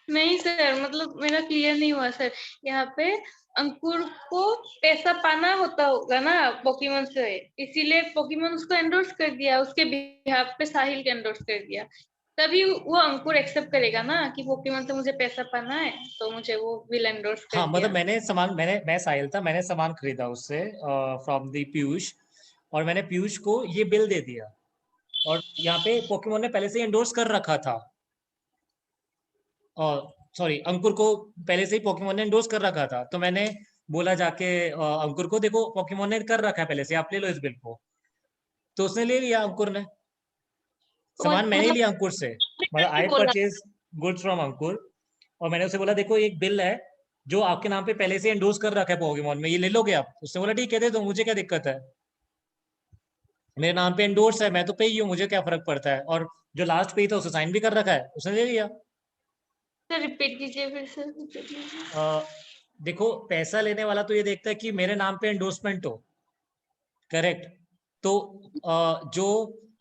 नहीं सर, मतलब मेरा क्लियर नहीं हुआ सर। यहाँ पे अंकुर को पैसा पाना होता होगा ना पोकेमोन से, इसीलिए पोकेमोन उसको एंडोर्स कर दिया, उसके बिहाफ पे साहिल के एंडोर्स कर दिया, तभी वो अंकुर एक्सेप्ट करेगा ना कि पोकेमोन से मुझे पैसा पाना है, तो मुझे वो विल एंडोर्स कर हाँ दिया। मतलब मैं साहिल था, मैंने सामान खरीदा उससे फ्रॉम दी पीयूष, और मैंने पीयूष को ये बिल दे दिया, और यहाँ पे पोकेमोन ने पहले से एंडोर्स कर रखा था, और सॉरी अंकुर को पहले से ही पोकेमोन ने एंडोर्स कर रखा था, तो मैंने बोला जाके अंकुर को, देखो पोकेमोन ने कर रखा है पहले से, आप ले लो इस बिल को, तो उसने ले लिया अंकुर ने, सामान मैंने लिया अंकुर से, मतलब आई बोला परचेज गुड्स फ्रॉम अंकुर, और मैंने उसे बोला देखो एक बिल है जो आपके नाम पे पहले से एंडोर्स कर रखा है पोकेमोन में, ये ले लोगे आप? उसने बोला ठीक है दे दो, मुझे क्या दिक्कत है, मेरे नाम पे एंडोर्स है, मैं तो पे ही हूँ, मुझे क्या फर्क पड़ता है, और जो लास्ट पे ही था उसे साइन भी कर रखा है, उसने ले लिया। सर रिपीट कीजिए फिर से, रिपीट कीजिए। देखो पैसा लेने वाला तो ये देखता है कि मेरे नाम पे एंडोर्समेंट हो, करेक्ट, तो जो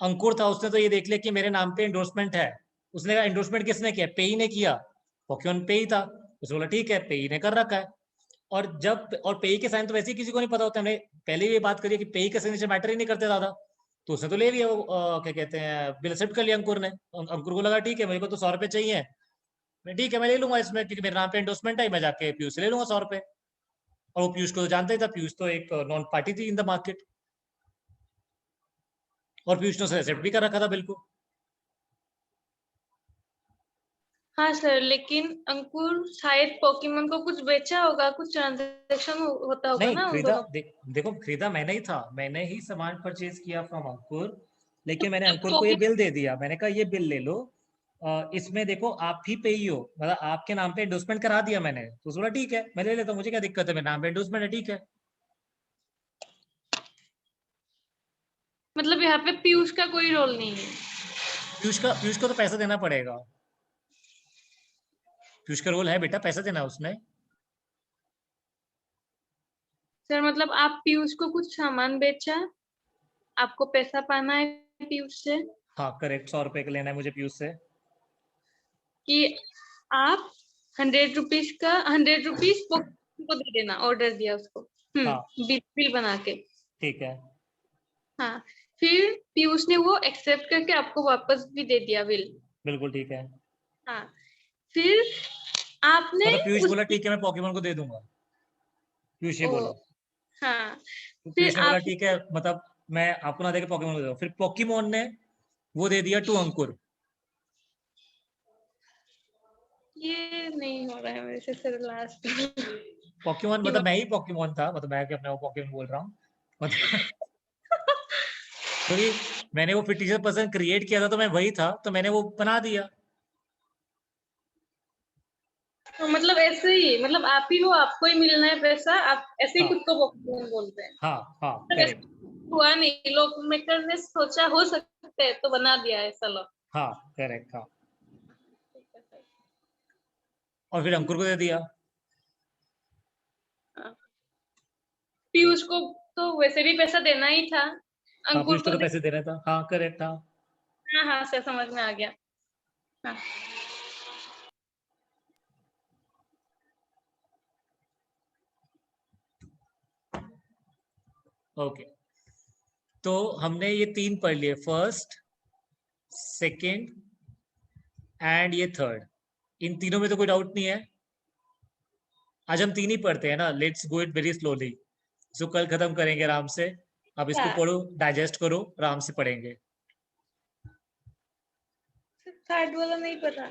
अंकुर था उसने तो ये देख लिया कि मेरे नाम पे एंडोर्समेंट है, उसने कहा एंडोर्समेंट किसने किया, पे ही ने किया, पोकेमोन पे ही था, उसने बोला ठीक है पे ही ने कर रखा है, और पेई के साइन तो वैसे ही किसी को नहीं पता होता, हमने पहले ये बात करी कि पेई का सिग्नेचर मैटर ही नहीं करते ज्यादा, तो उसने तो ले लिया वो क्या कहते हैं बिल एक्सेप्ट कर लिया अंकुर ने, अंकुर को लगा ठीक है मेरे को तो 100 रुपए चाहिए, मैं ठीक है मैं ले लूंगा इसमें, क्योंकि मेरे नाम पे एंडोर्समेंट है, मैं जाके पीयूष से ले लूंगा 100 रुपए, और वो पीयूष को तो जानता ही था, पीयूष तो एक नॉन पार्टी थी इन द मार्केट, और पीयूष ने उसे एक्सेप्ट भी कर रखा था बिल्कुल। हाँ सर, लेकिन अंकुर शायद पोकेमोन को कुछ बेचा होगा, कुछ ट्रांजैक्शन होता होगा नहीं ना उन खरीदा, दोनों। देखो खरीदा मैंने ही था, मैंने ही सामान परचेज किया फ्रॉम अंकुर, लेकिन मैंने अंकुर को ये पोकेमोन बिल दे दिया, मैंने कहा ये बिल ले लो, इसमें देखो आप ही पे ही हो, मतलब आपके नाम पे एंडोर्समेंट करा दिया मैंने, तो बोला ठीक है मैं ले लेता हूँ, मुझे क्या दिक्कत है, मेरे नाम पे एंडोर्समेंट है, ठीक है। मतलब यहाँ पे पीयूष का कोई रोल नहीं है। पीयूष को तो पैसा देना पड़ेगा, पीयूष का रोल है बेटा, पैसा देना उसने। सर मतलब आप पीयूष को कुछ सामान बेचा, आपको पैसा पाना है पीयूष से, हाँ करेक्ट, 100 रुपए का लेना है मुझे पीयूष से, कि आप 100 रुपीज का 100 रुपीज को दे देना, ऑर्डर दिया उसको, हाँ बिल बना के, ठीक है, हाँ, फिर पीयूष ने वो एक्सेप्ट करके आपको वापस भी दे दिया बिल, बिल्कुल ठीक है, हाँ, फिर आपने मतलब पीयूष उस बोला ठीक है मैं पोकेमोन को दे दूंगा, पीयूष ये बोला, हाँ, तो फिर पीयूष ने बोला आप ठीक है, मतलब मैं आपको ना देके पोकेमोन को दे दूंगा, फिर पोकेमोन ने वो दे दिया टू अंकुर, ये नहीं हो रहा है मेरे से सर, लास्ट पोकेमोन मतलब मैं ही पोकेमोन था, मतलब मैं अपने वो पोकेमोन बोल रहा हूँ, मतलब क्योंकि मैंने वो फिक्टिशियस पर्सन क्रिएट किया था, तो मैं वही था, तो मैंने वो बना दिया। तो मतलब ऐसे ही, मतलब आप ही हो, आपको ही मिलना है पैसा, आप ऐसे ही हाँ खुद को पोकेमोन बोलते हैं। हाँ हाँ मतलब ऐसा करेक्ट, हुआ नहीं, लोग मेकर ने सोचा हो सकता है तो बना दिया ऐसा लोग। हाँ करेक्ट, हाँ, और फिर अंकुर को दे दिया, पीयूष को तो वैसे भी पैसा देना ही था, हाँ अंकुर पीयूष को को तो पैसे देना था, हाँ करेक्ट, हाँ हाँ हाँ सर, समझ में आ गया, हाँ। ओके, तो हमने ये 3 पढ़ लिए, फर्स्ट, सेकंड एंड ये थर्ड, इन तीनों में तो कोई डाउट नहीं है, आज हम 3 ही पढ़ते हैं ना, let's go it very slowly, so कल खत्म करेंगे आराम से, अब इसको पढ़ो, डाइजेस्ट करो, आराम से पढ़ेंगे। थर्ड वाला नहीं पता।